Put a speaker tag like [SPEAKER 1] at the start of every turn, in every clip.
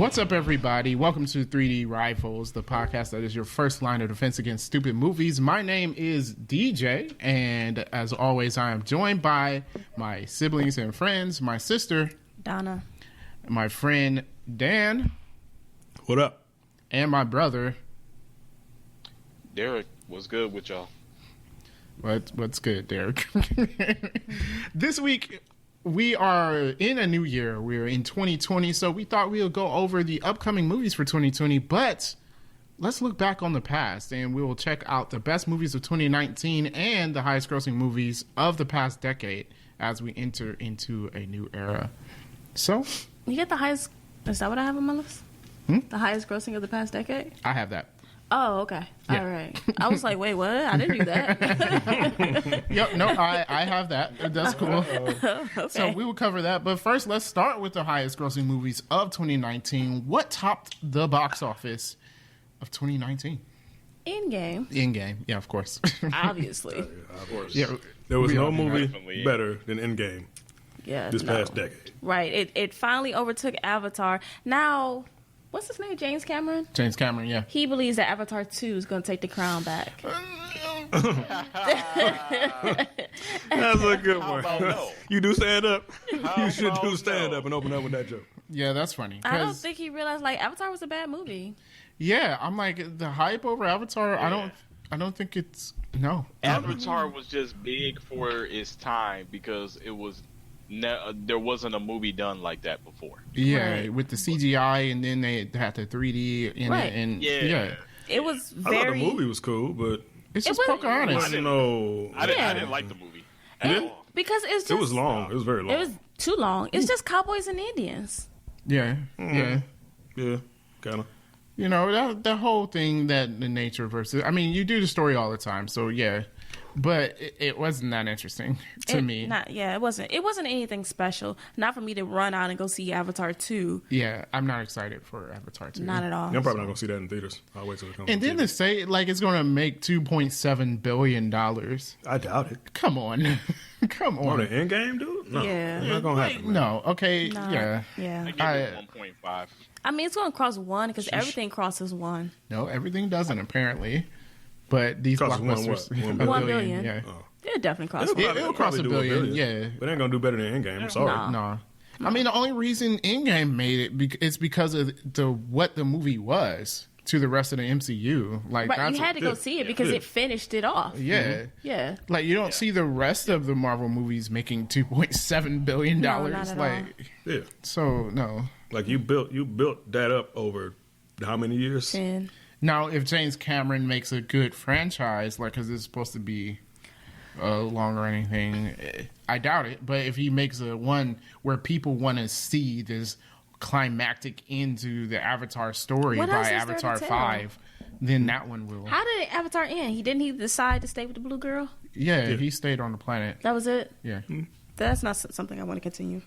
[SPEAKER 1] What's up, everybody? Welcome to 3D Rifles, the podcast that is your first line of defense against stupid movies. My name is DJ, and as always, I am joined by my siblings and friends, my sister,
[SPEAKER 2] Donna,
[SPEAKER 1] my friend, Dan.
[SPEAKER 3] What up?
[SPEAKER 1] And my brother,
[SPEAKER 4] Derek. What's good with y'all?
[SPEAKER 1] What's good, Derek? This week, we are in a new year. We're in 2020, so we thought we would go over the upcoming movies for 2020, but let's look back on the past, and we will check out the best movies of 2019 and the highest grossing movies of the past decade as we enter into a new era. So,
[SPEAKER 2] you get the highest. Is that what I have on my list? The highest grossing of the past decade?
[SPEAKER 1] I have that.
[SPEAKER 2] Oh, okay.
[SPEAKER 1] Yeah.
[SPEAKER 2] All right. I was like, wait, what? I didn't do that.
[SPEAKER 1] Yep, no, I have that. That's cool.
[SPEAKER 2] Okay.
[SPEAKER 1] So we will cover that. But first, let's start with the highest grossing movies of 2019. What topped the box office of 2019?
[SPEAKER 2] Endgame,
[SPEAKER 1] Endgame. Yeah, of course.
[SPEAKER 2] obviously.
[SPEAKER 4] Of course.
[SPEAKER 1] Yeah,
[SPEAKER 3] There was
[SPEAKER 1] we
[SPEAKER 3] no
[SPEAKER 1] all-
[SPEAKER 3] movie
[SPEAKER 4] Definitely.
[SPEAKER 3] better than Endgame
[SPEAKER 2] Yeah.
[SPEAKER 3] this
[SPEAKER 2] no.
[SPEAKER 3] past decade.
[SPEAKER 2] Right. It finally overtook Avatar. Now, what's his name? James Cameron?
[SPEAKER 1] James Cameron, yeah.
[SPEAKER 2] He believes that Avatar 2 is going to take the crown back.
[SPEAKER 3] That's a good
[SPEAKER 4] How
[SPEAKER 3] one.
[SPEAKER 4] about no?
[SPEAKER 3] You do stand up.
[SPEAKER 4] How
[SPEAKER 3] You should do
[SPEAKER 4] about
[SPEAKER 3] stand
[SPEAKER 4] no?
[SPEAKER 3] up and open up with that joke.
[SPEAKER 1] Yeah, that's funny.
[SPEAKER 2] I don't
[SPEAKER 1] 'Cause,
[SPEAKER 2] think he realized, like, Avatar was a bad movie.
[SPEAKER 1] yeah, I'm like, the hype over Avatar,
[SPEAKER 4] Yeah.
[SPEAKER 1] I don't think it's, no.
[SPEAKER 4] Avatar was just big for its time because it was there wasn't a movie done like that before.
[SPEAKER 1] Yeah,
[SPEAKER 2] Right.
[SPEAKER 1] with the CGI, and then they had the 3D in
[SPEAKER 2] Right.
[SPEAKER 1] it, and
[SPEAKER 4] Yeah.
[SPEAKER 2] It was
[SPEAKER 3] I thought
[SPEAKER 2] very...
[SPEAKER 3] the movie was cool, but
[SPEAKER 1] it's
[SPEAKER 2] It
[SPEAKER 1] just
[SPEAKER 2] was-
[SPEAKER 1] Pocahontas.
[SPEAKER 3] I didn't know.
[SPEAKER 4] I
[SPEAKER 2] Yeah.
[SPEAKER 4] didn't like the movie.
[SPEAKER 3] You
[SPEAKER 4] At
[SPEAKER 3] didn't?
[SPEAKER 4] all.
[SPEAKER 2] Because it's just...
[SPEAKER 3] It was long. It was very long.
[SPEAKER 2] It was too long. It's just cowboys and Indians.
[SPEAKER 1] Yeah, yeah.
[SPEAKER 3] Yeah, kind of.
[SPEAKER 1] You know, that whole thing that the nature versus... I mean, you do the story all the time, so yeah. But it wasn't that interesting to me.
[SPEAKER 2] It wasn't. It wasn't anything special. Not for me to run out and go see Avatar 2.
[SPEAKER 1] Yeah, I'm not excited for Avatar 2.
[SPEAKER 2] Not at all.
[SPEAKER 3] I'm probably not going to see that in theaters. I'll wait till it comes
[SPEAKER 1] And
[SPEAKER 3] on
[SPEAKER 1] then
[SPEAKER 3] TV.
[SPEAKER 1] to say, like, it's going to make $2.7 billion.
[SPEAKER 3] I doubt it.
[SPEAKER 1] Come on. Come
[SPEAKER 3] On
[SPEAKER 1] on.
[SPEAKER 3] the Endgame, dude? No.
[SPEAKER 2] Yeah.
[SPEAKER 3] It's not going to happen, man.
[SPEAKER 1] No, okay,
[SPEAKER 2] Nah.
[SPEAKER 1] yeah.
[SPEAKER 2] Yeah.
[SPEAKER 4] I give
[SPEAKER 1] I-
[SPEAKER 4] it 1.5.
[SPEAKER 2] I mean, it's going to cross 1 because everything crosses 1.
[SPEAKER 1] No, everything doesn't, apparently. But these
[SPEAKER 3] Crosses one
[SPEAKER 1] blockbusters...
[SPEAKER 3] what? 1
[SPEAKER 1] a
[SPEAKER 3] billion?
[SPEAKER 2] 1 billion.
[SPEAKER 1] Yeah.
[SPEAKER 3] Oh.
[SPEAKER 2] It definitely cross
[SPEAKER 3] It'll
[SPEAKER 2] 1.
[SPEAKER 1] It'll cross
[SPEAKER 3] probably
[SPEAKER 1] a
[SPEAKER 3] do
[SPEAKER 1] billion, yeah.
[SPEAKER 3] But it ain't going to do better than Endgame. I'm sorry.
[SPEAKER 2] No.
[SPEAKER 1] No. I mean, the only reason Endgame made it is because of what the movie was to the rest of the MCU. Like,
[SPEAKER 2] Right,
[SPEAKER 1] that's
[SPEAKER 2] you had to go
[SPEAKER 3] yeah,
[SPEAKER 2] see it because
[SPEAKER 3] yeah.
[SPEAKER 2] it finished it off.
[SPEAKER 1] yeah.
[SPEAKER 2] Yeah.
[SPEAKER 1] Like, you don't see the rest of the Marvel movies making $2.7 billion.
[SPEAKER 2] No, not at all.
[SPEAKER 1] Like,
[SPEAKER 3] Yeah.
[SPEAKER 1] so, no.
[SPEAKER 3] Like you built that up over how many years?
[SPEAKER 2] 10.
[SPEAKER 1] Now, if James Cameron makes a good franchise, like, because it's supposed to be long or anything, I doubt it. But if he makes a one where people want to see this climactic into the Avatar story
[SPEAKER 2] What
[SPEAKER 1] by
[SPEAKER 2] else is there to
[SPEAKER 1] Avatar
[SPEAKER 2] tell?
[SPEAKER 1] 5, then that one will.
[SPEAKER 2] How did Avatar end? Didn't he decide to stay with the blue girl?
[SPEAKER 1] Yeah,
[SPEAKER 3] Yeah.
[SPEAKER 1] he stayed on the planet.
[SPEAKER 2] That was it?
[SPEAKER 1] Yeah.
[SPEAKER 2] That's not something I want to continue.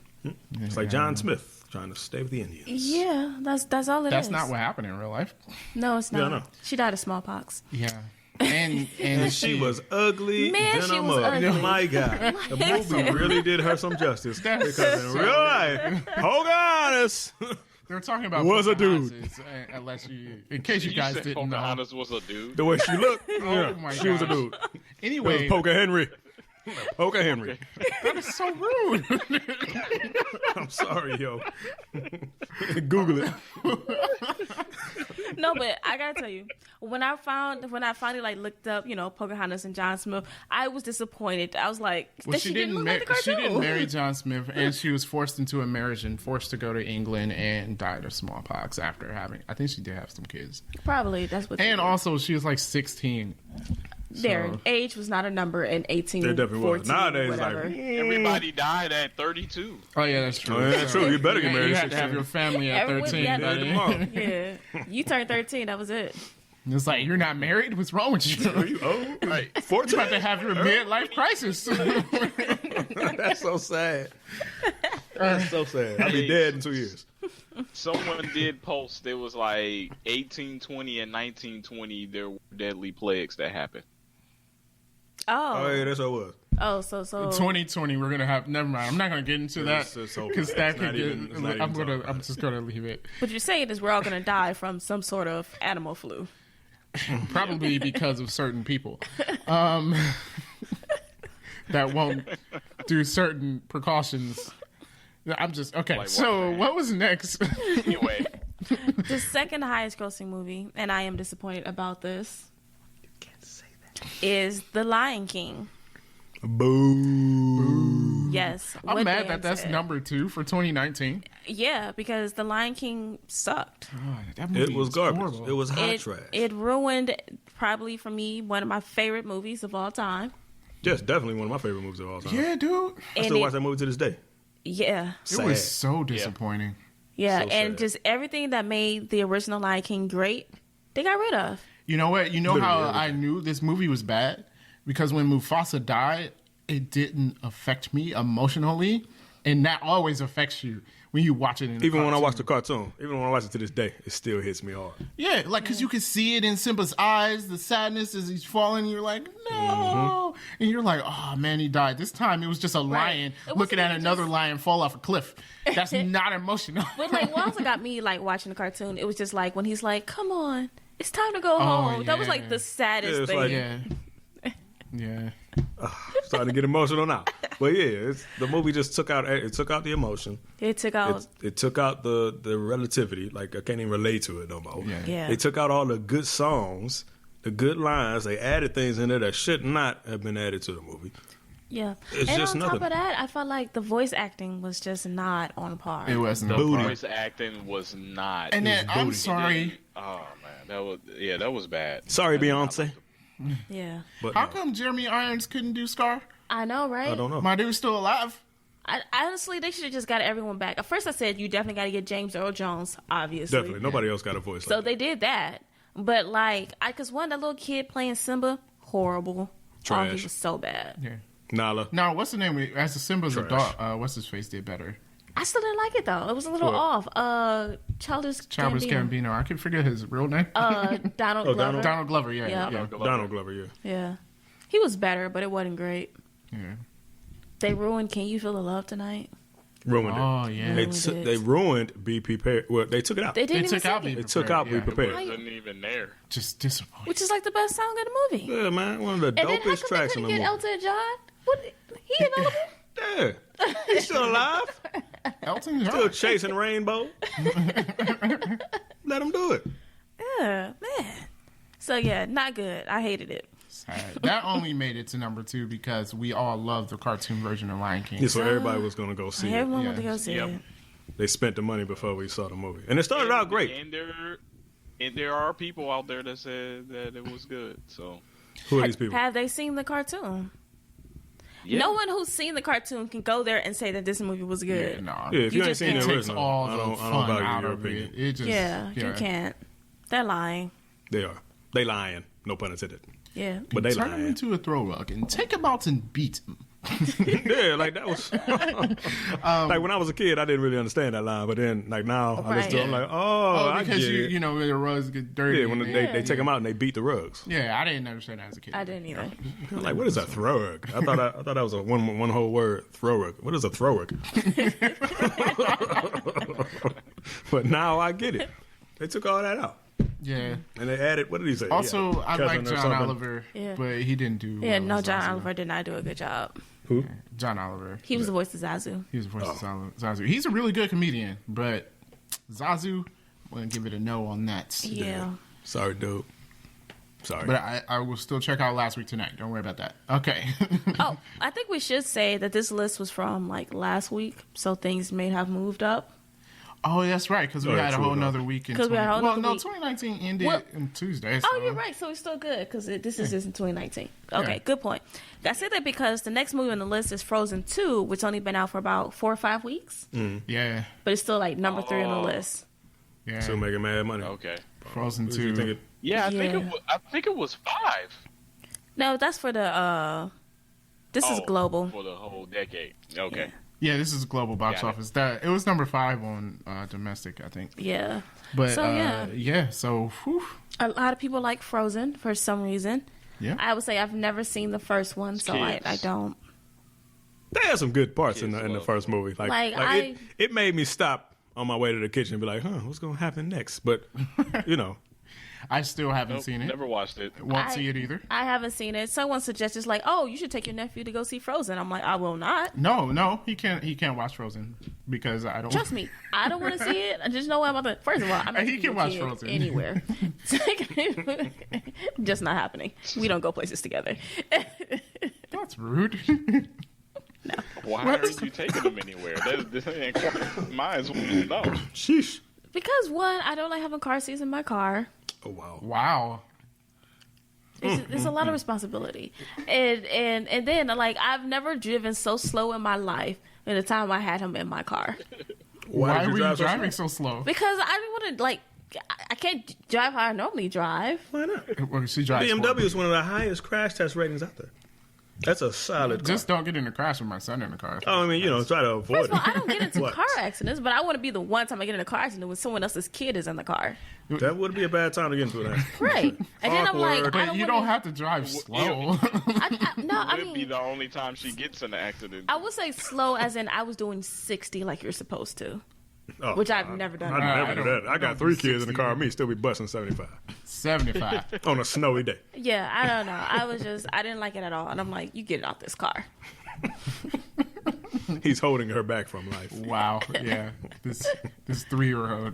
[SPEAKER 3] It's like John Smith trying to stay with the Indians.
[SPEAKER 2] Yeah, that's all it is.
[SPEAKER 1] That's not what happened in real life.
[SPEAKER 2] No, it's
[SPEAKER 3] Yeah, I
[SPEAKER 2] not.
[SPEAKER 3] know.
[SPEAKER 2] She died of smallpox.
[SPEAKER 1] Yeah. And
[SPEAKER 3] And she was ugly
[SPEAKER 2] Man,
[SPEAKER 3] than
[SPEAKER 2] she
[SPEAKER 3] a
[SPEAKER 2] was
[SPEAKER 3] mug.
[SPEAKER 2] ugly.
[SPEAKER 3] My God. The movie really did her some justice. Because in real life, Pocahontas.
[SPEAKER 1] they're talking about
[SPEAKER 3] Was a dude.
[SPEAKER 1] Pocahontas, unless in case you
[SPEAKER 4] You
[SPEAKER 1] guys
[SPEAKER 4] said
[SPEAKER 1] didn't know.
[SPEAKER 4] Pocahontas was a dude.
[SPEAKER 3] The way she looked, yeah,
[SPEAKER 1] my
[SPEAKER 3] she was a
[SPEAKER 1] gosh.
[SPEAKER 3] dude.
[SPEAKER 1] Anyway,
[SPEAKER 3] It was Poca Henry. Poca Henry.
[SPEAKER 1] that is so rude.
[SPEAKER 3] I'm sorry, yo. Google it.
[SPEAKER 2] No, but I gotta tell you, when I finally like looked up, Pocahontas and John Smith, I was disappointed. I was like,
[SPEAKER 1] Well,
[SPEAKER 2] that she didn't look like the
[SPEAKER 1] she
[SPEAKER 2] cartoon.
[SPEAKER 1] didn't marry John Smith, and she was forced into a marriage and forced to go to England and died of smallpox after having. I think she did have some kids,
[SPEAKER 2] Probably that's what.
[SPEAKER 1] and also she was like 16.
[SPEAKER 2] their
[SPEAKER 1] so-
[SPEAKER 2] age was not a number in 18.
[SPEAKER 3] There definitely was.
[SPEAKER 2] 14,
[SPEAKER 3] Nowadays,
[SPEAKER 2] whatever.
[SPEAKER 3] like,
[SPEAKER 4] Everybody died at 32.
[SPEAKER 1] Oh yeah, that's true.
[SPEAKER 3] Oh, yeah, that's true. You better get married
[SPEAKER 1] You
[SPEAKER 3] at
[SPEAKER 1] had to have
[SPEAKER 3] 16.
[SPEAKER 1] your family at
[SPEAKER 2] Everyone-
[SPEAKER 1] 13.
[SPEAKER 2] yeah,
[SPEAKER 1] buddy.
[SPEAKER 3] tomorrow.
[SPEAKER 2] Yeah, you turned 13. That was it.
[SPEAKER 1] It's like, you're not married. What's wrong with you?
[SPEAKER 3] Are you old?
[SPEAKER 4] Right.
[SPEAKER 3] 14?
[SPEAKER 1] You're about to have your midlife crisis.
[SPEAKER 3] That's so sad. That's so sad. I'll be dead in 2 years.
[SPEAKER 4] Someone did post there was like 1820 and 1920 there were deadly plagues that happened.
[SPEAKER 3] Oh,
[SPEAKER 2] Oh,
[SPEAKER 3] yeah, that's what it was.
[SPEAKER 2] Oh, so
[SPEAKER 1] 2020, we're gonna have. Never mind. I'm not gonna get into that
[SPEAKER 3] It's so
[SPEAKER 1] because
[SPEAKER 3] bad.
[SPEAKER 1] that
[SPEAKER 3] It's
[SPEAKER 1] could
[SPEAKER 3] not
[SPEAKER 1] get.
[SPEAKER 3] even- it's not even talking about
[SPEAKER 1] I'm
[SPEAKER 3] it.
[SPEAKER 1] just gonna leave it.
[SPEAKER 2] what you're saying is we're all gonna die from some sort of animal flu.
[SPEAKER 1] Probably because of certain people that won't do certain precautions. I'm just okay.
[SPEAKER 4] Like
[SPEAKER 1] So
[SPEAKER 4] what?
[SPEAKER 1] what was next?
[SPEAKER 4] Anyway,
[SPEAKER 2] The second highest grossing movie, and I am disappointed about this, is The Lion King.
[SPEAKER 3] Boo.
[SPEAKER 2] Yes.
[SPEAKER 1] I'm
[SPEAKER 2] what
[SPEAKER 1] mad
[SPEAKER 2] Dan
[SPEAKER 1] that that's
[SPEAKER 2] said.
[SPEAKER 1] number 2 for 2019.
[SPEAKER 2] Yeah, because The Lion King sucked.
[SPEAKER 1] That movie
[SPEAKER 3] It was
[SPEAKER 1] is
[SPEAKER 3] garbage.
[SPEAKER 1] horrible.
[SPEAKER 3] It was hot
[SPEAKER 2] It,
[SPEAKER 3] trash.
[SPEAKER 2] it ruined, probably for me, one of my favorite movies of all time.
[SPEAKER 3] Yes, definitely one of my favorite movies of all time.
[SPEAKER 1] Yeah, dude.
[SPEAKER 3] I
[SPEAKER 2] And
[SPEAKER 3] still
[SPEAKER 2] it-
[SPEAKER 3] watch that movie to this day.
[SPEAKER 2] Yeah.
[SPEAKER 1] It was
[SPEAKER 3] Sad.
[SPEAKER 1] so disappointing.
[SPEAKER 2] Yeah,
[SPEAKER 3] So
[SPEAKER 2] and
[SPEAKER 3] sad.
[SPEAKER 2] just everything that made the original Lion King great, they got rid of.
[SPEAKER 1] You know what? You know
[SPEAKER 3] Literally
[SPEAKER 1] how I
[SPEAKER 3] everything.
[SPEAKER 1] knew this movie was bad? Because when Mufasa died, it didn't affect me emotionally. And that always affects you when you watch it in a
[SPEAKER 3] Even when I
[SPEAKER 1] cartoon.
[SPEAKER 3] watch the cartoon, even when I watch it to this day, it still hits me hard.
[SPEAKER 1] Yeah, like, because you can see it in Simba's eyes, the sadness as he's falling. And you're like, no.
[SPEAKER 3] Mm-hmm.
[SPEAKER 1] And you're like, oh, man, he died. This time it was just a lion
[SPEAKER 2] It
[SPEAKER 1] looking
[SPEAKER 2] wasn't
[SPEAKER 1] at
[SPEAKER 2] even
[SPEAKER 1] another
[SPEAKER 2] just-
[SPEAKER 1] lion fall off a cliff. That's not emotional.
[SPEAKER 2] But like, what also got me like watching the cartoon, it was just like when he's like, "Come on, it's time to go
[SPEAKER 1] Oh,
[SPEAKER 2] home." That was
[SPEAKER 1] yeah.
[SPEAKER 2] like the saddest
[SPEAKER 3] Yeah, it's
[SPEAKER 2] thing.
[SPEAKER 3] like-
[SPEAKER 1] Yeah. Yeah.
[SPEAKER 3] Starting to get emotional now. But yeah, the movie just took out the emotion.
[SPEAKER 2] It took out.
[SPEAKER 3] It took out the relativity. Like, I can't even relate to it no more.
[SPEAKER 1] Yeah.
[SPEAKER 2] Yeah.
[SPEAKER 3] They took out all the good songs, the good lines. They added things in there that should not have been added to the movie.
[SPEAKER 2] Yeah,
[SPEAKER 3] It's
[SPEAKER 2] and
[SPEAKER 3] just
[SPEAKER 2] on
[SPEAKER 3] nothing.
[SPEAKER 2] top of that, I felt like the voice acting was just not on par.
[SPEAKER 1] It wasn't.
[SPEAKER 4] the
[SPEAKER 1] a part.
[SPEAKER 4] voice acting was not.
[SPEAKER 1] And then, I'm
[SPEAKER 3] booty.
[SPEAKER 1] sorry.
[SPEAKER 4] Oh man, that was bad.
[SPEAKER 3] Sorry, Beyonce.
[SPEAKER 2] Yeah,
[SPEAKER 3] But
[SPEAKER 1] How
[SPEAKER 3] no,
[SPEAKER 1] come Jeremy Irons couldn't do Scar?
[SPEAKER 2] I know, right?
[SPEAKER 3] I don't know.
[SPEAKER 1] My dude's still alive.
[SPEAKER 2] I honestly, they should have just got everyone back. At first, I said you definitely got to get James Earl Jones, obviously.
[SPEAKER 3] Definitely, nobody else got a voice.
[SPEAKER 2] So
[SPEAKER 3] like
[SPEAKER 2] they did that, but like, cause that little kid playing Simba, horrible. Oh,
[SPEAKER 3] Trash.
[SPEAKER 2] he was so bad.
[SPEAKER 1] Yeah.
[SPEAKER 3] that. Nala.
[SPEAKER 1] No, what's the name? As a Simba's
[SPEAKER 3] Trash.
[SPEAKER 1] adult, what's his face did better.
[SPEAKER 2] I still didn't like it though. It was a little
[SPEAKER 3] What?
[SPEAKER 2] off. Childish
[SPEAKER 1] Childish
[SPEAKER 2] Gambino.
[SPEAKER 1] Gambino. I can forget his real name.
[SPEAKER 2] Donald
[SPEAKER 3] Oh,
[SPEAKER 2] Glover.
[SPEAKER 1] Donald Glover. Yeah.
[SPEAKER 2] Yeah.
[SPEAKER 1] Yeah.
[SPEAKER 3] Donald Glover, yeah.
[SPEAKER 2] Yeah, he was better, but it wasn't great.
[SPEAKER 1] Yeah.
[SPEAKER 2] They ruined "Can You Feel the Love Tonight."
[SPEAKER 3] Ruined
[SPEAKER 1] Oh,
[SPEAKER 3] it.
[SPEAKER 1] yeah.
[SPEAKER 3] They,
[SPEAKER 2] Ruined
[SPEAKER 3] took
[SPEAKER 2] it.
[SPEAKER 3] they ruined Be Prepared. Well, they took it out.
[SPEAKER 2] They
[SPEAKER 1] They
[SPEAKER 2] didn't even
[SPEAKER 1] took out.
[SPEAKER 2] sing
[SPEAKER 1] Be
[SPEAKER 2] it,
[SPEAKER 3] They took out Be
[SPEAKER 1] Yeah.
[SPEAKER 3] Prepared.
[SPEAKER 4] It wasn't even there.
[SPEAKER 1] Just disappointing.
[SPEAKER 2] which is like the best song of the movie.
[SPEAKER 3] Yeah, man. One of the
[SPEAKER 2] And then how
[SPEAKER 3] dopest
[SPEAKER 2] come they
[SPEAKER 3] tracks in
[SPEAKER 2] couldn't
[SPEAKER 3] the
[SPEAKER 2] get
[SPEAKER 3] movie.
[SPEAKER 2] Elton John? What? He available?
[SPEAKER 3] Yeah. He's still alive.
[SPEAKER 1] Elton
[SPEAKER 3] Still
[SPEAKER 1] John.
[SPEAKER 3] chasing Rainbow. Let him do it.
[SPEAKER 2] Yeah, man. So yeah, not good. I hated it.
[SPEAKER 1] Sad. That only made it to number 2 because we all love the cartoon version of Lion King.
[SPEAKER 3] Yeah, so everybody was going to go see it.
[SPEAKER 2] Everyone went to
[SPEAKER 1] Yeah.
[SPEAKER 2] go see
[SPEAKER 4] Yep.
[SPEAKER 2] it.
[SPEAKER 3] They spent the money before we saw the movie. And it started out great.
[SPEAKER 4] And there are people out there that said that it was good. So
[SPEAKER 3] Who are these people?
[SPEAKER 2] Have they seen the cartoon?
[SPEAKER 4] yeah.
[SPEAKER 2] No one who's seen the cartoon can go there and say that this movie was good.
[SPEAKER 1] Yeah, no.
[SPEAKER 3] Yeah, if
[SPEAKER 2] You
[SPEAKER 3] you ain't
[SPEAKER 2] just
[SPEAKER 3] seen
[SPEAKER 2] can't.
[SPEAKER 3] the
[SPEAKER 1] It takes
[SPEAKER 3] original,
[SPEAKER 1] all
[SPEAKER 3] I
[SPEAKER 1] the
[SPEAKER 3] don't
[SPEAKER 1] fun
[SPEAKER 3] value
[SPEAKER 1] out
[SPEAKER 3] your
[SPEAKER 1] of
[SPEAKER 3] opinion.
[SPEAKER 1] it. It just,
[SPEAKER 2] Yeah, you can't. They're lying.
[SPEAKER 3] They are. They lying. No pun intended.
[SPEAKER 2] Yeah.
[SPEAKER 3] But they
[SPEAKER 1] Turn him
[SPEAKER 3] lying.
[SPEAKER 1] into a throw rug and take him out and beat him.
[SPEAKER 3] Yeah, like that was like when I was a kid, I didn't really understand that line, but then like now I listen to it, I'm like,
[SPEAKER 1] Oh,
[SPEAKER 3] I
[SPEAKER 1] because
[SPEAKER 3] get it.
[SPEAKER 1] you know the rugs get dirty.
[SPEAKER 3] Yeah, when
[SPEAKER 1] and
[SPEAKER 3] they take them out and they beat the rugs.
[SPEAKER 1] Yeah, I didn't understand that as a kid.
[SPEAKER 2] I didn't either.
[SPEAKER 3] I'm like, what is a throw rug? I thought that was a one whole word, throw rug. What is a throw rug? But now I get it. They took all that out
[SPEAKER 1] Yeah.
[SPEAKER 3] and they added. What did he say?
[SPEAKER 1] Also,
[SPEAKER 3] Yeah,
[SPEAKER 1] I
[SPEAKER 3] cousin
[SPEAKER 1] like
[SPEAKER 3] or
[SPEAKER 1] John
[SPEAKER 3] something.
[SPEAKER 1] Oliver,
[SPEAKER 2] Yeah.
[SPEAKER 1] but he didn't do.
[SPEAKER 2] Yeah,
[SPEAKER 1] well
[SPEAKER 2] no,
[SPEAKER 1] as
[SPEAKER 2] John
[SPEAKER 1] Zazu.
[SPEAKER 2] Oliver did not do a good job.
[SPEAKER 3] Who?
[SPEAKER 1] John Oliver.
[SPEAKER 2] He was the voice of Zazu.
[SPEAKER 1] He was the voice
[SPEAKER 3] Oh.
[SPEAKER 1] of Zazu. He's a really good comedian, but Zazu, I'm going to give it a no on that.
[SPEAKER 2] Yeah.
[SPEAKER 3] Sorry, dude. Sorry.
[SPEAKER 1] But I will still check out Last Week Tonight. Don't worry about that. Okay.
[SPEAKER 2] Oh, I think we should say that this list was from like last week, so things may have moved up.
[SPEAKER 1] Oh, that's right, because we
[SPEAKER 3] Oh,
[SPEAKER 1] had a
[SPEAKER 3] true
[SPEAKER 1] whole
[SPEAKER 3] enough.
[SPEAKER 1] nother week in
[SPEAKER 2] 'Cause we had a whole
[SPEAKER 1] well,
[SPEAKER 2] nother
[SPEAKER 1] no,
[SPEAKER 2] week.
[SPEAKER 1] 2019 ended
[SPEAKER 2] Well-
[SPEAKER 1] on Tuesday.
[SPEAKER 2] Oh,
[SPEAKER 1] so-
[SPEAKER 2] you're right. So it's still good because this is just in 2019. Okay,
[SPEAKER 1] Yeah.
[SPEAKER 2] good point. I said that because the next movie on the list is Frozen 2, which only been out for about 4 or 5 weeks,
[SPEAKER 1] Yeah.
[SPEAKER 2] but it's still like number 3 on the list.
[SPEAKER 1] Yeah.
[SPEAKER 3] Still making mad money.
[SPEAKER 4] Okay.
[SPEAKER 1] Frozen
[SPEAKER 3] Who did you
[SPEAKER 1] 2.
[SPEAKER 3] think it-
[SPEAKER 4] Yeah,
[SPEAKER 2] Yeah.
[SPEAKER 4] I think it was 5.
[SPEAKER 2] No, that's for the. This is
[SPEAKER 4] Oh,
[SPEAKER 2] global.
[SPEAKER 4] for the whole decade. Okay.
[SPEAKER 1] Yeah, this is global box
[SPEAKER 4] Got it.
[SPEAKER 1] office. That it was number 5 on domestic, I think.
[SPEAKER 2] Yeah.
[SPEAKER 1] But
[SPEAKER 2] So, yeah.
[SPEAKER 1] so whew.
[SPEAKER 2] A lot of people like Frozen for some reason.
[SPEAKER 1] Yeah.
[SPEAKER 2] I would say I've never seen the first one, so I don't.
[SPEAKER 3] They had some good parts in
[SPEAKER 4] Kids
[SPEAKER 3] the
[SPEAKER 4] love
[SPEAKER 3] first movie. Like it made me stop on my way to the kitchen and be like, what's going to happen next? But, you know.
[SPEAKER 1] I still haven't
[SPEAKER 4] Nope,
[SPEAKER 1] seen it.
[SPEAKER 4] never watched it.
[SPEAKER 1] Won't see it either.
[SPEAKER 2] I haven't seen it. Someone suggested like, oh, you should take your nephew to go see Frozen. I'm like, I will not.
[SPEAKER 1] No, he can't. He can't watch Frozen because I don't.
[SPEAKER 2] Trust me, I don't want to see it. I just know I'm about to. First of all, I'm not
[SPEAKER 1] He
[SPEAKER 2] taking
[SPEAKER 1] can
[SPEAKER 2] your
[SPEAKER 1] watch
[SPEAKER 2] kid
[SPEAKER 1] Frozen.
[SPEAKER 2] anywhere. Just not happening. We don't go places together.
[SPEAKER 1] That's rude.
[SPEAKER 4] Why are you taking them anywhere? This ain't quite mine. No.
[SPEAKER 3] Sheesh.
[SPEAKER 2] Because one, I don't like having car seats in my car.
[SPEAKER 3] Oh, wow.
[SPEAKER 1] Wow.
[SPEAKER 2] It's a lot of responsibility, and then like I've never driven so slow in my life in the time I had him in my car
[SPEAKER 1] Why
[SPEAKER 3] did
[SPEAKER 1] were you
[SPEAKER 3] drive so
[SPEAKER 1] driving
[SPEAKER 3] slow?
[SPEAKER 1] so slow?
[SPEAKER 2] because I didn't want to like I can't drive how I normally drive.
[SPEAKER 3] Why not?
[SPEAKER 1] Well, she drives
[SPEAKER 3] BMW is one of the highest crash test ratings out there. That's a solid car.
[SPEAKER 1] Just don't get in a crash with my son in the car.
[SPEAKER 3] Oh, I mean, try to avoid
[SPEAKER 2] First of all, I don't get into
[SPEAKER 3] What?
[SPEAKER 2] car accidents, but I want to be the one time I get in a car accident when someone else's kid is in the car.
[SPEAKER 3] That would be a bad time to get into that.
[SPEAKER 2] Right. And then I'm like,
[SPEAKER 3] Awkward.
[SPEAKER 2] I
[SPEAKER 1] But
[SPEAKER 2] don't
[SPEAKER 1] you
[SPEAKER 2] wanna,
[SPEAKER 1] don't have to drive slow.
[SPEAKER 2] I
[SPEAKER 4] It'd be
[SPEAKER 2] mean,
[SPEAKER 4] the only time she gets in an accident.
[SPEAKER 2] I would say slow as in I was doing 60 like you're supposed to.
[SPEAKER 3] Oh,
[SPEAKER 2] Which I've never done.
[SPEAKER 3] I never do that. I got 3
[SPEAKER 1] do
[SPEAKER 3] kids in the
[SPEAKER 1] 60.
[SPEAKER 3] car. Me still be busting 75
[SPEAKER 1] 75.
[SPEAKER 3] on a snowy day.
[SPEAKER 2] Yeah, I don't know. I didn't like it at all. And I'm like, you get it out this car.
[SPEAKER 3] He's holding her back from life.
[SPEAKER 1] Wow. Yeah. This 3-year-old.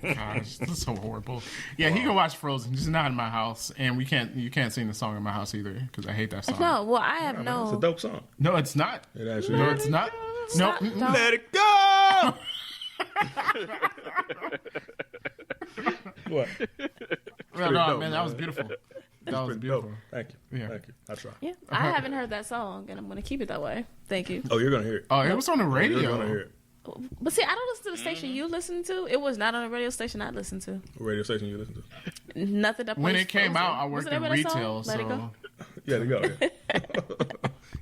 [SPEAKER 1] Gosh, this is so horrible. Yeah, he can watch Frozen, just not in my house, and you can't sing the song in my house either because I hate that song.
[SPEAKER 2] No, well, I have
[SPEAKER 3] It's a
[SPEAKER 2] no.
[SPEAKER 3] dope song.
[SPEAKER 1] No, it's not.
[SPEAKER 3] It actually
[SPEAKER 1] No,
[SPEAKER 3] is.
[SPEAKER 1] it's not.
[SPEAKER 2] Stop,
[SPEAKER 1] No.
[SPEAKER 2] don't.
[SPEAKER 3] Let it go! What?
[SPEAKER 1] No,
[SPEAKER 3] dope,
[SPEAKER 1] man, that was beautiful. That was
[SPEAKER 3] Pretty
[SPEAKER 1] beautiful.
[SPEAKER 3] dope. Thank you.
[SPEAKER 1] Yeah.
[SPEAKER 3] Thank you. I try.
[SPEAKER 2] Yeah, I haven't heard that song, and I'm going to keep it that way. Thank you.
[SPEAKER 3] Oh, you're going to hear it.
[SPEAKER 1] Oh, it was on the radio.
[SPEAKER 3] You're going to hear it.
[SPEAKER 2] But see, I don't listen to the station you listen to. It was not on a radio station I listened to.
[SPEAKER 3] What radio station you listen to?
[SPEAKER 2] Nothing that
[SPEAKER 1] When
[SPEAKER 2] plays
[SPEAKER 1] it came
[SPEAKER 2] Frozen.
[SPEAKER 1] out, I
[SPEAKER 2] What's
[SPEAKER 1] worked
[SPEAKER 2] the
[SPEAKER 1] in
[SPEAKER 2] name of that
[SPEAKER 1] retail,
[SPEAKER 2] song? Let it go.
[SPEAKER 3] Yeah, you go.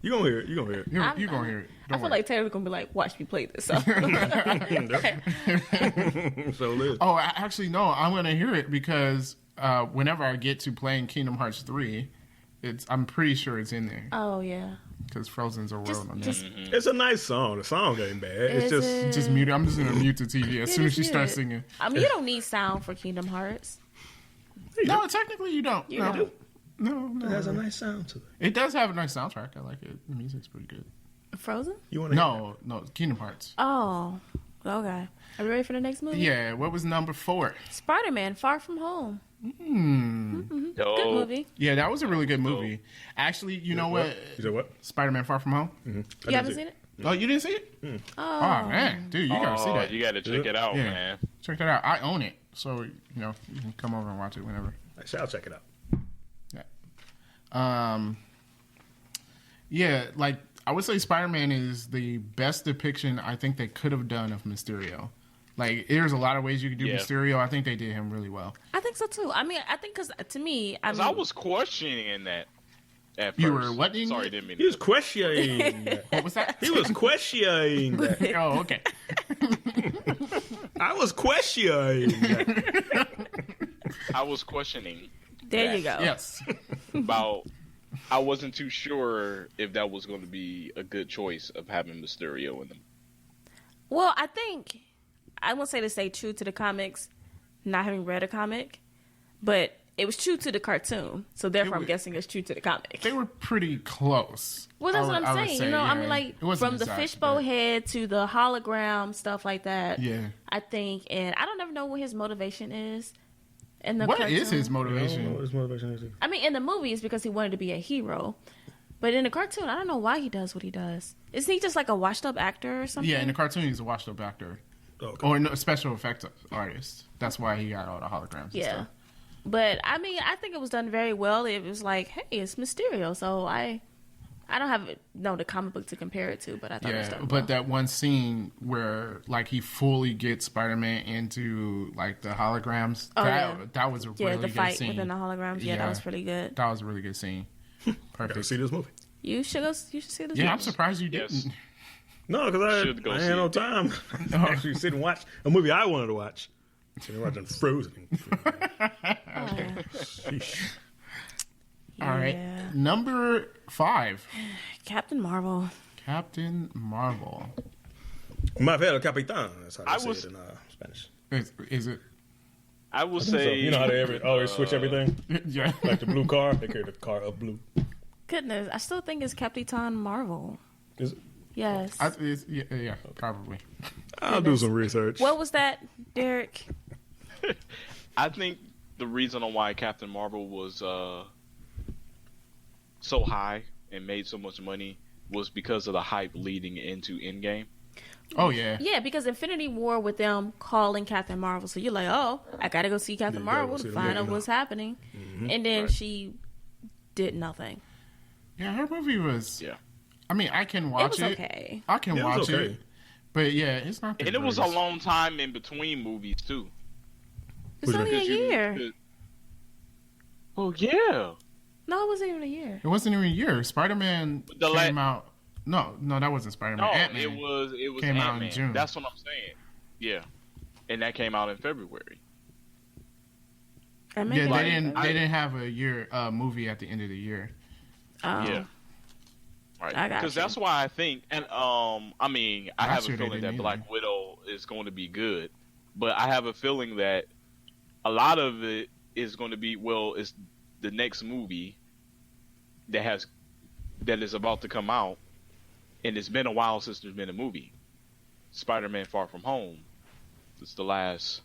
[SPEAKER 3] You going to hear it. You going to hear it.
[SPEAKER 1] You're going to hear it.
[SPEAKER 2] I
[SPEAKER 1] Don't
[SPEAKER 2] feel
[SPEAKER 1] worry.
[SPEAKER 2] like Taylor's going to be like, watch me play this song.
[SPEAKER 3] So Liz.
[SPEAKER 1] Oh, actually, no. I'm going to hear it because whenever I get to playing Kingdom Hearts 3, I'm pretty sure it's in there
[SPEAKER 2] Oh, yeah.
[SPEAKER 1] because Frozen's a world on there.
[SPEAKER 2] Just
[SPEAKER 3] It's a nice song. The song ain't bad. It's
[SPEAKER 2] Is
[SPEAKER 3] just
[SPEAKER 2] it?
[SPEAKER 1] Just mute it. I'm just going to mute the TV as
[SPEAKER 2] Yeah,
[SPEAKER 1] soon as
[SPEAKER 2] just
[SPEAKER 1] she
[SPEAKER 2] mute
[SPEAKER 1] starts
[SPEAKER 2] it.
[SPEAKER 1] singing.
[SPEAKER 2] I mean, you don't need sound for Kingdom Hearts.
[SPEAKER 1] No, technically you don't.
[SPEAKER 2] You
[SPEAKER 1] no.
[SPEAKER 2] don't.
[SPEAKER 1] No.
[SPEAKER 3] it has a nice sound to it.
[SPEAKER 1] It does have a nice soundtrack. I like it. The music's pretty good.
[SPEAKER 2] Frozen?
[SPEAKER 3] You want to
[SPEAKER 1] No, Kingdom Hearts.
[SPEAKER 2] Oh, okay. Are we ready for the next movie?
[SPEAKER 1] Yeah, what was number 4?
[SPEAKER 2] Spider-Man: Far From Home. Good
[SPEAKER 4] Oh,
[SPEAKER 2] movie.
[SPEAKER 1] Yeah, that was a really good movie. Actually, you know what?
[SPEAKER 3] You said what?
[SPEAKER 1] Spider-Man Far From Home?
[SPEAKER 2] You haven't seen it?
[SPEAKER 1] Oh, you didn't see it?
[SPEAKER 2] Oh,
[SPEAKER 1] Man, dude, you gotta see that.
[SPEAKER 4] You got to check it out,
[SPEAKER 1] Yeah.
[SPEAKER 4] man.
[SPEAKER 1] Check that out. I own it. So, you can come over and watch it whenever.
[SPEAKER 3] I'll check it out.
[SPEAKER 1] Yeah, like, I would say Spider-Man is the best depiction I think they could have done of Mysterio. Like, there's a lot of ways you could do
[SPEAKER 4] Yeah.
[SPEAKER 1] Mysterio. I think they did him really well.
[SPEAKER 2] I think so too. I mean, I think because to me, I
[SPEAKER 4] 'Cause
[SPEAKER 2] mean,
[SPEAKER 4] I was questioning that at first.
[SPEAKER 1] You were what?
[SPEAKER 4] Sorry, didn't mean
[SPEAKER 3] He
[SPEAKER 4] to.
[SPEAKER 3] was questioning that.
[SPEAKER 1] What was that?
[SPEAKER 3] He was questioning that.
[SPEAKER 1] Oh, okay.
[SPEAKER 3] I was questioning that.
[SPEAKER 4] I was questioning
[SPEAKER 2] there you go.
[SPEAKER 1] Yes.
[SPEAKER 4] about. I wasn't too sure if that was going to be a good choice of having Mysterio in them.
[SPEAKER 2] Well, I think I won't say to stay true to the comics, not having read a comic, but it was true to the cartoon. So therefore, I'm guessing it's true to the comic.
[SPEAKER 1] They were pretty close.
[SPEAKER 2] Well, that's
[SPEAKER 1] I
[SPEAKER 2] what
[SPEAKER 1] would- I
[SPEAKER 2] I'm
[SPEAKER 1] would
[SPEAKER 2] saying.
[SPEAKER 1] say,
[SPEAKER 2] You know, I
[SPEAKER 1] yeah.
[SPEAKER 2] mean, like
[SPEAKER 1] It wasn't
[SPEAKER 2] from the
[SPEAKER 1] exact,
[SPEAKER 2] fishbowl
[SPEAKER 1] but-
[SPEAKER 2] head to the hologram stuff like that.
[SPEAKER 1] Yeah.
[SPEAKER 2] I think, and I don't ever know what his motivation is. In the
[SPEAKER 1] What
[SPEAKER 2] cartoon.
[SPEAKER 1] is his
[SPEAKER 3] I don't know what
[SPEAKER 1] motivation?
[SPEAKER 3] his motivation is.
[SPEAKER 2] I mean, in the movie, it's because he wanted to be a hero. But in the cartoon, I don't know why he does what he does. Isn't he just like a washed-up actor or something?
[SPEAKER 1] Yeah, in the cartoon, he's a washed-up actor.
[SPEAKER 3] Oh, okay.
[SPEAKER 1] Or no, special effects artist. That's why he got all the holograms and
[SPEAKER 2] Yeah.
[SPEAKER 1] stuff.
[SPEAKER 2] But, I mean, I think it was done very well. It was like, hey, it's Mysterio. So I don't have the comic book to compare it to, but I thought it was
[SPEAKER 1] Yeah,
[SPEAKER 2] done
[SPEAKER 1] but
[SPEAKER 2] well.
[SPEAKER 1] that one scene where, like, he fully gets Spider-Man into, like, the holograms,
[SPEAKER 2] Oh,
[SPEAKER 1] that was a
[SPEAKER 2] Yeah,
[SPEAKER 1] really
[SPEAKER 2] the
[SPEAKER 1] good
[SPEAKER 2] fight
[SPEAKER 1] scene.
[SPEAKER 2] within the holograms. Yeah, that was pretty good.
[SPEAKER 1] That was a really good scene.
[SPEAKER 3] Gotta
[SPEAKER 1] Perfect.
[SPEAKER 3] see this movie.
[SPEAKER 2] You should see this
[SPEAKER 1] Yeah,
[SPEAKER 2] movie.
[SPEAKER 1] I'm surprised you
[SPEAKER 4] Yes.
[SPEAKER 1] didn't.
[SPEAKER 3] No, because
[SPEAKER 4] Should go
[SPEAKER 3] I
[SPEAKER 4] see
[SPEAKER 3] had no
[SPEAKER 4] it.
[SPEAKER 3] time to actually sit and watch a movie I wanted to watch. So watching Frozen.
[SPEAKER 2] Oh, yeah.
[SPEAKER 3] Sheesh.
[SPEAKER 1] All right.
[SPEAKER 2] Yeah.
[SPEAKER 1] Number 5.
[SPEAKER 2] Captain Marvel.
[SPEAKER 1] Captain Marvel.
[SPEAKER 3] Marvel Capitan. That's how
[SPEAKER 4] I
[SPEAKER 3] they
[SPEAKER 4] was-
[SPEAKER 3] say it in Spanish.
[SPEAKER 1] Is it?
[SPEAKER 4] I will
[SPEAKER 3] So,
[SPEAKER 4] say,
[SPEAKER 3] you know how they always switch everything?
[SPEAKER 1] Yeah.
[SPEAKER 3] Like the blue car, they carry the car up blue.
[SPEAKER 2] Goodness, I still think it's Captain Marvel.
[SPEAKER 3] Is it?
[SPEAKER 2] Yes.
[SPEAKER 1] Yeah, probably.
[SPEAKER 3] I'll do some research.
[SPEAKER 2] What was that, Derek?
[SPEAKER 4] I think the reason on why Captain Marvel was so high and made so much money was because of the hype leading into Endgame.
[SPEAKER 1] Oh, yeah.
[SPEAKER 2] Yeah, because Infinity War with them calling Captain Marvel. So you're like, oh, I got to go see Captain
[SPEAKER 3] Yeah, you gotta
[SPEAKER 2] Marvel
[SPEAKER 3] go see
[SPEAKER 2] to
[SPEAKER 3] the
[SPEAKER 2] find out
[SPEAKER 3] movie
[SPEAKER 2] what's
[SPEAKER 3] now.
[SPEAKER 2] happening. And then
[SPEAKER 4] Right.
[SPEAKER 2] she did nothing.
[SPEAKER 1] Yeah, her movie was...
[SPEAKER 4] Yeah.
[SPEAKER 1] I mean, I can
[SPEAKER 2] It
[SPEAKER 1] watch
[SPEAKER 2] was
[SPEAKER 1] it.
[SPEAKER 2] okay.
[SPEAKER 1] I can
[SPEAKER 3] Yeah, it
[SPEAKER 1] watch
[SPEAKER 3] was okay.
[SPEAKER 1] it. But yeah, it's not the
[SPEAKER 4] And it was a
[SPEAKER 1] greatest.
[SPEAKER 4] long time in between movies, too.
[SPEAKER 2] It's only a
[SPEAKER 4] Because
[SPEAKER 2] year.
[SPEAKER 4] Oh, yeah.
[SPEAKER 2] No, it wasn't even a year.
[SPEAKER 1] It wasn't even a year. Spider-Man
[SPEAKER 4] The
[SPEAKER 1] came out... No, that wasn't Spider-Man.
[SPEAKER 4] No,
[SPEAKER 1] Ant-Man.
[SPEAKER 4] it was
[SPEAKER 1] came out in
[SPEAKER 4] Ant-Man.
[SPEAKER 1] June.
[SPEAKER 4] That's what I'm saying. Yeah. And that came out in February.
[SPEAKER 2] And
[SPEAKER 1] Yeah,
[SPEAKER 2] maybe
[SPEAKER 1] they didn't have a year movie at the end of the year.
[SPEAKER 4] Yeah. Right.
[SPEAKER 2] I got
[SPEAKER 4] Because
[SPEAKER 2] you.
[SPEAKER 4] that's why I think, and I mean, I have
[SPEAKER 1] Last year
[SPEAKER 4] a
[SPEAKER 1] they
[SPEAKER 4] feeling that
[SPEAKER 1] didn't
[SPEAKER 4] Black
[SPEAKER 1] either.
[SPEAKER 4] Widow is going to be good, but I have a feeling that a lot of it is going to be, well, it's the next movie that is about to come out, and it's been a while since there's been a movie. Spider-Man: Far From Home. It's the last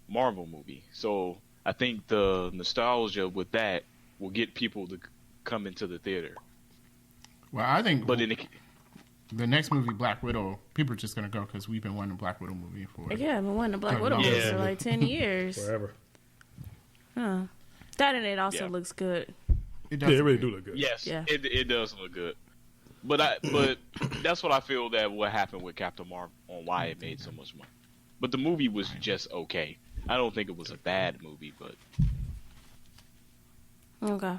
[SPEAKER 4] Marvel movie, so I think the nostalgia with that will get people to come into the theater.
[SPEAKER 1] Well, I think
[SPEAKER 4] But in
[SPEAKER 1] the next movie, Black Widow, people are just going to go because we've been wanting a Black Widow movie for...
[SPEAKER 2] Yeah, I've been wanting a Black
[SPEAKER 1] Oh,
[SPEAKER 2] Widow
[SPEAKER 1] yeah.
[SPEAKER 2] movie for like 10 years.
[SPEAKER 3] Forever.
[SPEAKER 2] Huh. That and it also
[SPEAKER 4] Yeah.
[SPEAKER 2] looks good.
[SPEAKER 1] It
[SPEAKER 3] Yeah,
[SPEAKER 1] does.
[SPEAKER 3] it really do look good.
[SPEAKER 4] Yes,
[SPEAKER 2] Yeah.
[SPEAKER 4] it does look good. But that's what I feel that what happened with Captain Marvel on why it made so much money. But the movie was just okay. I don't think it was a bad movie, but
[SPEAKER 2] Okay.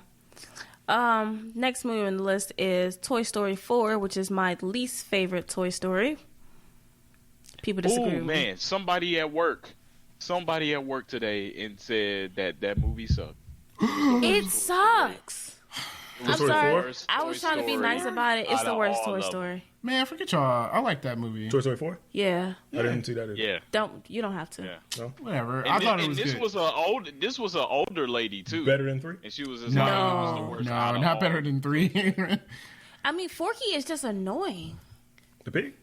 [SPEAKER 2] Next movie on the list is Toy Story 4, which is my least favorite Toy Story. People disagree
[SPEAKER 4] oh
[SPEAKER 2] with me.
[SPEAKER 4] man, somebody at work today and said that movie sucked.
[SPEAKER 2] It sucks. I'm
[SPEAKER 3] Story
[SPEAKER 2] sorry.
[SPEAKER 3] 4?
[SPEAKER 4] Worst
[SPEAKER 2] I was
[SPEAKER 4] Toy
[SPEAKER 2] trying to be
[SPEAKER 4] Story
[SPEAKER 2] nice about it. It's
[SPEAKER 4] out
[SPEAKER 2] the
[SPEAKER 4] of
[SPEAKER 2] worst
[SPEAKER 4] all
[SPEAKER 2] Toy
[SPEAKER 4] of them.
[SPEAKER 2] Story.
[SPEAKER 1] Man, forget y'all. I like that movie.
[SPEAKER 3] Toy Story 4?
[SPEAKER 2] Yeah.
[SPEAKER 3] I didn't see that either.
[SPEAKER 4] Yeah,
[SPEAKER 2] You don't have to.
[SPEAKER 4] yeah.
[SPEAKER 3] No?
[SPEAKER 1] Whatever.
[SPEAKER 4] And
[SPEAKER 1] I thought it
[SPEAKER 4] and
[SPEAKER 1] was
[SPEAKER 4] this
[SPEAKER 1] good.
[SPEAKER 4] was an older lady too,
[SPEAKER 3] Better than 3?
[SPEAKER 4] and she was just like, "This was the
[SPEAKER 1] No,
[SPEAKER 4] worst out of
[SPEAKER 1] not
[SPEAKER 4] all."
[SPEAKER 1] better than 3.
[SPEAKER 2] I mean, Forky is just annoying.
[SPEAKER 3] The pig?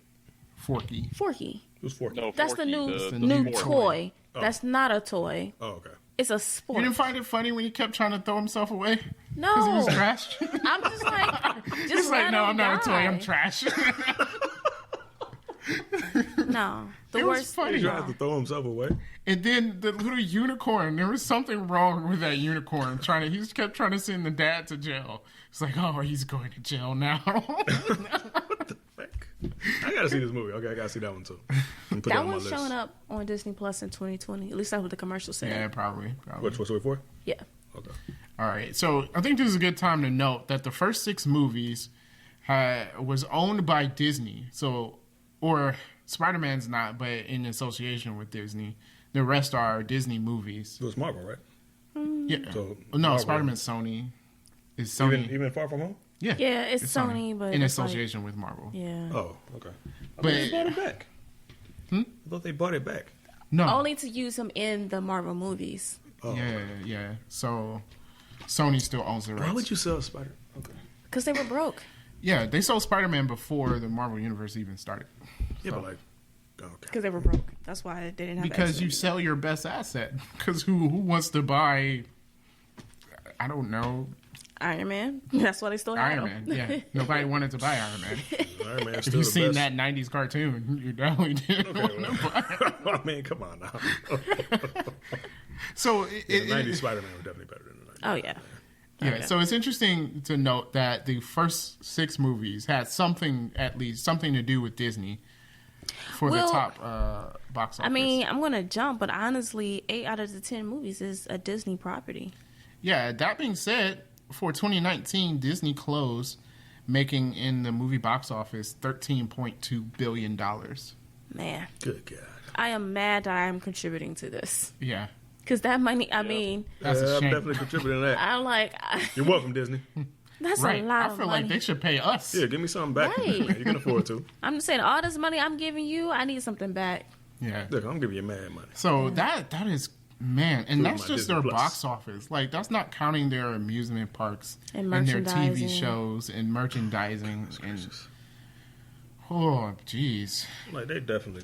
[SPEAKER 1] Forky.
[SPEAKER 2] Forky.
[SPEAKER 3] Who's 4?
[SPEAKER 4] No,
[SPEAKER 2] That's
[SPEAKER 4] Forky,
[SPEAKER 2] the new
[SPEAKER 1] the
[SPEAKER 2] new
[SPEAKER 1] new
[SPEAKER 2] toy.
[SPEAKER 3] Oh.
[SPEAKER 2] That's not a toy.
[SPEAKER 3] Oh, okay.
[SPEAKER 2] It's a
[SPEAKER 1] You
[SPEAKER 2] sport.
[SPEAKER 1] didn't find it funny when he kept trying to throw himself away?
[SPEAKER 2] No.
[SPEAKER 1] Because he was trash?
[SPEAKER 2] I'm just like, just
[SPEAKER 1] He's like,
[SPEAKER 2] let
[SPEAKER 1] no,
[SPEAKER 2] him
[SPEAKER 1] I'm not a toy.
[SPEAKER 2] die.
[SPEAKER 1] I'm trash.
[SPEAKER 2] No, the
[SPEAKER 1] It was
[SPEAKER 2] worst.
[SPEAKER 1] funny.
[SPEAKER 3] He tried to throw himself away.
[SPEAKER 1] And then the little unicorn, there was something wrong with that unicorn. He just kept trying to send the dad to jail. It's like, oh, he's going to jail now.
[SPEAKER 3] Heck. I gotta see this movie. Okay, I gotta see that one too. And put
[SPEAKER 2] That
[SPEAKER 3] on my
[SPEAKER 2] one's
[SPEAKER 3] list.
[SPEAKER 2] showing up on Disney Plus in 2020. At least that's what the commercial said.
[SPEAKER 1] Yeah, probably.
[SPEAKER 3] What, Toy Story 4?
[SPEAKER 2] Yeah.
[SPEAKER 3] Okay.
[SPEAKER 1] All right. So I think this is a good time to note that the first 6 movies was owned by Disney. So, or Spider-Man's not, but in association with Disney. The rest are Disney movies.
[SPEAKER 3] It was Marvel, right?
[SPEAKER 1] Yeah.
[SPEAKER 3] So,
[SPEAKER 1] no,
[SPEAKER 3] Marvel.
[SPEAKER 1] Spider-Man's Sony. Is Sony.
[SPEAKER 3] Even Far From Home?
[SPEAKER 1] Yeah.
[SPEAKER 2] Yeah, it's Sony, but
[SPEAKER 1] in
[SPEAKER 2] it's like-
[SPEAKER 1] association with Marvel.
[SPEAKER 2] Yeah.
[SPEAKER 3] Oh, okay. I
[SPEAKER 1] But-
[SPEAKER 3] thought they bought it back. I thought they bought it back.
[SPEAKER 1] No.
[SPEAKER 2] Only to use them in the Marvel movies.
[SPEAKER 3] Oh.
[SPEAKER 1] Yeah. So Sony still owns the rights.
[SPEAKER 3] Why would you sell Spider? Okay.
[SPEAKER 2] Because they were broke.
[SPEAKER 1] Yeah, they sold Spider-Man before the Marvel Universe even started.
[SPEAKER 3] Yeah, but like, okay.
[SPEAKER 2] Because they were broke. That's why they didn't have
[SPEAKER 1] Because
[SPEAKER 2] access.
[SPEAKER 1] you sell your best asset. Because who wants to buy? I don't know.
[SPEAKER 2] Iron Man. That's why they still have
[SPEAKER 1] Iron
[SPEAKER 2] him.
[SPEAKER 1] Man. Yeah, nobody wanted to buy Iron Man.
[SPEAKER 3] Iron Man's
[SPEAKER 1] If
[SPEAKER 3] still
[SPEAKER 1] you've
[SPEAKER 3] the
[SPEAKER 1] seen
[SPEAKER 3] best.
[SPEAKER 1] that '90s cartoon, you definitely didn't want to buy.
[SPEAKER 3] I mean, come on now.
[SPEAKER 1] So
[SPEAKER 3] The 90s Spider-Man was definitely better than the 90s.
[SPEAKER 2] Oh, yeah.
[SPEAKER 1] yeah, so it's interesting to note that the first 6 movies had something, at least something to do with Disney for
[SPEAKER 2] Well,
[SPEAKER 1] the top box office.
[SPEAKER 2] I mean, I'm going to jump, but honestly, 8 out of the 10 movies is a Disney property.
[SPEAKER 1] yeah. That being said, for 2019, Disney closed, making in the movie box office $13.2 billion.
[SPEAKER 2] Man,
[SPEAKER 3] Good God.
[SPEAKER 2] I am mad that I am contributing to this.
[SPEAKER 1] Yeah.
[SPEAKER 2] Because that money, I mean,
[SPEAKER 1] That's a
[SPEAKER 3] I'm
[SPEAKER 1] shame.
[SPEAKER 3] definitely contributing to that.
[SPEAKER 2] I'm like,
[SPEAKER 3] You're welcome, Disney.
[SPEAKER 2] that's
[SPEAKER 1] Right.
[SPEAKER 2] a lot
[SPEAKER 1] I
[SPEAKER 2] of
[SPEAKER 1] feel
[SPEAKER 2] money.
[SPEAKER 1] like they should pay us.
[SPEAKER 3] Yeah, give me something back.
[SPEAKER 2] Right.
[SPEAKER 3] You can afford to.
[SPEAKER 2] I'm just saying, all this money I'm giving you, I need something back.
[SPEAKER 1] Yeah.
[SPEAKER 3] Look, I'm giving you mad money.
[SPEAKER 1] So that is man, and that's
[SPEAKER 3] my
[SPEAKER 1] just
[SPEAKER 3] Disney
[SPEAKER 1] their
[SPEAKER 3] Plus.
[SPEAKER 1] box office. Like that's not counting their amusement parks
[SPEAKER 2] And
[SPEAKER 1] their TV
[SPEAKER 2] merchandising.
[SPEAKER 1] shows and merchandising and oh jeez.
[SPEAKER 3] Like they definitely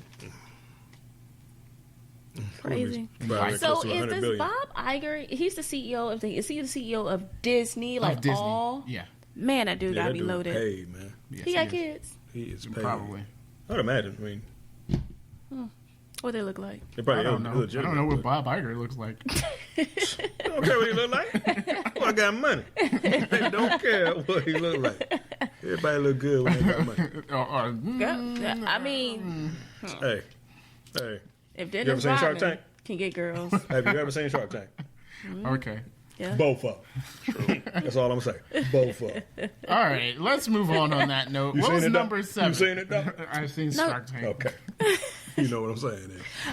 [SPEAKER 2] Crazy.
[SPEAKER 3] probably
[SPEAKER 2] So
[SPEAKER 3] close to
[SPEAKER 2] is
[SPEAKER 3] 100
[SPEAKER 2] this
[SPEAKER 3] billion.
[SPEAKER 2] Bob Iger? He's the CEO of is he the CEO of Disney? Like
[SPEAKER 1] Of Disney.
[SPEAKER 2] all
[SPEAKER 1] Yeah.
[SPEAKER 2] man, that dude
[SPEAKER 3] Yeah,
[SPEAKER 2] gotta
[SPEAKER 3] that
[SPEAKER 2] be
[SPEAKER 3] dude
[SPEAKER 2] loaded.
[SPEAKER 3] paid, man.
[SPEAKER 1] Yes,
[SPEAKER 2] He got
[SPEAKER 1] is.
[SPEAKER 2] kids.
[SPEAKER 3] He is paid.
[SPEAKER 1] Probably.
[SPEAKER 3] I'd imagine. I mean,
[SPEAKER 2] What they look like?
[SPEAKER 3] they probably
[SPEAKER 1] I don't know. I
[SPEAKER 3] illegitimate,
[SPEAKER 1] don't know what
[SPEAKER 3] but-
[SPEAKER 1] Bob Iger looks like.
[SPEAKER 3] I don't care what he look like. Well, I got money. They don't care what he look like. Everybody look good when they got money.
[SPEAKER 2] Yeah, I mean,
[SPEAKER 3] Hey, hey.
[SPEAKER 2] if
[SPEAKER 3] You ever
[SPEAKER 2] Dennis
[SPEAKER 3] seen Shark
[SPEAKER 2] Rodman
[SPEAKER 3] Tank?
[SPEAKER 2] can get girls,
[SPEAKER 3] Have you ever seen Shark Tank?
[SPEAKER 1] Okay.
[SPEAKER 2] yeah.
[SPEAKER 3] Both of them. That's all I'm saying. Both of them.
[SPEAKER 1] All right. Let's move on that note.
[SPEAKER 3] You
[SPEAKER 1] What
[SPEAKER 3] seen
[SPEAKER 1] was
[SPEAKER 3] it, Doc?
[SPEAKER 1] number
[SPEAKER 3] You
[SPEAKER 1] 7?
[SPEAKER 3] seen it, Doc?
[SPEAKER 1] I've seen
[SPEAKER 2] No.
[SPEAKER 1] Shark Tank.
[SPEAKER 3] Okay. You know what I'm saying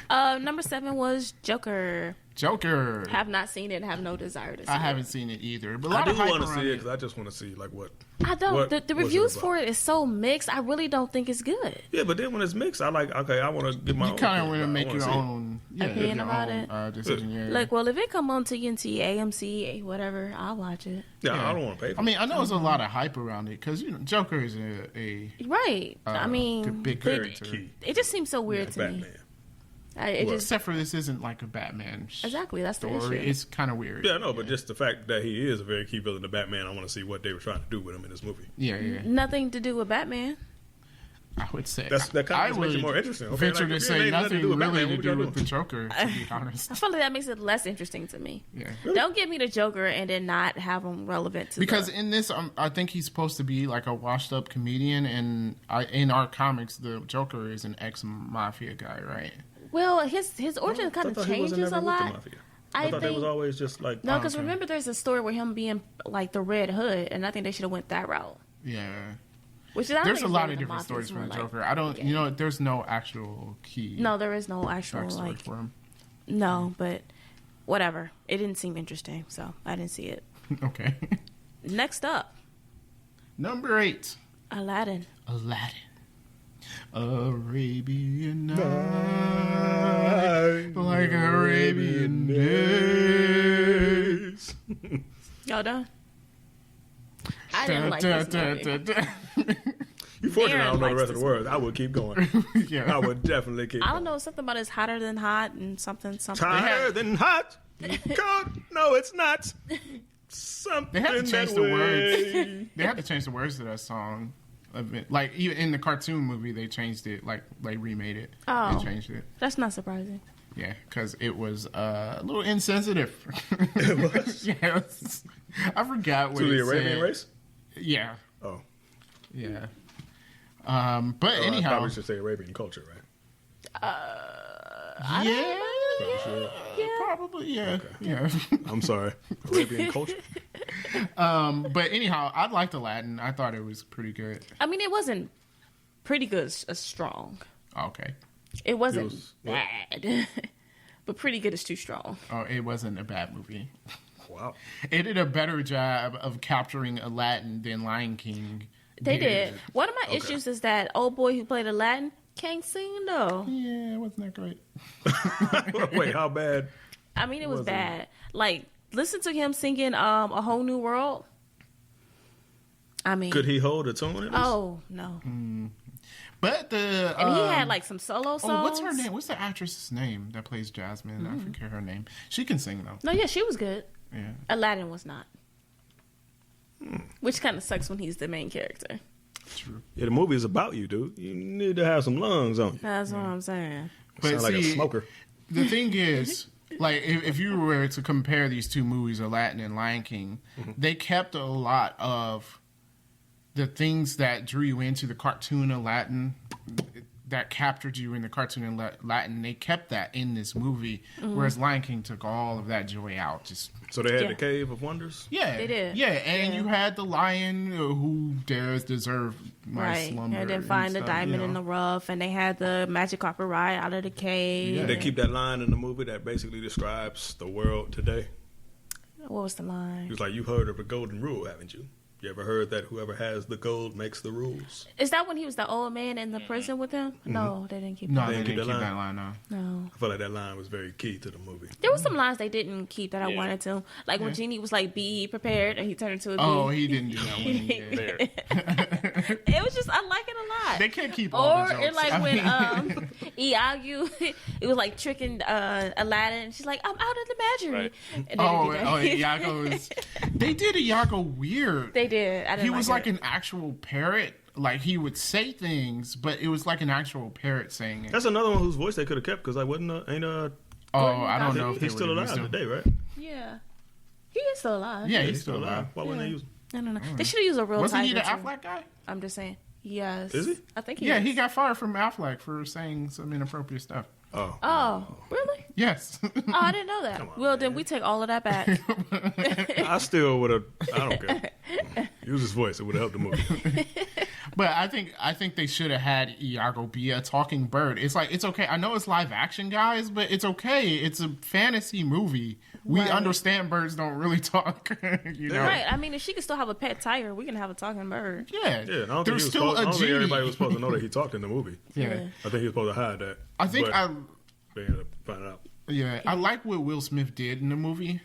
[SPEAKER 3] then.
[SPEAKER 2] Number 7 was Joker.
[SPEAKER 1] Joker.
[SPEAKER 2] Have not seen it. Have no desire to see
[SPEAKER 1] I
[SPEAKER 2] it.
[SPEAKER 1] haven't seen it either. But a
[SPEAKER 3] I
[SPEAKER 1] lot
[SPEAKER 3] do
[SPEAKER 1] of hype
[SPEAKER 3] want to
[SPEAKER 1] around
[SPEAKER 3] see it because I just want to see like what.
[SPEAKER 2] I don't.
[SPEAKER 3] What
[SPEAKER 2] The
[SPEAKER 3] was it
[SPEAKER 2] reviews
[SPEAKER 3] about?
[SPEAKER 2] for it is so mixed. I really don't think it's good.
[SPEAKER 3] Yeah, but then when it's mixed, I like. Okay, I want to get my.
[SPEAKER 1] You
[SPEAKER 3] own
[SPEAKER 1] kind of
[SPEAKER 3] opinion
[SPEAKER 1] want to
[SPEAKER 3] about it.
[SPEAKER 1] make
[SPEAKER 3] I
[SPEAKER 1] your
[SPEAKER 3] wanna see it.
[SPEAKER 1] own
[SPEAKER 2] Opinion
[SPEAKER 1] your
[SPEAKER 2] about
[SPEAKER 1] own,
[SPEAKER 2] it?
[SPEAKER 1] decision. Yeah.
[SPEAKER 2] Like, well, if it come on TNT, AMC, whatever, I'll watch it.
[SPEAKER 3] Yeah,
[SPEAKER 1] Yeah.
[SPEAKER 3] I don't want to pay for
[SPEAKER 1] I mean, I know there's a lot of hype around it because Joker is a
[SPEAKER 2] Right. I mean,
[SPEAKER 1] big
[SPEAKER 2] but
[SPEAKER 1] character.
[SPEAKER 3] key.
[SPEAKER 2] it just seems so
[SPEAKER 3] it.
[SPEAKER 2] weird to me.
[SPEAKER 3] Batman.
[SPEAKER 2] It
[SPEAKER 3] What?
[SPEAKER 2] just
[SPEAKER 1] Except for this isn't like a Batman
[SPEAKER 2] exactly that's the
[SPEAKER 1] story.
[SPEAKER 2] issue.
[SPEAKER 1] It's kind of weird.
[SPEAKER 3] Yeah, I know, but just the fact that he is a very key villain to Batman, I want to see what they were trying to do with him in this movie.
[SPEAKER 1] Yeah, yeah.
[SPEAKER 2] Nothing to do with Batman.
[SPEAKER 1] I would say
[SPEAKER 3] That kind
[SPEAKER 1] I
[SPEAKER 3] of makes it
[SPEAKER 1] would
[SPEAKER 3] more interesting. Okay,
[SPEAKER 1] venture
[SPEAKER 3] like,
[SPEAKER 1] to
[SPEAKER 3] if it
[SPEAKER 1] say
[SPEAKER 3] ain't
[SPEAKER 1] nothing
[SPEAKER 3] with
[SPEAKER 1] really
[SPEAKER 3] Batman,
[SPEAKER 1] to
[SPEAKER 3] what
[SPEAKER 1] do
[SPEAKER 3] y'all
[SPEAKER 1] with the
[SPEAKER 3] doing?
[SPEAKER 1] Joker. To be honest,
[SPEAKER 2] I feel like that makes it less interesting to me.
[SPEAKER 1] yeah.
[SPEAKER 2] Don't give me the Joker and then not have him relevant to
[SPEAKER 1] Because
[SPEAKER 2] the,
[SPEAKER 1] in this, I think he's supposed to be like a washed-up comedian, and in our comics, the Joker is an ex-mafia guy, right?
[SPEAKER 2] well, his origin kind
[SPEAKER 3] I
[SPEAKER 2] of
[SPEAKER 3] thought he wasn't
[SPEAKER 2] changes a
[SPEAKER 3] never with the
[SPEAKER 2] lot.
[SPEAKER 3] mafia.
[SPEAKER 2] I
[SPEAKER 3] I thought they
[SPEAKER 2] think
[SPEAKER 3] was always just like.
[SPEAKER 2] no, because
[SPEAKER 1] okay.
[SPEAKER 2] remember there's a story where him being like the Red Hood, and I think they should have went that route.
[SPEAKER 1] Yeah.
[SPEAKER 2] Which is I
[SPEAKER 1] There's
[SPEAKER 2] think
[SPEAKER 1] a
[SPEAKER 2] it's
[SPEAKER 1] lot
[SPEAKER 2] really
[SPEAKER 1] of
[SPEAKER 2] the
[SPEAKER 1] different
[SPEAKER 2] Mafia,
[SPEAKER 1] stories
[SPEAKER 2] it's
[SPEAKER 1] for the
[SPEAKER 2] more like-
[SPEAKER 1] Joker. I don't, there's no actual key.
[SPEAKER 2] No, there is no actual
[SPEAKER 1] backstory
[SPEAKER 2] like
[SPEAKER 1] for him.
[SPEAKER 2] no, but whatever. It didn't seem interesting, so I didn't see it.
[SPEAKER 1] Okay.
[SPEAKER 2] Next up,
[SPEAKER 1] Number 8.
[SPEAKER 2] Aladdin.
[SPEAKER 1] Aladdin. Arabian Night, like Arabian days.
[SPEAKER 2] Y'all done? I didn't like this movie.
[SPEAKER 3] You fortunate I don't know the
[SPEAKER 2] likes
[SPEAKER 3] rest of
[SPEAKER 2] this
[SPEAKER 3] the words. I would keep going.
[SPEAKER 1] Yeah.
[SPEAKER 3] I would definitely keep
[SPEAKER 2] I
[SPEAKER 3] going.
[SPEAKER 2] don't know, something about it's hotter than hot and something.
[SPEAKER 3] Hotter than hot. Cold. No, it's not. Something
[SPEAKER 1] They had to change
[SPEAKER 3] that
[SPEAKER 1] the
[SPEAKER 3] way.
[SPEAKER 1] words. They had to change the words to that song. Like even in the cartoon movie, they changed it. Like they remade it.
[SPEAKER 2] Oh.
[SPEAKER 1] They changed it.
[SPEAKER 2] That's not surprising.
[SPEAKER 1] Yeah, because it was a little insensitive.
[SPEAKER 3] It was?
[SPEAKER 1] Yes. I forgot what
[SPEAKER 3] To
[SPEAKER 1] it
[SPEAKER 3] the Arabian
[SPEAKER 1] said.
[SPEAKER 3] race?
[SPEAKER 1] Yeah,
[SPEAKER 3] Oh.
[SPEAKER 1] yeah. But
[SPEAKER 3] I
[SPEAKER 1] anyhow,
[SPEAKER 3] probably should say Arabian culture, right?
[SPEAKER 1] yeah,
[SPEAKER 3] Probably should.
[SPEAKER 1] probably, yeah, yeah.
[SPEAKER 3] I'm sorry. Arabian culture?
[SPEAKER 1] But anyhow, I liked Aladdin. I thought it was pretty good.
[SPEAKER 2] I mean, it wasn't pretty good as strong.
[SPEAKER 1] Okay.
[SPEAKER 2] It wasn't
[SPEAKER 3] It was what?
[SPEAKER 2] bad. But pretty good is too strong.
[SPEAKER 1] Oh, it wasn't a bad movie.
[SPEAKER 3] Wow.
[SPEAKER 1] It did a better job of capturing Aladdin than Lion King.
[SPEAKER 2] They did. One of my
[SPEAKER 3] Okay.
[SPEAKER 2] issues is that old boy who played Aladdin can't sing though.
[SPEAKER 1] Yeah, wasn't that great?
[SPEAKER 3] Wait, how bad?
[SPEAKER 2] I mean, it was
[SPEAKER 3] Was it?
[SPEAKER 2] bad. Like, listen to him singing A Whole New World. I mean,
[SPEAKER 3] Could he hold a tune at least?
[SPEAKER 2] oh no.
[SPEAKER 1] But the
[SPEAKER 2] And he had like some solo songs.
[SPEAKER 1] oh, what's her name? What's the actress's name that plays Jasmine? I forget her name. She can sing though.
[SPEAKER 2] No, yeah, she was good.
[SPEAKER 1] Yeah,
[SPEAKER 2] Aladdin was not. Which kind of sucks when he's the main character.
[SPEAKER 1] true.
[SPEAKER 3] Yeah, the movie is about you, dude. You need to have some lungs on you.
[SPEAKER 2] That's what I'm saying.
[SPEAKER 1] But
[SPEAKER 3] Sound like a
[SPEAKER 1] see,
[SPEAKER 3] smoker.
[SPEAKER 1] the thing is, like, if you were to compare these two movies, Aladdin and Lion King, they kept a lot of the things that drew you into the cartoon Aladdin. that captured you in the cartoon in Latin, they kept that in this movie, whereas Lion King took all of that joy out. Just
[SPEAKER 3] So they had
[SPEAKER 2] Yeah.
[SPEAKER 3] the Cave of Wonders.
[SPEAKER 1] yeah,
[SPEAKER 2] They did.
[SPEAKER 1] Yeah, and
[SPEAKER 2] Yeah.
[SPEAKER 1] you had the lion who dares deserve my
[SPEAKER 2] Right.
[SPEAKER 1] slumber,
[SPEAKER 2] And then find the
[SPEAKER 1] stuff,
[SPEAKER 2] diamond in the rough, and they had the magic carpet ride out of the cave.
[SPEAKER 1] Yeah.
[SPEAKER 3] They keep that line in the movie that basically describes the world today.
[SPEAKER 2] What was the line?
[SPEAKER 3] He was like, "You heard of the golden rule, haven't you? You ever heard that whoever has the gold makes the rules?"
[SPEAKER 2] Is that when he was the old man in the prison with him? No, they didn't keep
[SPEAKER 1] No,
[SPEAKER 2] that.
[SPEAKER 1] they
[SPEAKER 3] They
[SPEAKER 1] didn't
[SPEAKER 3] keep
[SPEAKER 1] keep
[SPEAKER 3] that
[SPEAKER 1] that line. No.
[SPEAKER 2] No.
[SPEAKER 3] I feel like that line was very key to the movie.
[SPEAKER 2] There were some lines they didn't keep that I
[SPEAKER 4] Yeah.
[SPEAKER 2] wanted to. Like when Genie was like, be prepared, and he turned into a bee.
[SPEAKER 1] Oh, he didn't do that one. Yeah.
[SPEAKER 4] There.
[SPEAKER 2] It was just, I like it a lot.
[SPEAKER 1] They can't keep all
[SPEAKER 2] Or
[SPEAKER 1] the jokes.
[SPEAKER 2] it like
[SPEAKER 1] I
[SPEAKER 2] when
[SPEAKER 1] mean-
[SPEAKER 2] Iago, it was like tricking Aladdin. She's like, I'm out of the Imagery.
[SPEAKER 4] Right.
[SPEAKER 2] And then they did that.
[SPEAKER 1] Iago is. They did Iago weird.
[SPEAKER 2] They did. I didn't
[SPEAKER 1] He was like
[SPEAKER 2] it.
[SPEAKER 1] an actual parrot. Like he would say things, but it was like an actual parrot saying it.
[SPEAKER 3] That's another one whose voice they could have kept because I wasn't. Ain't
[SPEAKER 1] Oh, I don't know if
[SPEAKER 3] he's
[SPEAKER 1] they
[SPEAKER 3] still
[SPEAKER 1] would
[SPEAKER 3] alive
[SPEAKER 1] use him.
[SPEAKER 3] today, right?
[SPEAKER 2] Yeah. He is still alive.
[SPEAKER 1] Yeah, he's still alive.
[SPEAKER 3] Why wouldn't they use him?
[SPEAKER 2] I don't know. They should have used a real
[SPEAKER 1] Wasn't he
[SPEAKER 2] tiger,
[SPEAKER 1] the
[SPEAKER 2] too.
[SPEAKER 1] Affleck guy?
[SPEAKER 2] I'm just saying. Yes.
[SPEAKER 3] Is he?
[SPEAKER 2] I think he
[SPEAKER 1] Yeah,
[SPEAKER 2] is.
[SPEAKER 1] he got fired from Affleck for saying some inappropriate stuff.
[SPEAKER 3] Oh,
[SPEAKER 2] Oh, really?
[SPEAKER 1] Yes.
[SPEAKER 2] Oh, I didn't know that.
[SPEAKER 3] Come on,
[SPEAKER 2] Well, then
[SPEAKER 3] man.
[SPEAKER 2] we take all of that back.
[SPEAKER 3] I still would have. I don't care. Use his voice; it would have helped the movie.
[SPEAKER 1] But I think they should have had Iago be a talking bird. It's like, it's okay. I know it's live action, guys, but it's okay. It's a fantasy movie. We
[SPEAKER 2] Right.
[SPEAKER 1] understand birds don't really talk. You know?
[SPEAKER 2] Right. I mean, if she could still have a pet tiger, we can have a talking bird.
[SPEAKER 1] Yeah.
[SPEAKER 3] Yeah, and I don't think, he
[SPEAKER 1] There's
[SPEAKER 3] was
[SPEAKER 1] still
[SPEAKER 3] supposed, I
[SPEAKER 1] a
[SPEAKER 3] don't think
[SPEAKER 1] genie.
[SPEAKER 3] everybody was supposed to know that he talked in the movie.
[SPEAKER 1] Yeah.
[SPEAKER 3] I think he was supposed to hide that.
[SPEAKER 1] I think
[SPEAKER 3] but they ended up finding out.
[SPEAKER 1] I like what Will Smith did in the movie.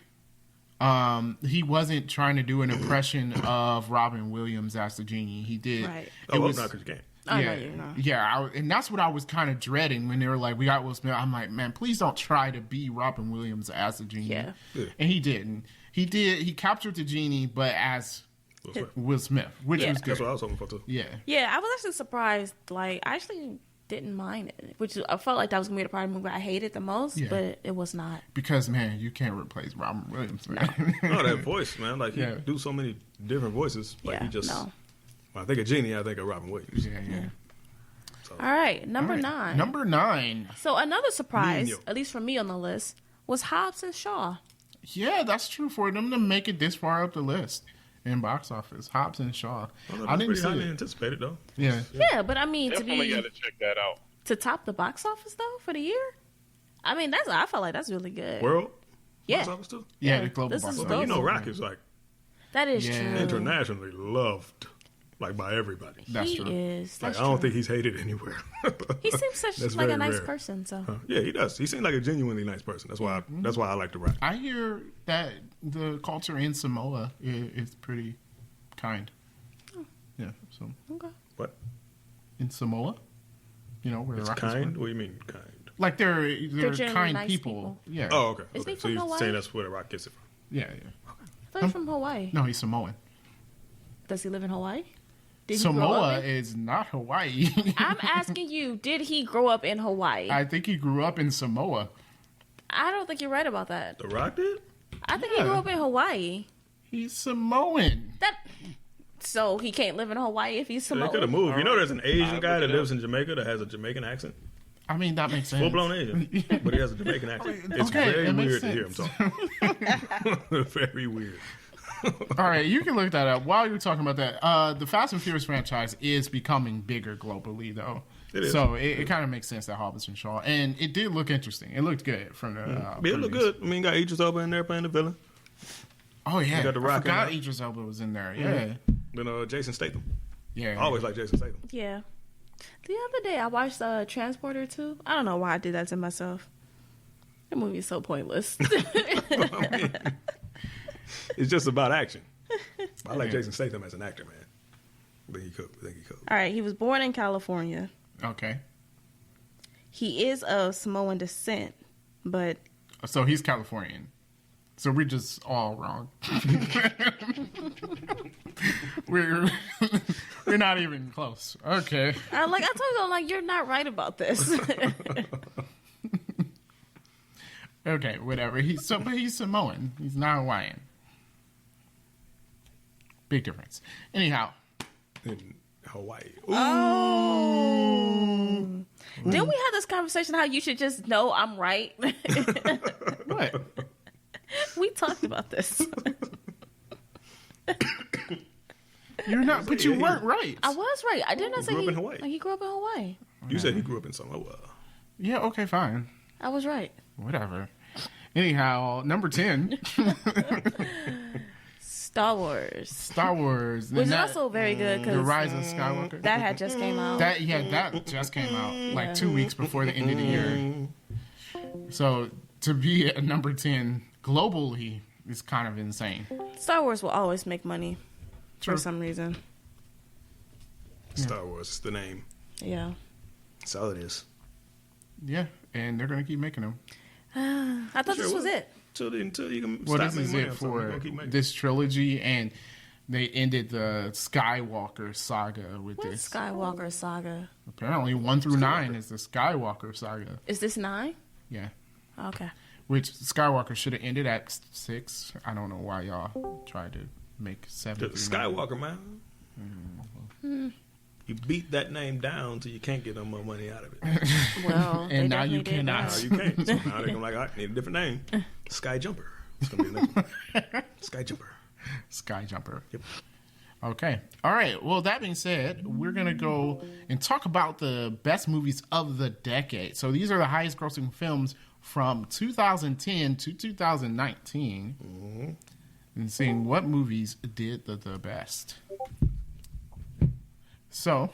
[SPEAKER 1] He wasn't trying to do an impression of Robin Williams as the genie. He did.
[SPEAKER 2] Right.
[SPEAKER 3] Oh,
[SPEAKER 1] It
[SPEAKER 3] well,
[SPEAKER 1] was,
[SPEAKER 3] not because you can't.
[SPEAKER 2] I know
[SPEAKER 1] yeah,
[SPEAKER 2] you know.
[SPEAKER 1] yeah, and that's what I was kind of dreading when they were like, "We got Will Smith." I'm like, "Man, please don't try to be Robin Williams as the genie."
[SPEAKER 2] Yeah.
[SPEAKER 3] Yeah.
[SPEAKER 1] And he didn't. He did. He captured the genie, but as
[SPEAKER 3] Will Smith.
[SPEAKER 1] Will Smith, which
[SPEAKER 2] Yeah.
[SPEAKER 1] was good.
[SPEAKER 3] That's what I was hoping for too.
[SPEAKER 1] Yeah.
[SPEAKER 2] Yeah, I was actually surprised. Like, I actually didn't mind it, which I felt like that was gonna be the part of the movie I hated the most,
[SPEAKER 1] Yeah.
[SPEAKER 2] but it was not.
[SPEAKER 1] Because man, you can't replace Robin Williams. Man.
[SPEAKER 3] Oh, that voice, man! Like he
[SPEAKER 1] Yeah.
[SPEAKER 3] do so many different voices. Like
[SPEAKER 2] Yeah,
[SPEAKER 3] he just.
[SPEAKER 2] no.
[SPEAKER 3] When I think of Genie, I think of Robin Williams.
[SPEAKER 1] yeah.
[SPEAKER 3] So,
[SPEAKER 2] All right, number
[SPEAKER 1] All right.
[SPEAKER 2] 9.
[SPEAKER 1] Number 9.
[SPEAKER 2] So another surprise,
[SPEAKER 3] Nino.
[SPEAKER 2] at least for me on the list, was Hobbs and Shaw.
[SPEAKER 1] Yeah, that's true for them to make it this far up the list in box office. Hobbs and Shaw.
[SPEAKER 3] well,
[SPEAKER 1] I
[SPEAKER 3] that's
[SPEAKER 1] didn't
[SPEAKER 3] pretty
[SPEAKER 1] see
[SPEAKER 3] highly
[SPEAKER 1] it.
[SPEAKER 3] anticipated though.
[SPEAKER 1] Yeah.
[SPEAKER 2] Yeah, but I mean,
[SPEAKER 4] Definitely got to check that out.
[SPEAKER 2] to top the box office though for the year. I mean, I felt like that's really good.
[SPEAKER 3] World.
[SPEAKER 2] Yeah.
[SPEAKER 3] Box office too.
[SPEAKER 1] Yeah,
[SPEAKER 2] Yeah,
[SPEAKER 1] the global
[SPEAKER 2] this
[SPEAKER 1] box
[SPEAKER 2] is
[SPEAKER 1] office.
[SPEAKER 3] But you know,
[SPEAKER 2] global.
[SPEAKER 3] Rock is like
[SPEAKER 2] That is
[SPEAKER 1] Yeah.
[SPEAKER 2] true.
[SPEAKER 3] internationally loved, like by everybody.
[SPEAKER 1] That's
[SPEAKER 2] he
[SPEAKER 1] true.
[SPEAKER 2] is.
[SPEAKER 3] Like
[SPEAKER 2] That's
[SPEAKER 3] I don't
[SPEAKER 2] true.
[SPEAKER 3] think he's hated anywhere.
[SPEAKER 2] He seems such
[SPEAKER 3] That's
[SPEAKER 2] like a
[SPEAKER 3] very
[SPEAKER 2] nice
[SPEAKER 3] rare.
[SPEAKER 2] person. So
[SPEAKER 3] Yeah, he does. He seems like a genuinely nice person. That's why. That's why I like to rap.
[SPEAKER 1] I hear that the culture in Samoa is pretty kind. Yeah, so
[SPEAKER 2] okay.
[SPEAKER 3] What?
[SPEAKER 1] in Samoa, you know where
[SPEAKER 3] It's
[SPEAKER 1] the Rock is
[SPEAKER 3] kind.
[SPEAKER 1] from.
[SPEAKER 3] What do you mean kind?
[SPEAKER 1] Like they're
[SPEAKER 2] generally
[SPEAKER 1] kind
[SPEAKER 2] nice
[SPEAKER 1] people. Yeah.
[SPEAKER 3] Oh, okay.
[SPEAKER 2] Is
[SPEAKER 3] okay.
[SPEAKER 2] he
[SPEAKER 3] So
[SPEAKER 2] from
[SPEAKER 3] you're
[SPEAKER 2] Hawaii?
[SPEAKER 3] saying that's where the Rock gets it from?
[SPEAKER 1] Yeah,
[SPEAKER 2] I thought he's from Hawaii.
[SPEAKER 1] No, he's Samoan.
[SPEAKER 2] Does he live in Hawaii? Did he grow up
[SPEAKER 1] Samoa
[SPEAKER 2] in-
[SPEAKER 1] is not Hawaii.
[SPEAKER 2] I'm asking you, did he grow up in Hawaii?
[SPEAKER 1] I think he grew up in Samoa.
[SPEAKER 2] I don't think you're right about that.
[SPEAKER 3] The Rock did?
[SPEAKER 2] I think he
[SPEAKER 1] Yeah.
[SPEAKER 2] grew up in Hawaii.
[SPEAKER 1] He's Samoan.
[SPEAKER 2] So he can't live in Hawaii if he's
[SPEAKER 3] So they could have
[SPEAKER 2] Samoan.
[SPEAKER 3] moved. You know, there's an Asian
[SPEAKER 4] I'll
[SPEAKER 3] guy
[SPEAKER 4] look
[SPEAKER 3] that
[SPEAKER 4] it
[SPEAKER 3] lives in Jamaica that has a Jamaican accent.
[SPEAKER 1] I mean, that makes sense.
[SPEAKER 3] Full blown Asian, but he has a Jamaican accent. It's
[SPEAKER 1] Okay,
[SPEAKER 3] very
[SPEAKER 1] it makes
[SPEAKER 3] weird to hear him
[SPEAKER 1] sense.
[SPEAKER 3] talk. Very weird.
[SPEAKER 1] All right, you can look that up. While you're talking about that, the Fast and Furious franchise is becoming bigger globally, though.
[SPEAKER 3] It is.
[SPEAKER 1] So it kind of makes sense that Hobbs and Shaw, and it did look interesting. It looked good from the.
[SPEAKER 3] Yeah, it looked good. I mean, got Idris Elba in there playing the villain.
[SPEAKER 1] Oh yeah,
[SPEAKER 3] You got The
[SPEAKER 1] I
[SPEAKER 3] Rock in
[SPEAKER 1] forgot
[SPEAKER 3] there.
[SPEAKER 1] Idris Elba was in there. Yeah,
[SPEAKER 3] Then Jason Statham.
[SPEAKER 1] yeah.
[SPEAKER 3] I always like Jason Statham.
[SPEAKER 2] Yeah. The other day I watched Transporter 2. I don't know why I did that to myself. That movie is so pointless.
[SPEAKER 3] It's just about action. I like Jason Statham as an actor, man. I think he could.
[SPEAKER 2] All right, he was born in California.
[SPEAKER 1] Okay,
[SPEAKER 2] He is of Samoan descent, but
[SPEAKER 1] so he's Californian. So we're just all wrong. we're we're not even close. Okay.
[SPEAKER 2] I told you, I'm like, you're not right about this.
[SPEAKER 1] Okay, whatever. But he's Samoan. He's not Hawaiian. Big difference. Anyhow,
[SPEAKER 3] In Hawaii.
[SPEAKER 2] Oh. Didn't we have this conversation how you should just know I'm right?
[SPEAKER 1] What?
[SPEAKER 2] We talked about this.
[SPEAKER 1] You're not, but you weren't right.
[SPEAKER 2] I was right. I didn't say
[SPEAKER 3] grew up
[SPEAKER 2] he
[SPEAKER 3] in Hawaii.
[SPEAKER 2] He grew up in Hawaii.
[SPEAKER 3] You said he grew up in Samoa.
[SPEAKER 1] Yeah, okay, fine.
[SPEAKER 2] I was right.
[SPEAKER 1] Whatever. Anyhow, number 10,
[SPEAKER 2] Star Wars,
[SPEAKER 1] Star Wars.
[SPEAKER 2] which is also very good
[SPEAKER 1] The
[SPEAKER 2] because
[SPEAKER 1] Rise of Skywalker.
[SPEAKER 2] that had just came out.
[SPEAKER 1] That just came out like 2 weeks before the end of the year. So to be at number 10 globally is kind of insane.
[SPEAKER 2] Star Wars will always make money
[SPEAKER 1] True.
[SPEAKER 2] for some reason.
[SPEAKER 3] Star Wars is the name.
[SPEAKER 2] Yeah.
[SPEAKER 3] That's all it is.
[SPEAKER 1] Yeah, and they're gonna keep making them.
[SPEAKER 2] I thought this was it.
[SPEAKER 3] Until you can
[SPEAKER 1] Well,
[SPEAKER 3] stop
[SPEAKER 1] this is
[SPEAKER 3] making money
[SPEAKER 1] it
[SPEAKER 3] on something, you're
[SPEAKER 1] for
[SPEAKER 3] gonna keep making
[SPEAKER 1] this trilogy, and they ended the Skywalker saga with
[SPEAKER 2] What
[SPEAKER 1] this.
[SPEAKER 2] Skywalker saga?
[SPEAKER 1] Apparently, 1 through 9 is the Skywalker saga.
[SPEAKER 2] Is this 9?
[SPEAKER 1] Yeah,
[SPEAKER 2] Okay.
[SPEAKER 1] which Skywalker should have ended at 6. I don't know why y'all tried to make 7.
[SPEAKER 3] The
[SPEAKER 1] through 9.
[SPEAKER 3] Skywalker, man. You beat that name down till you can't get no more money out of it.
[SPEAKER 2] Well,
[SPEAKER 1] And now you
[SPEAKER 2] definitely did
[SPEAKER 1] cannot.
[SPEAKER 2] that.
[SPEAKER 3] Now you can't. So now they're gonna like, all right, need a different name. Sky Jumper. It's gonna be the next one. Sky Jumper.
[SPEAKER 1] Sky Jumper.
[SPEAKER 3] Yep.
[SPEAKER 1] Okay. All right. Well, that being said, we're going to go and talk about the best movies of the decade. So these are the highest grossing films from 2010 to 2019 and seeing what movies did the best. So,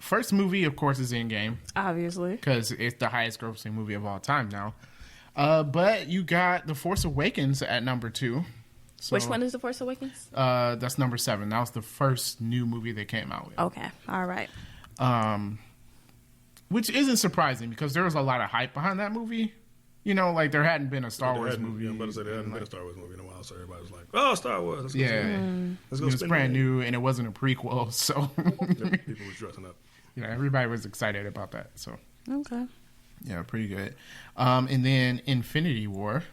[SPEAKER 1] first movie, of course, is Endgame
[SPEAKER 2] Obviously.
[SPEAKER 1] because it's the highest grossing movie of all time now. But you got The Force Awakens at number 2. So,
[SPEAKER 2] Which one is The Force Awakens?
[SPEAKER 1] That's number 7. That was the first new movie they came out with.
[SPEAKER 2] Okay. All right.
[SPEAKER 1] Which isn't surprising because there was a lot of hype behind that movie. You know, like there hadn't been a Star Wars movie.
[SPEAKER 3] I'm about to say there hadn't been a Star Wars movie in a while, so everybody was like, "Oh, Star Wars!" Let's go see
[SPEAKER 1] Yeah,
[SPEAKER 3] it. Let's go
[SPEAKER 1] it was
[SPEAKER 3] spend
[SPEAKER 1] brand
[SPEAKER 3] money.
[SPEAKER 1] new and it wasn't a prequel, so
[SPEAKER 3] Yep, people was dressing up.
[SPEAKER 1] everybody was excited about that. So
[SPEAKER 2] Okay.
[SPEAKER 1] yeah, pretty good. And then Infinity War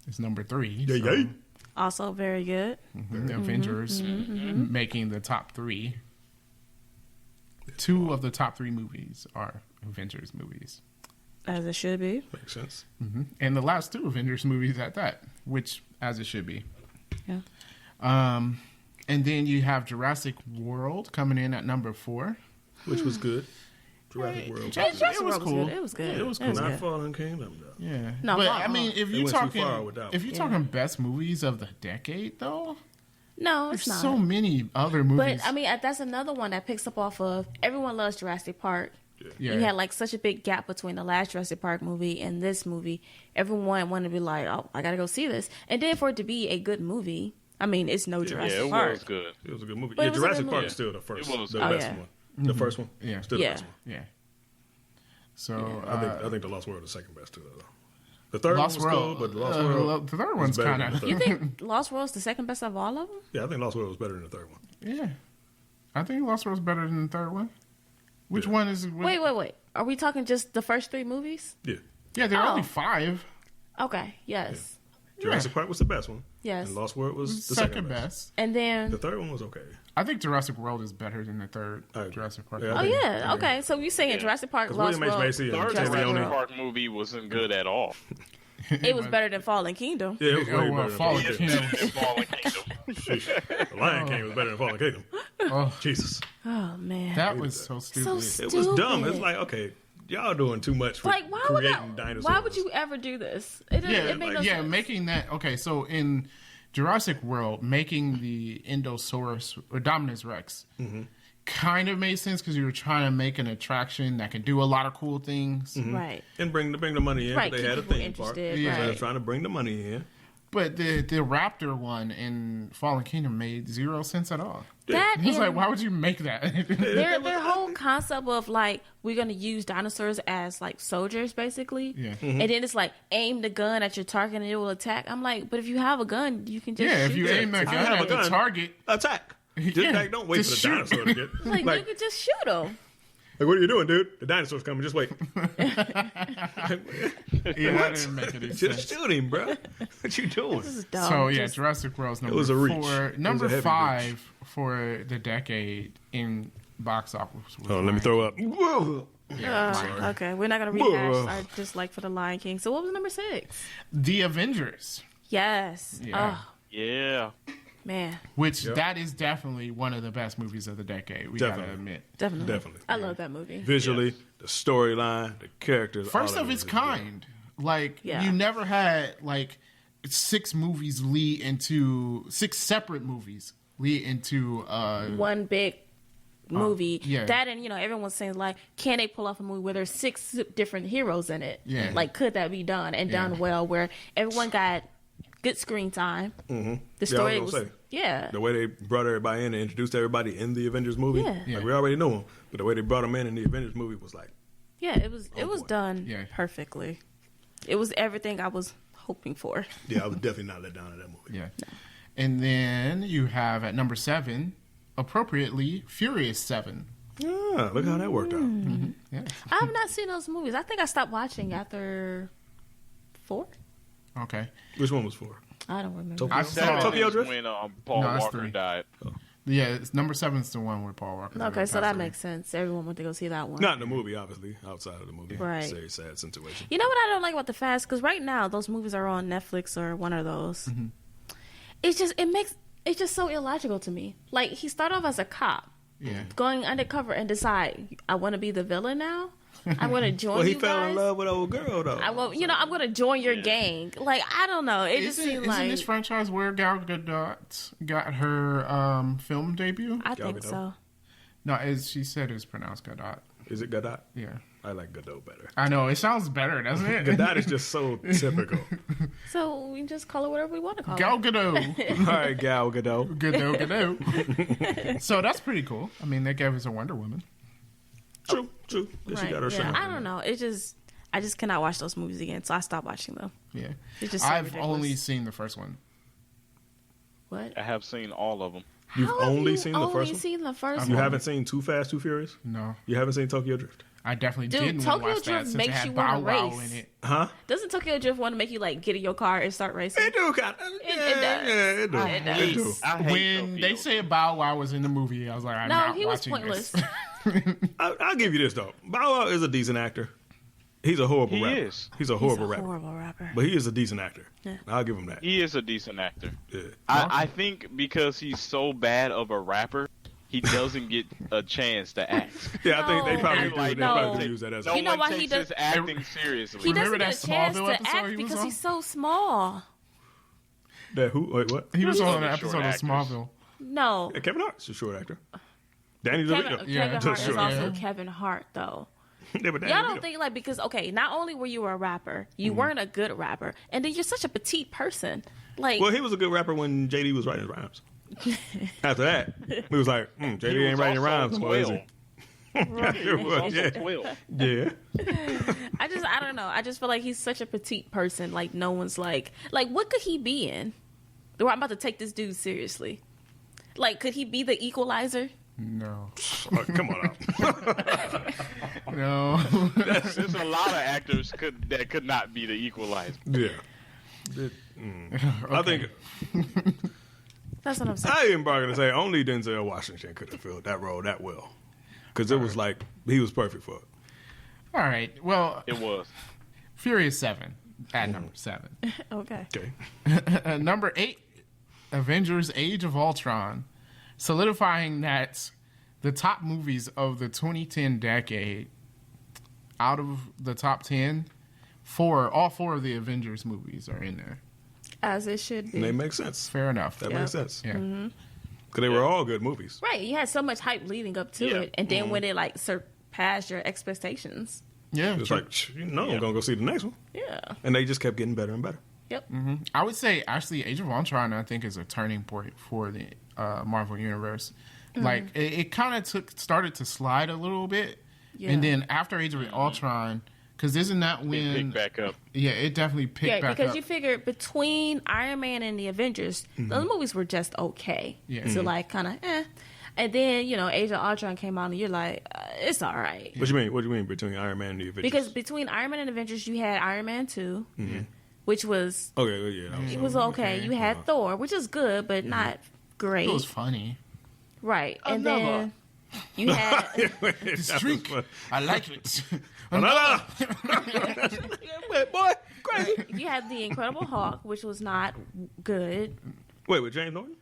[SPEAKER 1] is number 3.
[SPEAKER 3] Yeah,
[SPEAKER 1] so,
[SPEAKER 3] yeah.
[SPEAKER 2] Also very good.
[SPEAKER 1] The Avengers making the top 3. 2 of the top 3 movies are Avengers movies.
[SPEAKER 2] As it should be.
[SPEAKER 3] Makes sense.
[SPEAKER 1] And the last 2 Avengers movies at that, which as it should be.
[SPEAKER 2] Yeah.
[SPEAKER 1] And then you have Jurassic World coming in at number 4.
[SPEAKER 3] Which was good. Jurassic World.
[SPEAKER 1] Jurassic
[SPEAKER 2] Jurassic
[SPEAKER 1] was
[SPEAKER 2] World
[SPEAKER 1] cool.
[SPEAKER 2] It was good.
[SPEAKER 1] It was
[SPEAKER 2] It was
[SPEAKER 3] Not
[SPEAKER 2] good.
[SPEAKER 3] Fallen Kingdom though.
[SPEAKER 1] Yeah,
[SPEAKER 2] No,
[SPEAKER 1] but
[SPEAKER 2] uh-uh.
[SPEAKER 1] I mean, if
[SPEAKER 3] They
[SPEAKER 1] you're
[SPEAKER 3] went too
[SPEAKER 1] talking,
[SPEAKER 3] far with that
[SPEAKER 1] if you're talking best movies of the decade, though,
[SPEAKER 2] No,
[SPEAKER 1] there's
[SPEAKER 2] it's not.
[SPEAKER 1] so many other movies.
[SPEAKER 2] But I mean, that's another one that picks up off of. Everyone loves Jurassic Park.
[SPEAKER 1] yeah,
[SPEAKER 2] You had like such a big gap between the last Jurassic Park movie and this movie. Everyone wanted to be like, "Oh, I gotta go see this." And then for it to be a good movie, I mean, it's no Jurassic
[SPEAKER 4] Yeah, it
[SPEAKER 2] Park.
[SPEAKER 4] was good.
[SPEAKER 3] It was a good movie.
[SPEAKER 2] But
[SPEAKER 3] Yeah,
[SPEAKER 2] it was a good
[SPEAKER 3] Jurassic Park
[SPEAKER 2] movie.
[SPEAKER 3] is still the first.
[SPEAKER 4] It was.
[SPEAKER 3] The
[SPEAKER 4] Oh,
[SPEAKER 3] best
[SPEAKER 2] yeah.
[SPEAKER 3] one. The first one?
[SPEAKER 1] Yeah.
[SPEAKER 3] Still
[SPEAKER 2] Yeah.
[SPEAKER 3] the best one.
[SPEAKER 1] yeah. So
[SPEAKER 3] I think The Lost World is second best too though. The third
[SPEAKER 1] Lost
[SPEAKER 3] one was
[SPEAKER 1] World,
[SPEAKER 3] cool, but The Lost World
[SPEAKER 1] the third
[SPEAKER 3] was
[SPEAKER 1] one's
[SPEAKER 3] better
[SPEAKER 1] kind
[SPEAKER 3] than the
[SPEAKER 1] of.
[SPEAKER 3] third.
[SPEAKER 2] You think Lost World's the second best of all of them?
[SPEAKER 3] Yeah, I think Lost World was better than the third one.
[SPEAKER 1] Yeah, I think Lost World's better than the third one. Which
[SPEAKER 3] Yeah.
[SPEAKER 1] one is?
[SPEAKER 2] Wait. Are we talking just the first 3 movies?
[SPEAKER 3] Yeah.
[SPEAKER 1] Yeah, there are
[SPEAKER 2] Oh.
[SPEAKER 1] only 5.
[SPEAKER 2] Okay. Yes.
[SPEAKER 3] Jurassic Park was the best one.
[SPEAKER 2] Yes.
[SPEAKER 3] And Lost World was the
[SPEAKER 1] Second best.
[SPEAKER 2] And then.
[SPEAKER 3] The third one was okay.
[SPEAKER 1] I think Jurassic World is better than the third
[SPEAKER 3] I agree.
[SPEAKER 1] Jurassic Park.
[SPEAKER 3] Yeah,
[SPEAKER 2] Oh
[SPEAKER 3] I think-
[SPEAKER 2] yeah. Okay. So you saying Jurassic Park,
[SPEAKER 3] 'Cause
[SPEAKER 2] Lost
[SPEAKER 3] William H.
[SPEAKER 2] World?
[SPEAKER 3] Macy and
[SPEAKER 4] Third
[SPEAKER 3] Jurassic
[SPEAKER 2] Jurassic
[SPEAKER 4] Jurassic
[SPEAKER 3] Leone.
[SPEAKER 2] World.
[SPEAKER 4] Park movie wasn't good at all.
[SPEAKER 2] It was better than Fallen Kingdom.
[SPEAKER 3] Yeah, it was way
[SPEAKER 1] Oh,
[SPEAKER 3] better
[SPEAKER 1] well,
[SPEAKER 3] than
[SPEAKER 1] Fallen
[SPEAKER 3] Fallen
[SPEAKER 1] Kingdom.
[SPEAKER 4] Fallen Kingdom.
[SPEAKER 3] Sheesh. The Lion King was better than Fallen Kingdom.
[SPEAKER 1] Oh,
[SPEAKER 3] Jesus.
[SPEAKER 2] Oh man.
[SPEAKER 1] that was so
[SPEAKER 2] so
[SPEAKER 1] stupid.
[SPEAKER 3] It was dumb.
[SPEAKER 2] Stupid.
[SPEAKER 3] It's like, okay, y'all doing too much for
[SPEAKER 2] Like why would
[SPEAKER 3] creating dinosaurs.
[SPEAKER 2] why would you ever do this? It made no sense.
[SPEAKER 1] making that. Okay, so in Jurassic World, making the Endosaurus or Dominus Rex kind of made sense because you were trying to make an attraction that can do a lot of cool things.
[SPEAKER 2] Right.
[SPEAKER 3] And bring the money in.
[SPEAKER 2] Right,
[SPEAKER 3] They
[SPEAKER 2] keep
[SPEAKER 3] had a
[SPEAKER 2] people
[SPEAKER 3] theme park.
[SPEAKER 2] interested,
[SPEAKER 3] So
[SPEAKER 1] right.
[SPEAKER 3] they're trying to bring the money in.
[SPEAKER 1] But the Raptor one in Fallen Kingdom made 0 sense at all.
[SPEAKER 2] That
[SPEAKER 1] He's
[SPEAKER 2] and
[SPEAKER 1] like, why would you make that?
[SPEAKER 2] their whole concept of like we're gonna use dinosaurs as like soldiers basically.
[SPEAKER 1] Yeah.
[SPEAKER 2] And then it's like aim the gun at your target and it will attack. I'm like, but if you have a gun, you can just
[SPEAKER 1] Yeah, if
[SPEAKER 2] shoot
[SPEAKER 1] you
[SPEAKER 2] it.
[SPEAKER 1] aim that
[SPEAKER 3] If you
[SPEAKER 1] gun
[SPEAKER 3] have a
[SPEAKER 1] at the
[SPEAKER 3] gun,
[SPEAKER 1] target,
[SPEAKER 3] Attack. Just
[SPEAKER 1] Yeah,
[SPEAKER 3] like, don't wait
[SPEAKER 1] just
[SPEAKER 3] for the
[SPEAKER 1] shoot.
[SPEAKER 3] dinosaur to get.
[SPEAKER 2] Like,
[SPEAKER 3] Like,
[SPEAKER 2] you could just shoot them.
[SPEAKER 3] like, what are you doing, dude? The dinosaur's coming. Just wait.
[SPEAKER 1] yeah, that didn't make any
[SPEAKER 3] Just
[SPEAKER 1] sense.
[SPEAKER 3] shoot him, bro. What you doing?
[SPEAKER 2] This is dumb.
[SPEAKER 1] So yeah,
[SPEAKER 2] Just-
[SPEAKER 1] Jurassic World's number
[SPEAKER 3] was a reach.
[SPEAKER 1] 4.
[SPEAKER 3] It
[SPEAKER 1] Number
[SPEAKER 3] was a heavy
[SPEAKER 1] 5 for the decade in box office. Was
[SPEAKER 3] Oh, let me throw up. Whoa.
[SPEAKER 2] Okay, we're not gonna rehash our dislike for the Lion King. So what was number 6?
[SPEAKER 1] The Avengers,
[SPEAKER 2] Yes.
[SPEAKER 1] Yeah.
[SPEAKER 2] Oh
[SPEAKER 4] Yeah.
[SPEAKER 2] man,
[SPEAKER 1] which that is definitely one of the best movies of the decade. We gotta
[SPEAKER 3] Definitely.
[SPEAKER 1] admit.
[SPEAKER 2] definitely. I love that movie.
[SPEAKER 3] Visually, the storyline, the characters.
[SPEAKER 1] First
[SPEAKER 3] all
[SPEAKER 1] of
[SPEAKER 3] it
[SPEAKER 1] its
[SPEAKER 3] is
[SPEAKER 1] kind. Like
[SPEAKER 2] Yeah.
[SPEAKER 1] you never had like 6 movies lead into 6 separate movies lead into
[SPEAKER 2] One big movie.
[SPEAKER 1] yeah.
[SPEAKER 2] That, and everyone's saying like, can they pull off a movie where there's 6 different heroes in it?
[SPEAKER 1] Yeah.
[SPEAKER 2] Like, could that be done and done well, where everyone got good screen time?
[SPEAKER 3] Mm-hmm.
[SPEAKER 2] The story
[SPEAKER 3] I was gonna
[SPEAKER 2] was
[SPEAKER 3] say.
[SPEAKER 2] yeah.
[SPEAKER 3] The way they brought everybody in and introduced everybody in the Avengers movie,
[SPEAKER 2] Yeah.
[SPEAKER 3] like we already knew them, but the way they brought them in the Avengers movie was like,
[SPEAKER 2] Yeah, it was
[SPEAKER 3] boy.
[SPEAKER 2] done
[SPEAKER 1] Yeah.
[SPEAKER 2] perfectly. It was everything I was hoping for.
[SPEAKER 3] yeah, I was definitely not let down in that movie.
[SPEAKER 1] yeah. And then you have at number 7, appropriately, Furious 7.
[SPEAKER 3] Yeah, look how that worked out.
[SPEAKER 1] Yeah.
[SPEAKER 2] I have not seen those movies. I think I stopped watching after 4.
[SPEAKER 1] Okay.
[SPEAKER 3] Which one was for?
[SPEAKER 2] I don't remember.
[SPEAKER 3] Tokyo?
[SPEAKER 1] I
[SPEAKER 4] That
[SPEAKER 1] saw.
[SPEAKER 3] Tokyo
[SPEAKER 4] is
[SPEAKER 3] Drift?
[SPEAKER 4] when Paul
[SPEAKER 1] No, that's
[SPEAKER 4] Walker
[SPEAKER 1] 3.
[SPEAKER 4] died.
[SPEAKER 1] Yeah, it's number 7's the one with Paul Walker.
[SPEAKER 2] Okay, so that
[SPEAKER 1] That's
[SPEAKER 2] makes sense. Everyone went to go see that one.
[SPEAKER 3] Not in the movie, obviously. Outside of the movie,
[SPEAKER 2] Right.
[SPEAKER 3] It's a very sad situation.
[SPEAKER 2] You know what I don't like about the Fast? Because right now those movies are on Netflix or one of those. It's just so illogical to me. Like, he started off as a cop,
[SPEAKER 1] Yeah.
[SPEAKER 2] going undercover and decide, I want to be the villain now. I want to join
[SPEAKER 3] Well, he
[SPEAKER 2] you
[SPEAKER 3] fell
[SPEAKER 2] guys.
[SPEAKER 3] in love with old girl though.
[SPEAKER 2] I'm going to join your gang. Like, I don't know. It just seemed
[SPEAKER 1] Isn't
[SPEAKER 2] like
[SPEAKER 1] this franchise where Gal Gadot got her film debut?
[SPEAKER 2] I
[SPEAKER 3] Gal
[SPEAKER 2] think
[SPEAKER 3] Gadot?
[SPEAKER 2] so.
[SPEAKER 1] No, she said it's pronounced Gadot.
[SPEAKER 3] Is it Gadot?
[SPEAKER 1] Yeah.
[SPEAKER 3] I like Gadot better.
[SPEAKER 1] I know, it sounds better, doesn't it?
[SPEAKER 3] Gadot is just so typical.
[SPEAKER 2] So we just call it whatever we want to call
[SPEAKER 1] Gal
[SPEAKER 2] it.
[SPEAKER 1] Gadot.
[SPEAKER 3] All right, Gal Gadot.
[SPEAKER 1] Gadot, Gadot. So that's pretty cool. I mean, they gave us a Wonder Woman.
[SPEAKER 3] True. Guess she
[SPEAKER 2] Right,
[SPEAKER 3] got her
[SPEAKER 2] yeah.
[SPEAKER 3] shot.
[SPEAKER 2] I don't know. I just cannot watch those movies again, so I stopped watching them.
[SPEAKER 1] Yeah.
[SPEAKER 2] It's just so
[SPEAKER 1] I've
[SPEAKER 2] ridiculous.
[SPEAKER 1] only seen the first one.
[SPEAKER 2] What?
[SPEAKER 4] I have seen all of them.
[SPEAKER 3] You've
[SPEAKER 2] How have
[SPEAKER 3] only
[SPEAKER 2] you
[SPEAKER 3] seen the
[SPEAKER 2] only
[SPEAKER 3] first one?
[SPEAKER 2] seen the first
[SPEAKER 3] You
[SPEAKER 2] one?
[SPEAKER 3] haven't seen Too Fast, Too Furious?
[SPEAKER 1] No.
[SPEAKER 3] You haven't seen Tokyo Drift?
[SPEAKER 1] I definitely
[SPEAKER 2] Dude,
[SPEAKER 1] didn't want to
[SPEAKER 2] Tokyo
[SPEAKER 1] watch that
[SPEAKER 2] Drift
[SPEAKER 1] since it
[SPEAKER 2] makes
[SPEAKER 1] had
[SPEAKER 2] you
[SPEAKER 1] Bow
[SPEAKER 2] wanna
[SPEAKER 1] Wow
[SPEAKER 2] race.
[SPEAKER 1] in it.
[SPEAKER 3] Huh?
[SPEAKER 2] Doesn't Tokyo Drift want to make you like get in your car and start racing?
[SPEAKER 3] It do, kind of.
[SPEAKER 2] It does.
[SPEAKER 3] Yeah, it do.
[SPEAKER 2] It does.
[SPEAKER 3] It do.
[SPEAKER 4] I hate
[SPEAKER 1] When
[SPEAKER 4] Tokyo.
[SPEAKER 1] they said Bow Wow was in the movie, I was like, I'm
[SPEAKER 2] No,
[SPEAKER 1] not
[SPEAKER 2] he was
[SPEAKER 1] watching
[SPEAKER 2] pointless.
[SPEAKER 1] this.
[SPEAKER 3] I'll give you this though. Bow Wow is a decent actor. He's a horrible
[SPEAKER 4] He
[SPEAKER 3] rapper.
[SPEAKER 4] is.
[SPEAKER 3] He's a
[SPEAKER 2] He's
[SPEAKER 3] horrible
[SPEAKER 2] a
[SPEAKER 3] rapper.
[SPEAKER 2] horrible rapper.
[SPEAKER 3] But he is a decent actor.
[SPEAKER 2] Yeah.
[SPEAKER 3] I'll give him that.
[SPEAKER 4] He is a decent actor.
[SPEAKER 3] Yeah.
[SPEAKER 4] I think because he's so bad of a rapper, he doesn't get a chance to act.
[SPEAKER 3] Yeah, I think they
[SPEAKER 2] No,
[SPEAKER 3] probably
[SPEAKER 4] I-
[SPEAKER 3] do.
[SPEAKER 4] like,
[SPEAKER 3] They
[SPEAKER 2] no.
[SPEAKER 3] probably do use that as
[SPEAKER 4] No
[SPEAKER 3] a
[SPEAKER 2] You know
[SPEAKER 4] one
[SPEAKER 2] why
[SPEAKER 4] takes
[SPEAKER 2] he does-
[SPEAKER 4] his acting seriously.
[SPEAKER 2] He
[SPEAKER 1] Remember
[SPEAKER 2] doesn't
[SPEAKER 1] that
[SPEAKER 2] get a chance
[SPEAKER 1] Smallville
[SPEAKER 2] to
[SPEAKER 1] episode
[SPEAKER 2] act
[SPEAKER 1] he was
[SPEAKER 2] because
[SPEAKER 1] on?
[SPEAKER 2] he's so small.
[SPEAKER 3] That who? Wait, what?
[SPEAKER 1] He was
[SPEAKER 4] Those
[SPEAKER 1] on
[SPEAKER 4] are
[SPEAKER 1] an
[SPEAKER 4] short
[SPEAKER 1] episode of
[SPEAKER 4] actors.
[SPEAKER 1] Smallville.
[SPEAKER 2] No.
[SPEAKER 3] Yeah, Kevin Hart's a short actor. Danny
[SPEAKER 2] Kevin,
[SPEAKER 3] DeVito.
[SPEAKER 1] Yeah,
[SPEAKER 2] Kevin
[SPEAKER 1] just
[SPEAKER 2] Hart is
[SPEAKER 1] short,
[SPEAKER 2] also
[SPEAKER 1] yeah.
[SPEAKER 2] Kevin Hart, though.
[SPEAKER 3] Yeah, but Danny
[SPEAKER 2] Y'all don't
[SPEAKER 3] DeVito.
[SPEAKER 2] think, like, because, okay, not only were you a rapper, you weren't a good rapper, and then you're such a petite person. Like,
[SPEAKER 3] Well, he was a good rapper when JD was writing his rhymes. After that, he was like, JD
[SPEAKER 4] He
[SPEAKER 3] ain't
[SPEAKER 4] was
[SPEAKER 3] writing
[SPEAKER 4] also
[SPEAKER 3] rhymes. What is
[SPEAKER 4] 12.
[SPEAKER 3] he? It was,
[SPEAKER 4] Also
[SPEAKER 3] yeah.
[SPEAKER 4] 12.
[SPEAKER 3] Yeah.
[SPEAKER 2] I don't know. I just feel like he's such a petite person. Like, no one's like, what could he be in? Where I'm about to take this dude seriously. Like, could he be the Equalizer?
[SPEAKER 1] No.
[SPEAKER 3] Oh, come on out.
[SPEAKER 1] No.
[SPEAKER 4] There's a lot of actors that could not be the equalizer.
[SPEAKER 3] Yeah. I think
[SPEAKER 2] That's what I'm saying.
[SPEAKER 3] I am probably gonna say only Denzel Washington could have filled that role that well, because it was like he was perfect for it.
[SPEAKER 1] All right. Well,
[SPEAKER 4] It was.
[SPEAKER 1] Furious 7 at number 7.
[SPEAKER 2] Okay.
[SPEAKER 3] Okay.
[SPEAKER 1] Number 8, Avengers: Age of Ultron, solidifying that the top movies of the 2010 decade, out of the top 10, all four of the Avengers movies are in there.
[SPEAKER 2] As it should
[SPEAKER 3] And
[SPEAKER 2] be.
[SPEAKER 3] they make sense.
[SPEAKER 1] Fair enough.
[SPEAKER 3] That
[SPEAKER 2] Yeah.
[SPEAKER 3] makes sense.
[SPEAKER 1] Yeah.
[SPEAKER 3] Because they were all good movies.
[SPEAKER 2] Right. You had so much hype leading up to
[SPEAKER 4] Yeah.
[SPEAKER 2] it. And then when it, like, surpassed your expectations.
[SPEAKER 1] Yeah.
[SPEAKER 3] It's
[SPEAKER 1] true.
[SPEAKER 3] like, I'm gonna go see the next one,
[SPEAKER 2] Yeah.
[SPEAKER 3] and they just kept getting better and better.
[SPEAKER 2] Yep.
[SPEAKER 1] I would say actually Age of Ultron I think is a turning point for the Marvel Universe. Like it kind of started to slide a little bit,
[SPEAKER 2] Yeah.
[SPEAKER 1] and then after Age of Ultron, because isn't that
[SPEAKER 4] It
[SPEAKER 1] when?
[SPEAKER 4] picked back up.
[SPEAKER 1] Yeah, it definitely picked
[SPEAKER 2] Yeah,
[SPEAKER 1] back
[SPEAKER 2] because
[SPEAKER 1] up.
[SPEAKER 2] you figure between Iron Man and the Avengers, those movies were just okay.
[SPEAKER 1] Yeah.
[SPEAKER 2] So, like, kind of And then, Age of Ultron came out and you're like, it's all right.
[SPEAKER 3] What you mean? What do you mean between Iron Man and the Avengers?
[SPEAKER 2] Because between Iron Man and Avengers, you had Iron Man 2, which was,
[SPEAKER 3] okay, yeah, that was
[SPEAKER 2] it was okay. You had Thor, which is good, but not great.
[SPEAKER 1] It was funny.
[SPEAKER 2] Right. And
[SPEAKER 3] Another
[SPEAKER 2] then, You had
[SPEAKER 1] This drink, I like it.
[SPEAKER 3] No. Wait, boy, crazy.
[SPEAKER 2] you had the Incredible Hulk, which was not good.
[SPEAKER 3] Wait, with James Norton?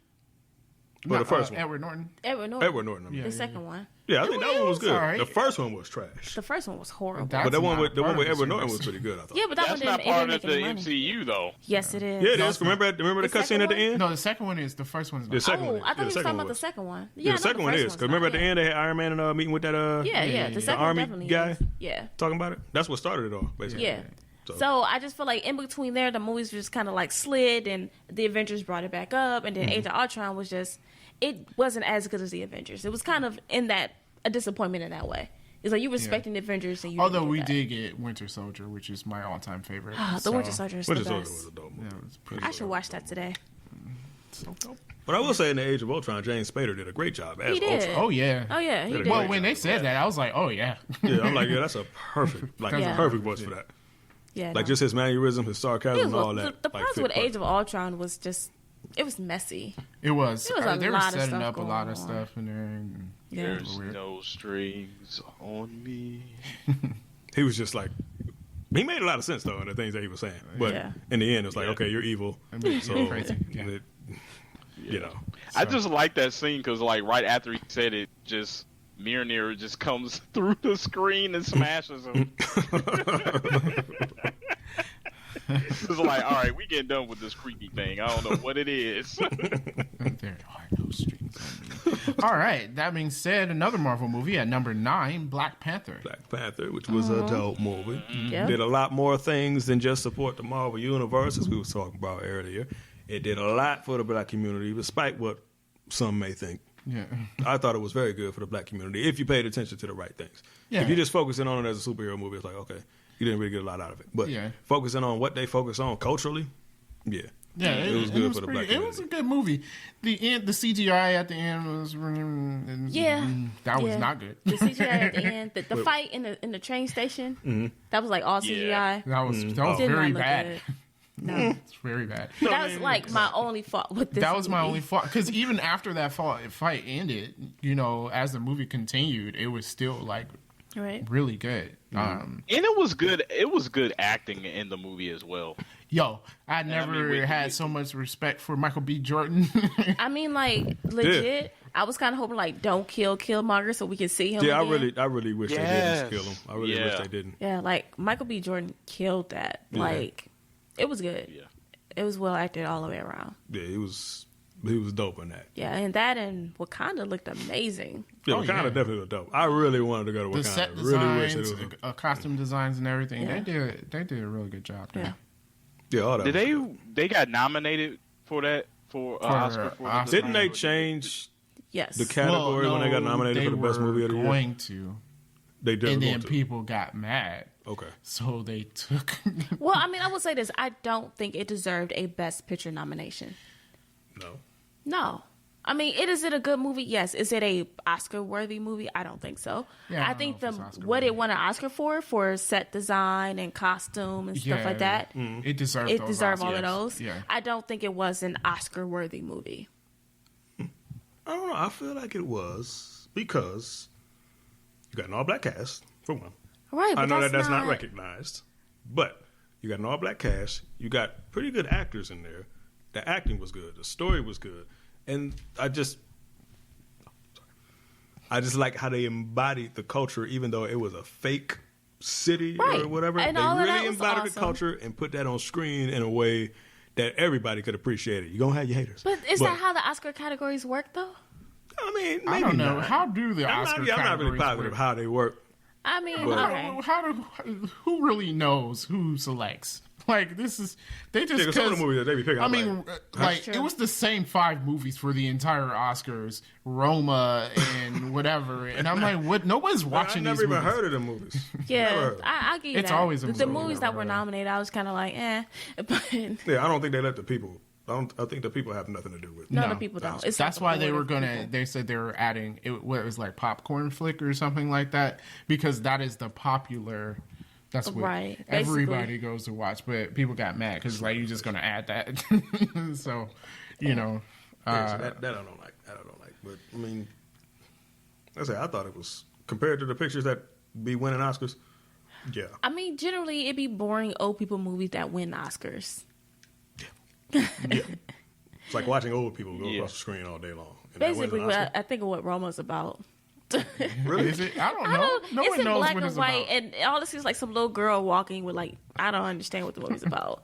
[SPEAKER 1] No,
[SPEAKER 3] Or the first one?
[SPEAKER 1] Edward Norton.
[SPEAKER 2] Edward Norton.
[SPEAKER 3] Edward Norton. I mean.
[SPEAKER 2] The second one.
[SPEAKER 3] Yeah, I think that one was good.
[SPEAKER 1] alright.
[SPEAKER 3] The first one was trash.
[SPEAKER 2] The first one was horrible.
[SPEAKER 1] That's
[SPEAKER 3] But the one
[SPEAKER 1] not
[SPEAKER 3] with
[SPEAKER 1] part of
[SPEAKER 3] Edward
[SPEAKER 1] the
[SPEAKER 3] Norton
[SPEAKER 1] series.
[SPEAKER 3] was pretty good, I thought.
[SPEAKER 2] Yeah, but that
[SPEAKER 4] That's
[SPEAKER 2] one
[SPEAKER 4] not
[SPEAKER 2] didn't,
[SPEAKER 4] part
[SPEAKER 2] it
[SPEAKER 4] of
[SPEAKER 2] didn't
[SPEAKER 4] the
[SPEAKER 2] make any money.
[SPEAKER 4] MCU though.
[SPEAKER 2] Yes, it is.
[SPEAKER 3] Yeah, it
[SPEAKER 1] No,
[SPEAKER 3] is.
[SPEAKER 1] it's not.
[SPEAKER 3] Remember the
[SPEAKER 2] The
[SPEAKER 3] cutscene at the
[SPEAKER 2] second
[SPEAKER 3] end?
[SPEAKER 1] No, the second one is. The first one's not.
[SPEAKER 3] The second
[SPEAKER 2] Oh,
[SPEAKER 3] one.
[SPEAKER 2] I thought
[SPEAKER 3] Yeah,
[SPEAKER 2] he was
[SPEAKER 3] the
[SPEAKER 2] talking
[SPEAKER 3] second
[SPEAKER 2] about
[SPEAKER 3] one
[SPEAKER 2] the
[SPEAKER 3] was.
[SPEAKER 2] second one.
[SPEAKER 3] Yeah, the
[SPEAKER 2] no,
[SPEAKER 3] second one
[SPEAKER 2] first
[SPEAKER 3] is.
[SPEAKER 2] one's
[SPEAKER 3] Because remember at
[SPEAKER 2] not.
[SPEAKER 3] the end they had Iron Man meeting with that
[SPEAKER 2] Yeah, the second one
[SPEAKER 3] army
[SPEAKER 2] definitely
[SPEAKER 3] guy
[SPEAKER 2] is. Yeah.
[SPEAKER 3] talking about it. That's what started it all, basically.
[SPEAKER 2] Yeah.
[SPEAKER 3] So-
[SPEAKER 2] So I just feel like in between there, the movies just kind of like slid, and the Avengers brought it back up, and then Age of Ultron was just, it wasn't as good as the Avengers. It was kind of in that a disappointment in that way. It's like you were expecting the Avengers, and you.
[SPEAKER 1] Although
[SPEAKER 2] didn't
[SPEAKER 1] we
[SPEAKER 2] get
[SPEAKER 1] did get Winter Soldier, which is my all-time favorite.
[SPEAKER 2] that. The Winter Soldier is the
[SPEAKER 3] Winter Soldier
[SPEAKER 2] best.
[SPEAKER 3] was a dope
[SPEAKER 1] Yeah,
[SPEAKER 3] movie.
[SPEAKER 1] it was pretty.
[SPEAKER 2] I should watch that today.
[SPEAKER 1] So dope.
[SPEAKER 3] But I will say in the Age of Ultron, James Spader did a great job as
[SPEAKER 2] He did.
[SPEAKER 3] Ultron.
[SPEAKER 1] Oh yeah.
[SPEAKER 2] Oh yeah, he
[SPEAKER 3] Well,
[SPEAKER 2] did.
[SPEAKER 1] Well, when they said that, I was like, oh yeah.
[SPEAKER 3] Yeah, I'm like, yeah, that's a perfect,
[SPEAKER 2] Yeah.
[SPEAKER 3] perfect voice for that.
[SPEAKER 2] yeah,
[SPEAKER 3] Like
[SPEAKER 2] no.
[SPEAKER 3] just his mannerism, his sarcasm, and all that.
[SPEAKER 2] The
[SPEAKER 3] like,
[SPEAKER 2] problem
[SPEAKER 3] fit
[SPEAKER 2] with Age
[SPEAKER 3] perfect.
[SPEAKER 2] of Ultron was just, it was messy.
[SPEAKER 1] It was.
[SPEAKER 2] There was a
[SPEAKER 1] They were
[SPEAKER 2] lot of
[SPEAKER 1] setting
[SPEAKER 2] stuff
[SPEAKER 1] up a lot
[SPEAKER 2] going
[SPEAKER 1] of
[SPEAKER 2] on.
[SPEAKER 1] stuff in there. And
[SPEAKER 2] Yeah.
[SPEAKER 4] There's
[SPEAKER 1] Weird.
[SPEAKER 4] no strings on me.
[SPEAKER 3] He was just like, he made a lot of sense though in the things that he was saying. But
[SPEAKER 2] Yeah.
[SPEAKER 3] in the end, it's like, okay, you're evil.
[SPEAKER 1] I mean, it's
[SPEAKER 3] So,
[SPEAKER 1] crazy. Yeah.
[SPEAKER 3] you know,
[SPEAKER 4] I just like that scene because, like, right after he said it, just Mjolnir just comes through the screen and smashes him. It's like, all right, we getting done with this creepy thing. I don't know what it is.
[SPEAKER 1] There are no strings on me. All right. That being said, another Marvel movie at number 9, Black Panther.
[SPEAKER 3] Black Panther, which was a dope movie.
[SPEAKER 2] Yeah.
[SPEAKER 3] Did a lot more things than just support the Marvel Universe, as we were talking about earlier. It did a lot for the black community, despite what some may think.
[SPEAKER 1] Yeah.
[SPEAKER 3] I thought it was very good for the black community if you paid attention to the right things.
[SPEAKER 1] Yeah.
[SPEAKER 3] If you're just focusing on it as a superhero movie, it's like, okay, you didn't really get a lot out of it. But
[SPEAKER 1] Yeah.
[SPEAKER 3] focusing on what they focus on culturally, yeah.
[SPEAKER 1] Yeah,
[SPEAKER 3] It was good for the black
[SPEAKER 1] It was a good movie. The CGI at the end was
[SPEAKER 2] Yeah.
[SPEAKER 1] that was
[SPEAKER 2] Yeah.
[SPEAKER 1] not good.
[SPEAKER 2] The CGI at the end, the fight in the train station, that was like all CGI.
[SPEAKER 1] That was
[SPEAKER 2] Did
[SPEAKER 1] very
[SPEAKER 2] not look
[SPEAKER 1] bad.
[SPEAKER 2] good. No,
[SPEAKER 1] It's very bad.
[SPEAKER 2] that was like my only fault with this.
[SPEAKER 1] That was my
[SPEAKER 2] movie.
[SPEAKER 1] only fault because even after that fight ended, you know, as the movie continued, it was still like
[SPEAKER 2] Right.
[SPEAKER 1] really good.
[SPEAKER 4] And it was good. It was good acting in the movie as well.
[SPEAKER 1] Yo, I
[SPEAKER 4] I mean,
[SPEAKER 1] never
[SPEAKER 4] with-
[SPEAKER 1] had so much respect for Michael B. Jordan.
[SPEAKER 2] I mean, like legit. I was kind of hoping like, don't kill Killmonger so we can see him.
[SPEAKER 3] Yeah,
[SPEAKER 2] again.
[SPEAKER 3] I really wish they
[SPEAKER 4] Yes.
[SPEAKER 3] didn't kill him. I really wish
[SPEAKER 4] Yeah.
[SPEAKER 3] they didn't.
[SPEAKER 2] Yeah, like Michael B. Jordan killed that.
[SPEAKER 3] Yeah.
[SPEAKER 2] Like, it was good.
[SPEAKER 4] Yeah.
[SPEAKER 2] It was well acted all the way around.
[SPEAKER 3] Yeah, he was dope in that.
[SPEAKER 2] Yeah, and that and Wakanda looked amazing.
[SPEAKER 3] Yeah,
[SPEAKER 1] Oh,
[SPEAKER 3] Wakanda
[SPEAKER 1] yeah.
[SPEAKER 3] definitely was dope. I really wanted to go to Wakanda.
[SPEAKER 1] The set
[SPEAKER 3] really wish
[SPEAKER 1] designs,
[SPEAKER 3] it was.
[SPEAKER 1] costume designs, and everything.
[SPEAKER 2] Yeah.
[SPEAKER 1] They did a really good job. There.
[SPEAKER 2] Yeah.
[SPEAKER 3] Yeah, all that.
[SPEAKER 4] Did
[SPEAKER 3] was
[SPEAKER 4] they?
[SPEAKER 3] good.
[SPEAKER 4] They got nominated for that for Oscar. For the
[SPEAKER 1] Oscar.
[SPEAKER 3] Didn't they
[SPEAKER 4] design?
[SPEAKER 3] change
[SPEAKER 2] Yes.
[SPEAKER 3] the category when they got nominated for the best movie of the year?
[SPEAKER 1] Going to,
[SPEAKER 3] They did.
[SPEAKER 1] and then people got mad,
[SPEAKER 3] Okay.
[SPEAKER 1] so they took.
[SPEAKER 2] Well, I mean, I will say this: I don't think it deserved a Best Picture nomination.
[SPEAKER 3] No.
[SPEAKER 2] No. I mean, is it a good movie? Yes. Is it a Oscar-worthy movie? I don't think so.
[SPEAKER 1] Yeah, I
[SPEAKER 2] I
[SPEAKER 1] don't
[SPEAKER 2] think
[SPEAKER 1] know if it's Oscar-worthy.
[SPEAKER 2] what it won an Oscar for set design and costume and stuff like that,
[SPEAKER 1] It deserved.
[SPEAKER 2] it
[SPEAKER 1] those
[SPEAKER 2] deserved all
[SPEAKER 1] Oscars.
[SPEAKER 2] of those.
[SPEAKER 1] Yeah.
[SPEAKER 2] I don't think it was an Oscar-worthy movie.
[SPEAKER 3] I don't know. I feel like it was because you got an all black cast, for one.
[SPEAKER 2] Right.
[SPEAKER 3] I
[SPEAKER 2] But
[SPEAKER 3] know that's not recognized, but you got an all black cast. You got pretty good actors in there. The acting was good. The story was good. And I just like how they embodied the culture, even though it was a fake city
[SPEAKER 2] Right.
[SPEAKER 3] or whatever.
[SPEAKER 2] And
[SPEAKER 3] they
[SPEAKER 2] all of that
[SPEAKER 3] really
[SPEAKER 2] was
[SPEAKER 3] embodied the
[SPEAKER 2] awesome.
[SPEAKER 3] culture and put that on screen in a way that everybody could appreciate it. You're going to have your haters.
[SPEAKER 2] But is that how the Oscar categories work, though?
[SPEAKER 3] I mean, maybe
[SPEAKER 1] I don't know.
[SPEAKER 3] not.
[SPEAKER 1] How do the Oscar
[SPEAKER 3] I'm not really
[SPEAKER 1] categories
[SPEAKER 3] positive
[SPEAKER 1] work?
[SPEAKER 3] how they work.
[SPEAKER 2] I mean,
[SPEAKER 3] But-
[SPEAKER 2] okay.
[SPEAKER 1] Who really knows who selects? Like they just
[SPEAKER 3] Yeah, 'cause some of the movies that they be picking,
[SPEAKER 1] I
[SPEAKER 3] I'm
[SPEAKER 1] mean, like
[SPEAKER 2] True.
[SPEAKER 1] it was the same 5 movies for the entire Oscars, Roma and whatever, and I'm like, what? Nobody's
[SPEAKER 3] I
[SPEAKER 1] watching
[SPEAKER 3] never
[SPEAKER 1] these
[SPEAKER 3] even
[SPEAKER 1] movies.
[SPEAKER 3] heard of the movies. Never
[SPEAKER 2] Yeah,
[SPEAKER 3] heard.
[SPEAKER 2] I give you
[SPEAKER 1] It's
[SPEAKER 2] that.
[SPEAKER 1] always a
[SPEAKER 2] the
[SPEAKER 1] movie
[SPEAKER 2] movies
[SPEAKER 1] that
[SPEAKER 2] that were
[SPEAKER 1] we're
[SPEAKER 2] nominated. I was kind of like, eh. But
[SPEAKER 3] Yeah, I don't think they let the people. I think the people have nothing to do with it.
[SPEAKER 2] no,
[SPEAKER 1] No,
[SPEAKER 2] the people don't. It's
[SPEAKER 1] That's
[SPEAKER 2] not
[SPEAKER 1] why
[SPEAKER 2] the
[SPEAKER 1] they were
[SPEAKER 2] political
[SPEAKER 1] gonna.
[SPEAKER 2] people.
[SPEAKER 1] They said they were adding it. What it was like popcorn flick or something like that, because that is the popular. That's what
[SPEAKER 2] Right,
[SPEAKER 1] everybody goes to watch, but people got mad because like you're just gonna add that. So, you know,
[SPEAKER 3] Yeah, so that I don't like. That I don't like. But I mean, I thought it was compared to the pictures that be winning Oscars. Yeah.
[SPEAKER 2] I mean, generally, it'd be boring old people movies that win Oscars.
[SPEAKER 3] Yeah. It's like watching old people go across the screen all day long. And that wins an
[SPEAKER 2] Basically,
[SPEAKER 3] Oscar?
[SPEAKER 2] I think of what Roma's about.
[SPEAKER 3] Really?
[SPEAKER 1] Is it? I don't know. No
[SPEAKER 2] it's
[SPEAKER 1] one
[SPEAKER 2] in
[SPEAKER 1] knows
[SPEAKER 2] black
[SPEAKER 1] what
[SPEAKER 2] and
[SPEAKER 1] it's
[SPEAKER 2] white,
[SPEAKER 1] about.
[SPEAKER 2] and all this is like some little girl walking with like I don't understand what the movie's about.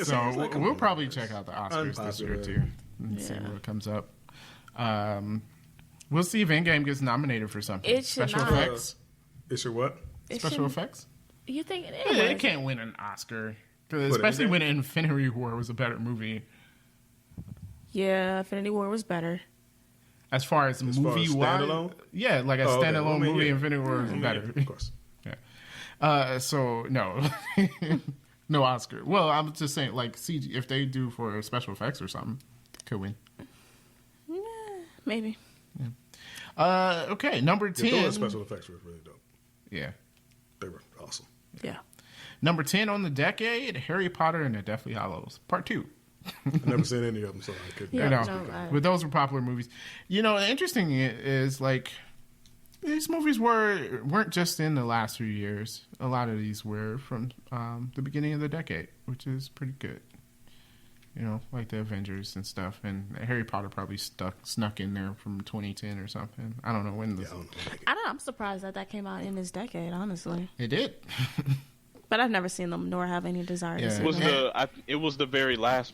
[SPEAKER 1] So we'll probably check out the Oscars this year
[SPEAKER 3] Unpopular.
[SPEAKER 1] too and see
[SPEAKER 2] Yeah.
[SPEAKER 1] what comes up. We'll see if Endgame gets nominated for something.
[SPEAKER 2] It should
[SPEAKER 1] Special
[SPEAKER 2] not.
[SPEAKER 1] effects.
[SPEAKER 3] It's your what?
[SPEAKER 2] It
[SPEAKER 1] Special
[SPEAKER 2] shouldn't-
[SPEAKER 1] effects.
[SPEAKER 2] You think it
[SPEAKER 1] Yeah,
[SPEAKER 2] is?
[SPEAKER 1] it can't win an Oscar, 'cause
[SPEAKER 3] What,
[SPEAKER 1] especially
[SPEAKER 3] Endgame?
[SPEAKER 1] when Infinity War was a better movie.
[SPEAKER 2] Yeah, Infinity War was better.
[SPEAKER 1] As far as
[SPEAKER 3] far as
[SPEAKER 1] movie wise,
[SPEAKER 3] standalone?
[SPEAKER 1] yeah, like a
[SPEAKER 3] Oh, okay.
[SPEAKER 1] standalone
[SPEAKER 3] Well, I mean,
[SPEAKER 1] movie,
[SPEAKER 3] yeah.
[SPEAKER 1] Infinity War was
[SPEAKER 3] I mean,
[SPEAKER 1] better.
[SPEAKER 3] yeah, of course.
[SPEAKER 1] Yeah. So no, no Oscar. Well, I'm just saying, like, CG, if they do for special effects or something, could win.
[SPEAKER 2] Maybe.
[SPEAKER 1] Okay, number
[SPEAKER 3] Yeah, those
[SPEAKER 1] 10.
[SPEAKER 3] special effects were really dope.
[SPEAKER 1] Yeah,
[SPEAKER 3] They were awesome.
[SPEAKER 2] Yeah.
[SPEAKER 1] number 10 on the decade: Harry Potter and the Deathly Hallows Part 2.
[SPEAKER 3] I've never seen any of them, so I couldn't.
[SPEAKER 2] Yeah.
[SPEAKER 1] You know,
[SPEAKER 2] no, I-
[SPEAKER 1] but those were popular movies. You know, the interesting is like these movies weren't just in the last few years. A lot of these were from the beginning of the decade, which is pretty good. You know, like the Avengers and stuff, and Harry Potter probably snuck in there from 2010 or something. I don't know when
[SPEAKER 3] Yeah,
[SPEAKER 1] this.
[SPEAKER 3] I don't know.
[SPEAKER 2] I don't know. I'm surprised that came out in this decade, honestly.
[SPEAKER 1] It did.
[SPEAKER 2] But I've never seen them, nor have any desire
[SPEAKER 1] Yeah.
[SPEAKER 2] to see
[SPEAKER 4] Was
[SPEAKER 2] them.
[SPEAKER 4] it was the very last.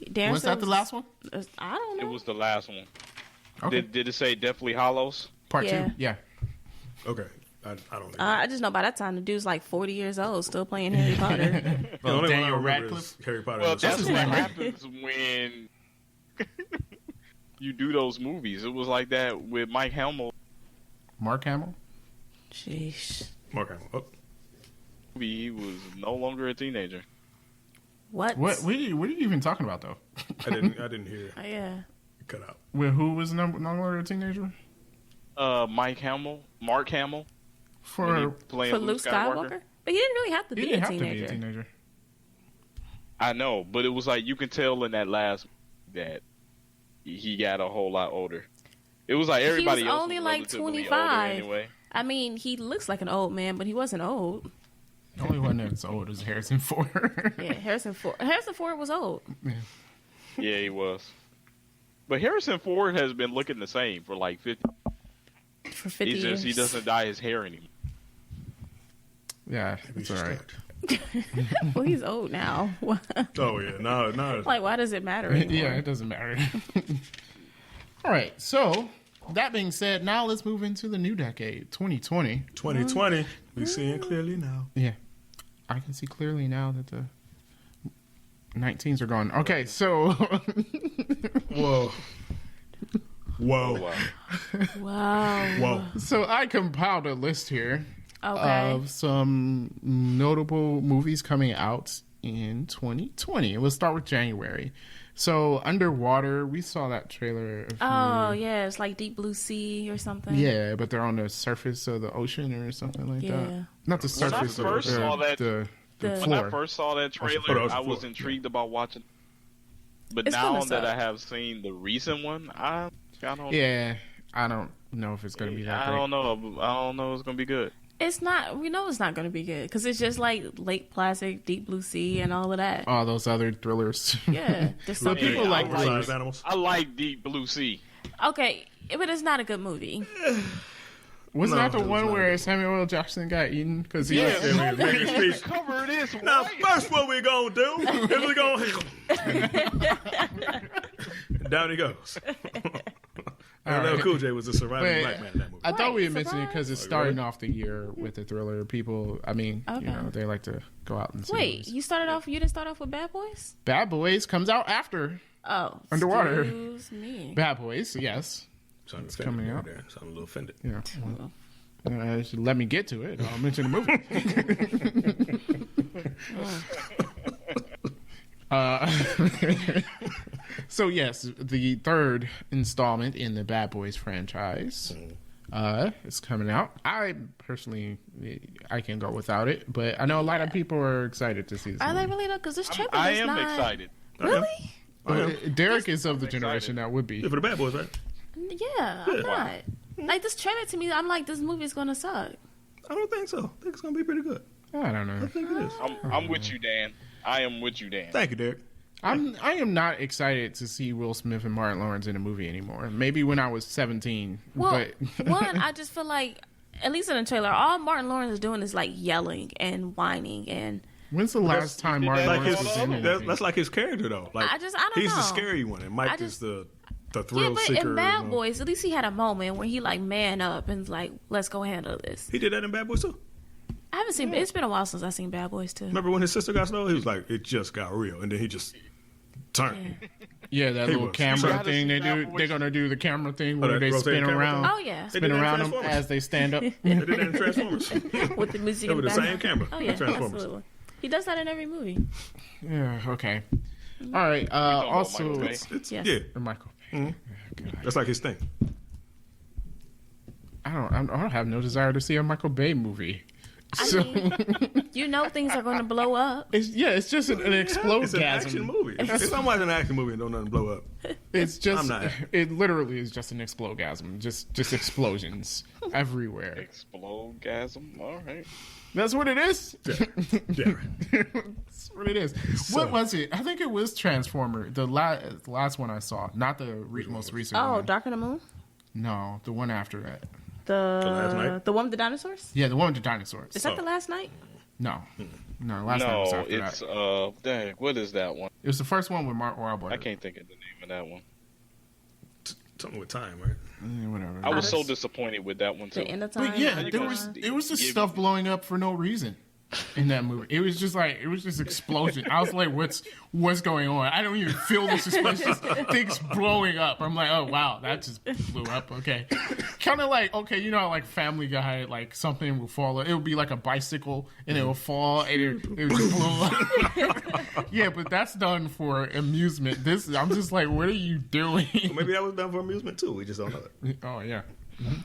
[SPEAKER 2] Darren
[SPEAKER 1] Was that
[SPEAKER 2] says-
[SPEAKER 1] the last one?
[SPEAKER 2] I don't know.
[SPEAKER 4] It was the last one.
[SPEAKER 1] Okay.
[SPEAKER 4] Did it say Deathly Hollows?
[SPEAKER 1] Part
[SPEAKER 2] Yeah.
[SPEAKER 1] 2. Yeah.
[SPEAKER 3] Okay, I don't think.
[SPEAKER 2] I just know by that time the dude's like 40 years old, still playing Harry Potter.
[SPEAKER 3] the only one I
[SPEAKER 1] Daniel
[SPEAKER 3] remember
[SPEAKER 1] Radcliffe.
[SPEAKER 3] is Harry Potter.
[SPEAKER 4] Well,
[SPEAKER 3] and the
[SPEAKER 4] that's
[SPEAKER 1] his
[SPEAKER 4] what
[SPEAKER 1] name, right?
[SPEAKER 4] happens when you do those movies. It was like that with Mike Hamill.
[SPEAKER 1] Mark Hamill.
[SPEAKER 2] Sheesh.
[SPEAKER 3] Mark Hamill. Oh,
[SPEAKER 4] He was no longer a teenager.
[SPEAKER 2] What?
[SPEAKER 1] What are you even talking about though?
[SPEAKER 3] I didn't hear
[SPEAKER 2] Oh, yeah.
[SPEAKER 3] it cut out.
[SPEAKER 1] With who was no longer a teenager?
[SPEAKER 4] Mark Hamill. When he
[SPEAKER 1] For
[SPEAKER 4] playing
[SPEAKER 2] For Luke Skywalker? But he didn't really have to
[SPEAKER 1] he
[SPEAKER 2] be
[SPEAKER 1] didn't
[SPEAKER 2] a
[SPEAKER 1] have to be
[SPEAKER 2] teenager.
[SPEAKER 1] a teenager.
[SPEAKER 4] I know, but it was like you can tell in that last that he got a whole lot older. It was like everybody
[SPEAKER 2] He was
[SPEAKER 4] else
[SPEAKER 2] only
[SPEAKER 4] was
[SPEAKER 2] like
[SPEAKER 4] relatively older
[SPEAKER 2] 25.
[SPEAKER 4] anyway.
[SPEAKER 2] I mean, he looks like an old man, but he wasn't old.
[SPEAKER 1] The only one that's old is Harrison Ford.
[SPEAKER 2] Yeah, Harrison Ford. Harrison Ford was old.
[SPEAKER 4] Yeah, he was. But Harrison Ford has been looking the same for like 50.
[SPEAKER 2] For 50
[SPEAKER 4] He
[SPEAKER 2] years.
[SPEAKER 4] just he doesn't dye his hair anymore.
[SPEAKER 1] Yeah,
[SPEAKER 3] Maybe
[SPEAKER 1] it's
[SPEAKER 3] you
[SPEAKER 1] all
[SPEAKER 3] should
[SPEAKER 1] right.
[SPEAKER 3] start.
[SPEAKER 2] Well, he's old now.
[SPEAKER 3] Oh yeah, no.
[SPEAKER 2] Like, why does it matter anymore?
[SPEAKER 1] Yeah, it doesn't matter. All right, so that being said, now let's move into the new decade, 2020.
[SPEAKER 3] 2020. We seeing clearly now.
[SPEAKER 1] Yeah, I can see clearly now that the 19s are gone. Okay, so
[SPEAKER 3] Whoa. Whoa.
[SPEAKER 4] Wow.
[SPEAKER 2] Wow.
[SPEAKER 3] Whoa.
[SPEAKER 1] so I compiled a list here
[SPEAKER 2] Okay.
[SPEAKER 1] of some notable movies coming out in 2020. We'll start with January. So Underwater, we saw that trailer.
[SPEAKER 2] Oh, yeah. It's like Deep Blue Sea or something.
[SPEAKER 1] Yeah, but they're on the surface of the ocean or something like
[SPEAKER 2] Yeah.
[SPEAKER 1] that. Not the
[SPEAKER 4] When I
[SPEAKER 1] surface of
[SPEAKER 4] first saw that-
[SPEAKER 1] the
[SPEAKER 2] The-
[SPEAKER 4] When I
[SPEAKER 1] floor.
[SPEAKER 4] first saw that
[SPEAKER 3] Oh,
[SPEAKER 4] trailer,
[SPEAKER 3] that was
[SPEAKER 4] I
[SPEAKER 3] the
[SPEAKER 4] was
[SPEAKER 3] floor.
[SPEAKER 4] intrigued about watching. But
[SPEAKER 2] It's
[SPEAKER 4] now
[SPEAKER 2] gonna
[SPEAKER 4] that I
[SPEAKER 2] suck.
[SPEAKER 4] have seen the recent one, I don't.
[SPEAKER 1] Yeah, I don't know if it's going to be that
[SPEAKER 4] I
[SPEAKER 1] great.
[SPEAKER 4] don't know. I don't know. It's gonna be good.
[SPEAKER 2] It's not, we know it's not going to be good because it's just like Lake Placid, Deep Blue Sea, and all of that.
[SPEAKER 1] All those other thrillers.
[SPEAKER 2] Yeah. There's
[SPEAKER 1] But
[SPEAKER 2] something.
[SPEAKER 1] people
[SPEAKER 4] Yeah,
[SPEAKER 1] like
[SPEAKER 4] I
[SPEAKER 1] thrillers.
[SPEAKER 3] Sized animals.
[SPEAKER 4] I like Deep Blue Sea.
[SPEAKER 2] Okay, but it's not a good movie.
[SPEAKER 1] Wasn't
[SPEAKER 3] No,
[SPEAKER 1] that the
[SPEAKER 3] it was
[SPEAKER 1] one
[SPEAKER 3] not
[SPEAKER 1] where
[SPEAKER 3] good.
[SPEAKER 1] Samuel L. Jackson got eaten because he
[SPEAKER 4] Yeah,
[SPEAKER 1] was
[SPEAKER 3] Yeah, make his speech.
[SPEAKER 4] cover this.
[SPEAKER 3] Now,
[SPEAKER 4] right?
[SPEAKER 3] first, what we gonna do is we gonna down he goes. LL
[SPEAKER 1] right.
[SPEAKER 3] Cool J was a surviving
[SPEAKER 1] Wait,
[SPEAKER 3] black man in that movie.
[SPEAKER 1] I thought we
[SPEAKER 2] Right,
[SPEAKER 1] had mentioned it because it's
[SPEAKER 3] surprise.
[SPEAKER 1] starting off the year with a thriller. People, I mean,
[SPEAKER 2] Okay.
[SPEAKER 1] you know, they like to go out and see
[SPEAKER 2] Wait,
[SPEAKER 1] movies.
[SPEAKER 2] you didn't start off with Bad Boys?
[SPEAKER 1] Bad Boys comes out after
[SPEAKER 2] Oh.
[SPEAKER 1] Underwater.
[SPEAKER 2] Excuse me.
[SPEAKER 1] Bad Boys, yes.
[SPEAKER 3] Sounded
[SPEAKER 1] It's
[SPEAKER 3] offended
[SPEAKER 1] coming
[SPEAKER 3] right
[SPEAKER 1] out.
[SPEAKER 3] there. Sounded a little offended.
[SPEAKER 1] Yeah. Let me get to it. I'll mention the movie. So yes, the third installment in the Bad Boys franchise is coming out. I personally, I can go without it, but I know a lot of people are excited to see this.
[SPEAKER 2] Are they
[SPEAKER 1] movie.
[SPEAKER 2] really though? Because this trailer
[SPEAKER 4] I
[SPEAKER 2] is
[SPEAKER 4] am
[SPEAKER 2] not...
[SPEAKER 4] excited.
[SPEAKER 2] Really?
[SPEAKER 3] I am.
[SPEAKER 1] Derek is of the
[SPEAKER 4] excited.
[SPEAKER 1] generation that would be.
[SPEAKER 3] Yeah, for the bad boys, right?
[SPEAKER 2] Yeah, I'm not. Like, this trailer to me, I'm like, this movie is gonna suck.
[SPEAKER 3] I don't think so. I think it's gonna be pretty good.
[SPEAKER 1] I don't know.
[SPEAKER 3] I think it is.
[SPEAKER 4] I'm with you, Dan. I am with you, Dan.
[SPEAKER 3] Thank you, Derek.
[SPEAKER 1] I am not excited to see Will Smith and Martin Lawrence in a movie anymore. Maybe when I was 17.
[SPEAKER 2] Well,
[SPEAKER 1] but
[SPEAKER 2] one, I just feel like, at least in the trailer, all Martin Lawrence is doing is like yelling and whining and.
[SPEAKER 1] When's the last time Martin
[SPEAKER 3] Like
[SPEAKER 1] Lawrence was in a movie?
[SPEAKER 3] that's like his character though. Like
[SPEAKER 2] I don't
[SPEAKER 3] he's the
[SPEAKER 2] know.
[SPEAKER 3] scary one, and Mike is the thrill
[SPEAKER 2] Yeah, but
[SPEAKER 3] seeker.
[SPEAKER 2] in Bad
[SPEAKER 3] you know.
[SPEAKER 2] Boys, at least he had a moment where he like man up and like, let's go handle this.
[SPEAKER 3] He did that in Bad Boys too.
[SPEAKER 2] I haven't seen. It's been a while since I've seen Bad Boys too.
[SPEAKER 3] Remember when his sister got slow? He was like, it just got real, and then he just turned.
[SPEAKER 1] Yeah, that
[SPEAKER 3] He
[SPEAKER 1] little
[SPEAKER 3] was.
[SPEAKER 1] camera
[SPEAKER 4] Gotta
[SPEAKER 1] thing
[SPEAKER 4] see
[SPEAKER 1] they do.
[SPEAKER 4] Bad Boys.
[SPEAKER 1] They're gonna do the camera thing
[SPEAKER 3] Oh,
[SPEAKER 1] where
[SPEAKER 3] that
[SPEAKER 1] they
[SPEAKER 3] rotating
[SPEAKER 1] spin
[SPEAKER 3] camera
[SPEAKER 1] around,
[SPEAKER 3] thing?
[SPEAKER 2] Oh yeah,
[SPEAKER 3] They
[SPEAKER 1] spin
[SPEAKER 3] did that in
[SPEAKER 1] around them
[SPEAKER 3] Transformers.
[SPEAKER 1] as they stand up.
[SPEAKER 3] They did that in Transformers.
[SPEAKER 2] with the music.
[SPEAKER 3] They
[SPEAKER 2] in
[SPEAKER 3] were the
[SPEAKER 2] background.
[SPEAKER 3] same camera.
[SPEAKER 2] Oh yeah,
[SPEAKER 3] Transformers.
[SPEAKER 2] absolutely. He does that in every movie.
[SPEAKER 1] Yeah. Okay. All right. Also,
[SPEAKER 4] Michael Bay?
[SPEAKER 3] It's,
[SPEAKER 2] Yes.
[SPEAKER 3] yeah,
[SPEAKER 1] Michael. Bay.
[SPEAKER 3] that's like his thing.
[SPEAKER 1] I don't have no desire to see a Michael Bay movie.
[SPEAKER 2] I
[SPEAKER 1] So
[SPEAKER 2] mean, you know things are going to blow up.
[SPEAKER 1] it's just an
[SPEAKER 3] It's an action
[SPEAKER 1] explogasm.
[SPEAKER 3] movie. If I'm watching an action movie and don't nothing blow up,
[SPEAKER 1] It's just
[SPEAKER 3] I'm not.
[SPEAKER 1] it literally is just an explogasm. Just explosions everywhere.
[SPEAKER 4] Explode-gasm. All right.
[SPEAKER 1] That's what it is.
[SPEAKER 3] yeah.
[SPEAKER 1] That's what it is. What was it? I think it was Transformer. The last one I saw, not the most recent
[SPEAKER 2] Oh,
[SPEAKER 1] one.
[SPEAKER 2] Dark in the Moon.
[SPEAKER 1] No, the one after that.
[SPEAKER 3] Last Night?
[SPEAKER 2] The one with the dinosaurs.
[SPEAKER 1] Yeah, the one with the dinosaurs.
[SPEAKER 2] Is that the last night?
[SPEAKER 1] No, last time was
[SPEAKER 4] No,
[SPEAKER 1] after
[SPEAKER 4] it's
[SPEAKER 1] that.
[SPEAKER 4] dang, what is that one?
[SPEAKER 1] It was the first one with Mark Wahlberg.
[SPEAKER 4] I can't think of the name of that one.
[SPEAKER 3] Something with time, right?
[SPEAKER 1] Whatever.
[SPEAKER 4] I was so disappointed with that one too.
[SPEAKER 2] The end of time.
[SPEAKER 1] But yeah,
[SPEAKER 4] How you
[SPEAKER 1] there
[SPEAKER 4] gonna
[SPEAKER 1] was
[SPEAKER 4] see-
[SPEAKER 1] it was just
[SPEAKER 4] give-
[SPEAKER 1] stuff blowing up for no reason in that movie. It was just explosion. I was like, what's going on? I don't even feel this suspense. Just things blowing up. I'm like, oh wow, that just blew up. Okay, kind of like you know, like Family Guy, like something will fall. It would be like a bicycle and it will fall and it would just blow up. Yeah, but that's done for amusement. I'm just like, what are you doing?
[SPEAKER 3] Well, maybe that was done for amusement too. We just don't know it.
[SPEAKER 1] Oh yeah.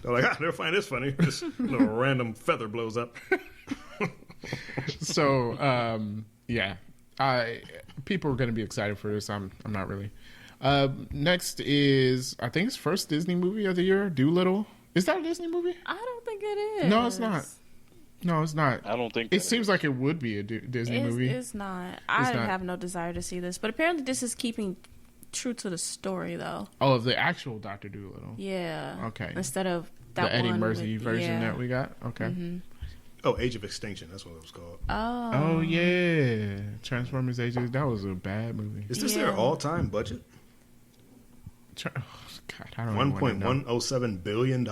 [SPEAKER 3] They're like, they'll find this funny. This little random feather blows up.
[SPEAKER 1] So yeah, people are going to be excited for this. I'm not really. Next is I think it's first Disney movie of the year, Dolittle. Is that a Disney movie?
[SPEAKER 2] I don't think it is.
[SPEAKER 1] No, it's not. No, it's not.
[SPEAKER 4] I don't think
[SPEAKER 1] It
[SPEAKER 4] that
[SPEAKER 1] seems
[SPEAKER 4] is.
[SPEAKER 1] like it would be a Disney movie.
[SPEAKER 2] It's not. I
[SPEAKER 1] not.
[SPEAKER 2] have no desire to see this, but apparently this is keeping true to the story, though.
[SPEAKER 1] Oh, the actual Doctor Dolittle,
[SPEAKER 2] Yeah.
[SPEAKER 1] Okay.
[SPEAKER 2] Instead of that
[SPEAKER 1] the Eddie
[SPEAKER 2] one
[SPEAKER 1] Murphy
[SPEAKER 2] with-
[SPEAKER 1] version
[SPEAKER 2] yeah.
[SPEAKER 1] that we got. Okay.
[SPEAKER 3] Oh, Age of Extinction. That's what it was called.
[SPEAKER 1] Oh yeah, Transformers Ages. That was a bad movie.
[SPEAKER 3] Is this
[SPEAKER 2] Yeah.
[SPEAKER 3] their all-time budget?
[SPEAKER 1] Oh, God, I don't know.
[SPEAKER 3] $1.107 billion.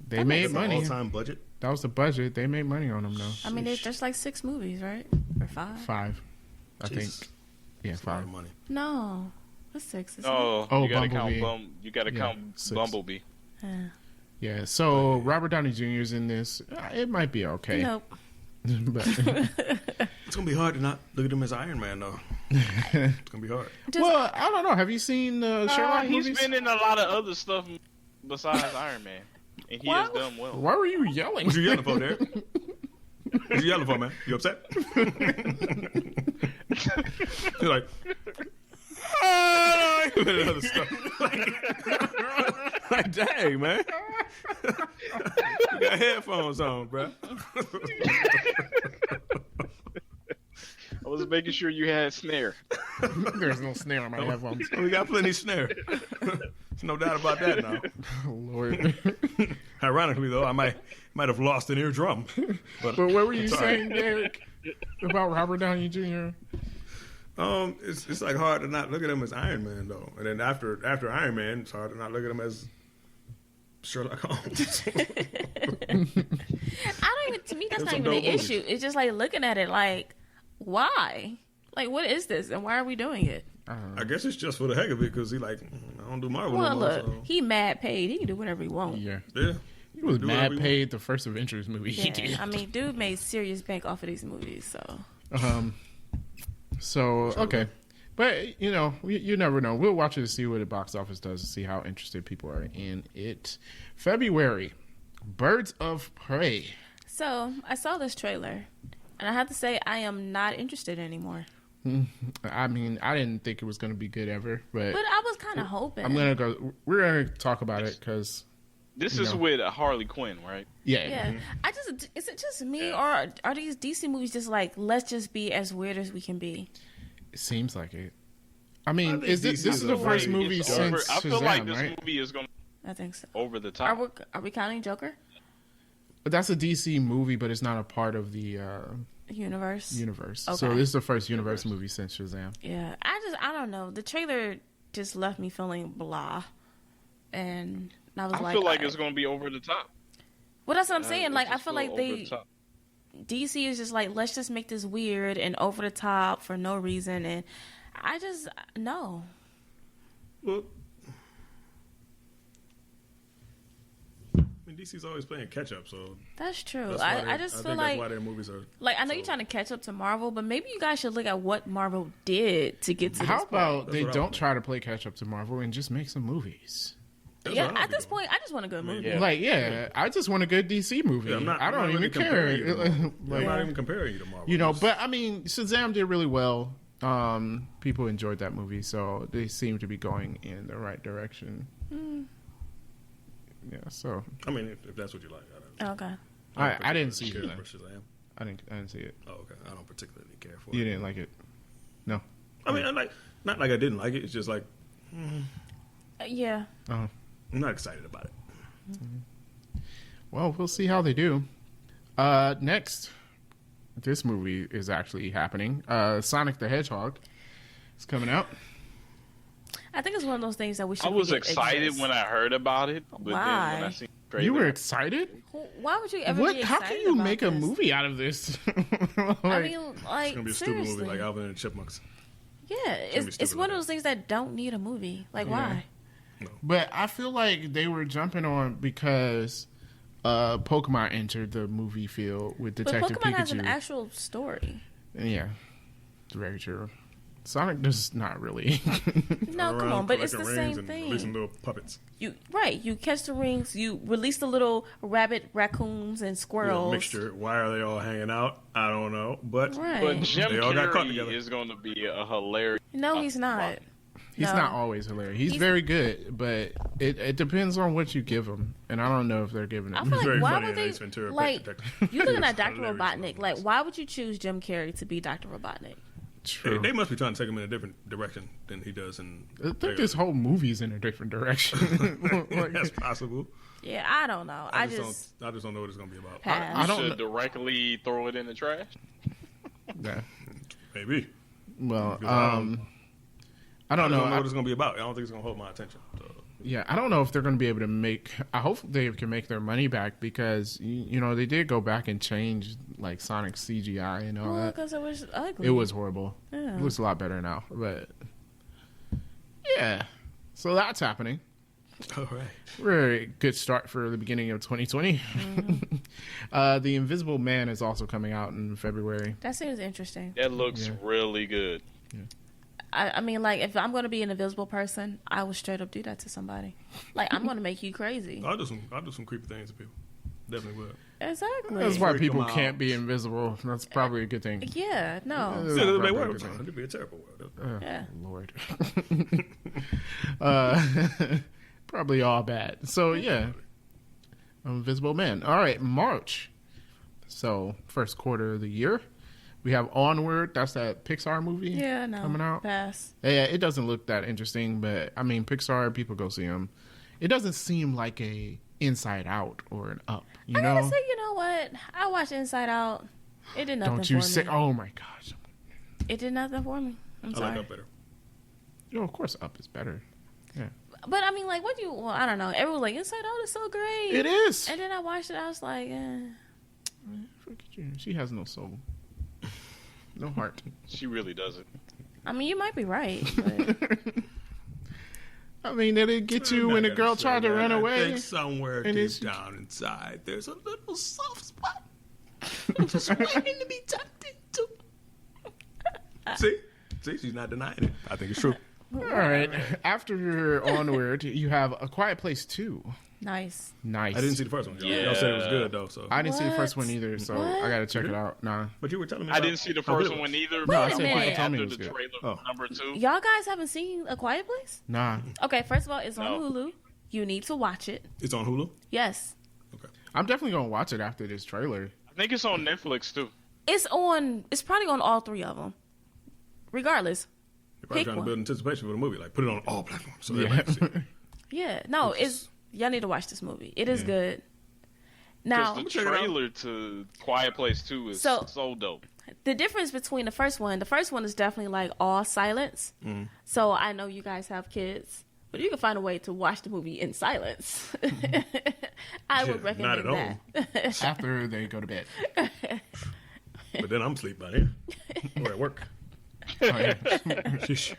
[SPEAKER 1] They made
[SPEAKER 3] That's the
[SPEAKER 1] money.
[SPEAKER 3] all-time budget.
[SPEAKER 1] That was the budget. They made money on them though.
[SPEAKER 2] I mean, there's like 6 movies, right? Or 5?
[SPEAKER 1] 5, I
[SPEAKER 3] Jeez.
[SPEAKER 1] think. Yeah,
[SPEAKER 3] That's a lot
[SPEAKER 1] 5.
[SPEAKER 3] of money.
[SPEAKER 2] No. What's 6? Isn't
[SPEAKER 4] Oh,
[SPEAKER 1] Oh,
[SPEAKER 4] you gotta
[SPEAKER 1] Bumblebee.
[SPEAKER 4] count you gotta
[SPEAKER 1] Yeah,
[SPEAKER 4] count
[SPEAKER 1] 6.
[SPEAKER 4] Bumblebee.
[SPEAKER 2] it? Yeah.
[SPEAKER 1] Yeah, so Robert Downey Jr. is in this. It might be okay.
[SPEAKER 2] Nope.
[SPEAKER 1] But,
[SPEAKER 3] It's gonna be hard to not look at him as Iron Man, though. It's gonna be hard.
[SPEAKER 2] Just,
[SPEAKER 1] well, I don't know. Have you seen Sherlock
[SPEAKER 4] He's
[SPEAKER 1] movies?
[SPEAKER 4] been in a lot of other stuff besides Iron Man, and he has done well.
[SPEAKER 1] Why were you yelling?
[SPEAKER 3] What you yelling for, Derek? What you yelling for, man? You upset? You're like, other stuff. Like, dang, man. You got headphones on, bro.
[SPEAKER 4] I was making sure you had snare.
[SPEAKER 1] There's no snare on my headphones.
[SPEAKER 3] We got plenty snare. There's no doubt about that now.
[SPEAKER 1] Oh, Lord.
[SPEAKER 3] Ironically, though, I might have lost an eardrum.
[SPEAKER 1] But what were you
[SPEAKER 3] It's all right.
[SPEAKER 1] saying, Derek, about Robert Downey Jr.?
[SPEAKER 3] It's like hard to not look at him as Iron Man, though. And then after Iron Man, it's hard to not look at him as Sherlock Holmes.
[SPEAKER 2] I don't even. To me, that's
[SPEAKER 3] There's
[SPEAKER 2] not
[SPEAKER 3] some
[SPEAKER 2] even an
[SPEAKER 3] dope movies.
[SPEAKER 2] issue. It's just like looking at it, like, why? Like, what is this, and why are we doing it?
[SPEAKER 3] I guess it's just for the heck of it, because he like, I don't do Marvel
[SPEAKER 2] Well,
[SPEAKER 3] no more.
[SPEAKER 2] look,
[SPEAKER 3] So.
[SPEAKER 2] he mad paid. He can do whatever he wants.
[SPEAKER 1] Yeah.
[SPEAKER 3] Yeah.
[SPEAKER 1] He was
[SPEAKER 3] Do
[SPEAKER 1] mad
[SPEAKER 3] whatever he
[SPEAKER 1] paid the first Avengers movie he
[SPEAKER 2] Yeah,
[SPEAKER 1] did.
[SPEAKER 2] I mean, dude made serious bank off of these movies, so.
[SPEAKER 1] So, okay. But, you know, you never know. We'll watch it to see what the box office does, to see how interested people are in it. February, Birds of Prey.
[SPEAKER 2] So, I saw this trailer, and I have to say, I am not interested anymore.
[SPEAKER 1] I mean, I didn't think it was going to be good ever, but
[SPEAKER 2] But I was kind of hoping.
[SPEAKER 1] we're going to talk about it because
[SPEAKER 4] This
[SPEAKER 1] You
[SPEAKER 4] is
[SPEAKER 1] know.
[SPEAKER 4] with Harley Quinn, right?
[SPEAKER 1] Yeah.
[SPEAKER 2] Yeah, I just is it just me or are these DC movies just like let's just be as weird as we can be?
[SPEAKER 1] It seems like it. I mean,
[SPEAKER 3] think
[SPEAKER 1] is this
[SPEAKER 3] DC
[SPEAKER 1] is
[SPEAKER 3] is
[SPEAKER 1] the
[SPEAKER 3] a
[SPEAKER 1] first
[SPEAKER 3] way-
[SPEAKER 1] movie
[SPEAKER 4] It's
[SPEAKER 1] since
[SPEAKER 4] over. I feel like
[SPEAKER 1] Shazam,
[SPEAKER 4] this
[SPEAKER 1] right?
[SPEAKER 4] movie is going
[SPEAKER 2] I think so.
[SPEAKER 4] over the top.
[SPEAKER 2] Are we counting Joker
[SPEAKER 1] But that's a DC movie, but it's not a part of the
[SPEAKER 2] universe?
[SPEAKER 1] universe.
[SPEAKER 2] Okay.
[SPEAKER 1] So this is the first universe movie since Shazam.
[SPEAKER 2] Yeah, I don't know. The trailer just left me feeling blah, and I was
[SPEAKER 4] I feel like
[SPEAKER 2] alright.
[SPEAKER 4] it's going to be over the top.
[SPEAKER 2] Well, that's what I'm
[SPEAKER 4] Uh,
[SPEAKER 2] saying.
[SPEAKER 4] it's
[SPEAKER 2] Like, I
[SPEAKER 4] just
[SPEAKER 2] feel
[SPEAKER 4] so
[SPEAKER 2] like
[SPEAKER 4] over the
[SPEAKER 2] they
[SPEAKER 4] top.
[SPEAKER 2] DC is just like let's just make this weird and over the top for no reason, and I just no.
[SPEAKER 3] Well, I mean, DC's always playing catch up, so
[SPEAKER 2] That's true.
[SPEAKER 3] that's why
[SPEAKER 2] I just feel
[SPEAKER 3] think
[SPEAKER 2] like
[SPEAKER 3] that's why their movies are.
[SPEAKER 2] I know you're
[SPEAKER 3] so-
[SPEAKER 2] trying to catch up to Marvel, but maybe you guys should look at what Marvel did to get to
[SPEAKER 1] How
[SPEAKER 2] this
[SPEAKER 1] about
[SPEAKER 3] That's
[SPEAKER 1] they
[SPEAKER 3] what I
[SPEAKER 1] don't
[SPEAKER 3] want.
[SPEAKER 1] try to play catch up to Marvel and just make some movies?
[SPEAKER 3] That's
[SPEAKER 2] Yeah,
[SPEAKER 3] what I'll
[SPEAKER 2] at
[SPEAKER 3] be
[SPEAKER 2] this
[SPEAKER 3] doing.
[SPEAKER 2] point, I just want a good movie.
[SPEAKER 4] Yeah.
[SPEAKER 1] Like, yeah, I just want a good DC movie.
[SPEAKER 3] Yeah, I'm not,
[SPEAKER 1] I
[SPEAKER 3] I'm
[SPEAKER 1] don't
[SPEAKER 3] not
[SPEAKER 1] even
[SPEAKER 3] really comparing you to
[SPEAKER 1] care.
[SPEAKER 3] Marvel.
[SPEAKER 1] Like,
[SPEAKER 3] I'm not even comparing you to Marvel.
[SPEAKER 1] you know,
[SPEAKER 3] Just-
[SPEAKER 1] but I mean, Shazam did really well. People enjoyed that movie, so they seem to be going in the right direction. Yeah, so
[SPEAKER 3] I mean, if that's what you like,
[SPEAKER 2] Okay.
[SPEAKER 1] I didn't see
[SPEAKER 3] care
[SPEAKER 1] it.
[SPEAKER 3] for Shazam.
[SPEAKER 1] I didn't see it.
[SPEAKER 3] Oh, okay. I don't particularly care for
[SPEAKER 1] You
[SPEAKER 3] it.
[SPEAKER 1] didn't like it? No.
[SPEAKER 3] I mean, I like not like I didn't like it. It's just like
[SPEAKER 2] Yeah.
[SPEAKER 1] Oh.
[SPEAKER 3] I'm not excited about it.
[SPEAKER 1] Well, we'll see how they do. Next, this movie is actually happening. Sonic the Hedgehog is coming out.
[SPEAKER 2] I think it's one of those things that we should.
[SPEAKER 4] I was
[SPEAKER 2] forget
[SPEAKER 4] excited
[SPEAKER 2] exists.
[SPEAKER 4] when I heard about it, but then when I
[SPEAKER 2] Why?
[SPEAKER 4] seen the trailer,
[SPEAKER 1] You were excited?
[SPEAKER 2] Why would you ever
[SPEAKER 1] What?
[SPEAKER 2] be
[SPEAKER 1] How
[SPEAKER 2] excited
[SPEAKER 1] can you
[SPEAKER 2] about
[SPEAKER 1] make a
[SPEAKER 2] this?
[SPEAKER 1] movie out of this?
[SPEAKER 2] I
[SPEAKER 1] Like,
[SPEAKER 2] mean,
[SPEAKER 3] It's
[SPEAKER 2] like
[SPEAKER 3] gonna be a
[SPEAKER 2] seriously.
[SPEAKER 3] stupid movie like Alvin and the Chipmunks.
[SPEAKER 2] Yeah,
[SPEAKER 3] be
[SPEAKER 2] it's
[SPEAKER 3] stupid
[SPEAKER 2] one
[SPEAKER 3] like
[SPEAKER 2] of those things that don't need a movie. Like, why?
[SPEAKER 1] but I feel like they were jumping on because Pokemon entered the movie field with
[SPEAKER 2] But
[SPEAKER 1] Detective
[SPEAKER 2] Pokemon
[SPEAKER 1] Pikachu.
[SPEAKER 2] has an actual story.
[SPEAKER 1] Yeah, very true. Sonic does not really.
[SPEAKER 2] No, come on, but it's the same
[SPEAKER 3] and releasing
[SPEAKER 2] thing.
[SPEAKER 3] little puppets.
[SPEAKER 2] You catch the rings, you release the little rabbit, raccoons, and
[SPEAKER 3] Yeah,
[SPEAKER 2] squirrels.
[SPEAKER 3] mixture. Why are they all hanging out? I don't know, but
[SPEAKER 2] Right?
[SPEAKER 4] but Jim
[SPEAKER 3] They all got caught
[SPEAKER 4] Carrey
[SPEAKER 3] together.
[SPEAKER 4] is going to be a hilarious.
[SPEAKER 2] No, he's not.
[SPEAKER 1] He's
[SPEAKER 2] No.
[SPEAKER 1] not always hilarious. He's
[SPEAKER 2] He's-
[SPEAKER 1] very good, but it depends on what you give him, and I don't know if they're giving
[SPEAKER 2] I
[SPEAKER 1] it.
[SPEAKER 2] feel like
[SPEAKER 3] very
[SPEAKER 2] why
[SPEAKER 3] funny
[SPEAKER 2] would
[SPEAKER 3] in
[SPEAKER 2] they
[SPEAKER 3] Ace Ventura, Pet
[SPEAKER 2] like
[SPEAKER 3] Detective.
[SPEAKER 2] you looking
[SPEAKER 3] It's
[SPEAKER 2] at Dr.
[SPEAKER 3] hilarious.
[SPEAKER 2] Robotnik? Like, why would you choose Jim Carrey to be Dr. Robotnik?
[SPEAKER 1] True.
[SPEAKER 3] They must be trying to take him in a different direction than he does in.
[SPEAKER 1] I think this whole movie's in a different direction. Like,
[SPEAKER 3] That's possible.
[SPEAKER 2] Yeah, I don't know. I just
[SPEAKER 3] I just don't know what it's gonna be about.
[SPEAKER 2] pass.
[SPEAKER 1] I don't
[SPEAKER 4] should
[SPEAKER 1] know.
[SPEAKER 4] directly throw it in the trash.
[SPEAKER 1] yeah.
[SPEAKER 3] Maybe.
[SPEAKER 1] Well,
[SPEAKER 3] Because
[SPEAKER 1] I
[SPEAKER 3] I
[SPEAKER 1] don't
[SPEAKER 3] don't know
[SPEAKER 1] know.
[SPEAKER 3] what it's gonna be about. I don't think it's gonna hold my attention. So.
[SPEAKER 1] Yeah, I don't know if they're going to be able to make. I hope they can make their money back because you know they did go back and change like Sonic's CGI and all
[SPEAKER 2] well,
[SPEAKER 1] that.
[SPEAKER 2] because it was ugly.
[SPEAKER 1] It was horrible.
[SPEAKER 2] Yeah.
[SPEAKER 1] It looks a lot better now, but yeah. So that's happening.
[SPEAKER 3] All right.
[SPEAKER 1] Very good start for the beginning of 2020. The Invisible Man is also coming out in February.
[SPEAKER 2] That seems interesting.
[SPEAKER 4] That looks
[SPEAKER 1] Yeah.
[SPEAKER 4] really good.
[SPEAKER 2] I mean, like, if I'm going to be an invisible person, I would straight up do that to somebody. Like, I'm going to make you crazy.
[SPEAKER 3] I'll do some creepy things to people. Definitely will.
[SPEAKER 2] Exactly.
[SPEAKER 1] That's why
[SPEAKER 3] Freak
[SPEAKER 1] people
[SPEAKER 3] 'em out.
[SPEAKER 1] can't be invisible. That's probably a good thing.
[SPEAKER 2] Yeah, no.
[SPEAKER 1] Yeah.
[SPEAKER 3] Yeah,
[SPEAKER 1] Probably
[SPEAKER 3] they
[SPEAKER 1] a
[SPEAKER 3] world.
[SPEAKER 1] good thing.
[SPEAKER 3] It'd be a terrible world.
[SPEAKER 2] Yeah.
[SPEAKER 1] Lord. Probably all bad. So, yeah. Invisible Man. All right, March. So, first quarter of the year. We have Onward. That's that Pixar movie
[SPEAKER 2] Yeah, no.
[SPEAKER 1] coming out.
[SPEAKER 2] Pass.
[SPEAKER 1] Yeah, it doesn't look that interesting, but I mean, Pixar, people go see them. It doesn't seem like a Inside Out or an Up, you
[SPEAKER 2] I
[SPEAKER 1] know?
[SPEAKER 2] gotta say, you know what? I watched Inside Out. It did nothing
[SPEAKER 1] Don't you
[SPEAKER 2] for
[SPEAKER 1] say,
[SPEAKER 2] me.
[SPEAKER 1] oh my gosh.
[SPEAKER 2] It did nothing for me. I'm
[SPEAKER 3] I
[SPEAKER 2] sorry.
[SPEAKER 3] like that better.
[SPEAKER 1] You know, of course, Up is better.
[SPEAKER 2] But I mean, like, what do you? Well, I don't know. Everyone was like, Inside Out is so great.
[SPEAKER 1] It is.
[SPEAKER 2] And then I watched it. I was like,
[SPEAKER 1] Forget you. She has no soul, no heart.
[SPEAKER 4] She really doesn't.
[SPEAKER 2] I mean, you might be right. But
[SPEAKER 1] I mean, did it get you when the girl tried to run
[SPEAKER 3] I
[SPEAKER 1] away?
[SPEAKER 3] think somewhere
[SPEAKER 1] And
[SPEAKER 3] deep
[SPEAKER 1] it's-
[SPEAKER 3] down inside, there's a little soft spot just waiting to be tapped into. See, she's not denying it. I think it's true.
[SPEAKER 1] All right. After Onward, you have A Quiet Place 2.
[SPEAKER 2] nice.
[SPEAKER 1] Nice.
[SPEAKER 3] I didn't see the first one. Y'all said it was good though. So,
[SPEAKER 1] I didn't see the first
[SPEAKER 2] What?
[SPEAKER 1] one either, so
[SPEAKER 2] What?
[SPEAKER 1] I gotta check it out. Nah.
[SPEAKER 3] but you were telling me.
[SPEAKER 4] I
[SPEAKER 3] about
[SPEAKER 4] didn't see the
[SPEAKER 3] how good
[SPEAKER 4] first
[SPEAKER 3] it
[SPEAKER 4] one
[SPEAKER 3] was.
[SPEAKER 4] either.
[SPEAKER 1] No, I
[SPEAKER 2] Wait a
[SPEAKER 1] said
[SPEAKER 2] minute.
[SPEAKER 1] people told me it
[SPEAKER 4] After
[SPEAKER 1] was
[SPEAKER 4] the
[SPEAKER 1] good.
[SPEAKER 4] trailer
[SPEAKER 3] Oh.
[SPEAKER 4] number 2.
[SPEAKER 2] Y'all guys haven't seen A Quiet Place?
[SPEAKER 1] Nah.
[SPEAKER 2] Okay, first of all, it's on
[SPEAKER 4] No.
[SPEAKER 2] Hulu. You need to watch it.
[SPEAKER 3] It's on Hulu.
[SPEAKER 2] Yes.
[SPEAKER 3] Okay.
[SPEAKER 1] I'm definitely gonna watch it after this trailer.
[SPEAKER 4] I think it's on Netflix too.
[SPEAKER 2] It's probably on all three of them. Regardless.
[SPEAKER 3] They're probably
[SPEAKER 2] Pick
[SPEAKER 3] trying
[SPEAKER 2] one.
[SPEAKER 3] to build anticipation for the movie. Like, put it on all platforms so
[SPEAKER 1] Yeah.
[SPEAKER 3] everybody can see.
[SPEAKER 2] Yeah. No, y'all need to watch this movie. It is good. Now,
[SPEAKER 4] Because the
[SPEAKER 3] check it out.
[SPEAKER 4] trailer to Quiet Place 2 is
[SPEAKER 2] So-
[SPEAKER 4] so dope.
[SPEAKER 2] the difference between the first one is definitely like all silence. So I know you guys have kids, but you can find a way to watch the movie in silence. I would
[SPEAKER 3] Yeah,
[SPEAKER 2] recommend
[SPEAKER 3] not at
[SPEAKER 2] that.
[SPEAKER 1] After they go to bed.
[SPEAKER 3] But then I'm asleep by then. Or at work.
[SPEAKER 1] Oh, yeah.
[SPEAKER 3] Sheesh.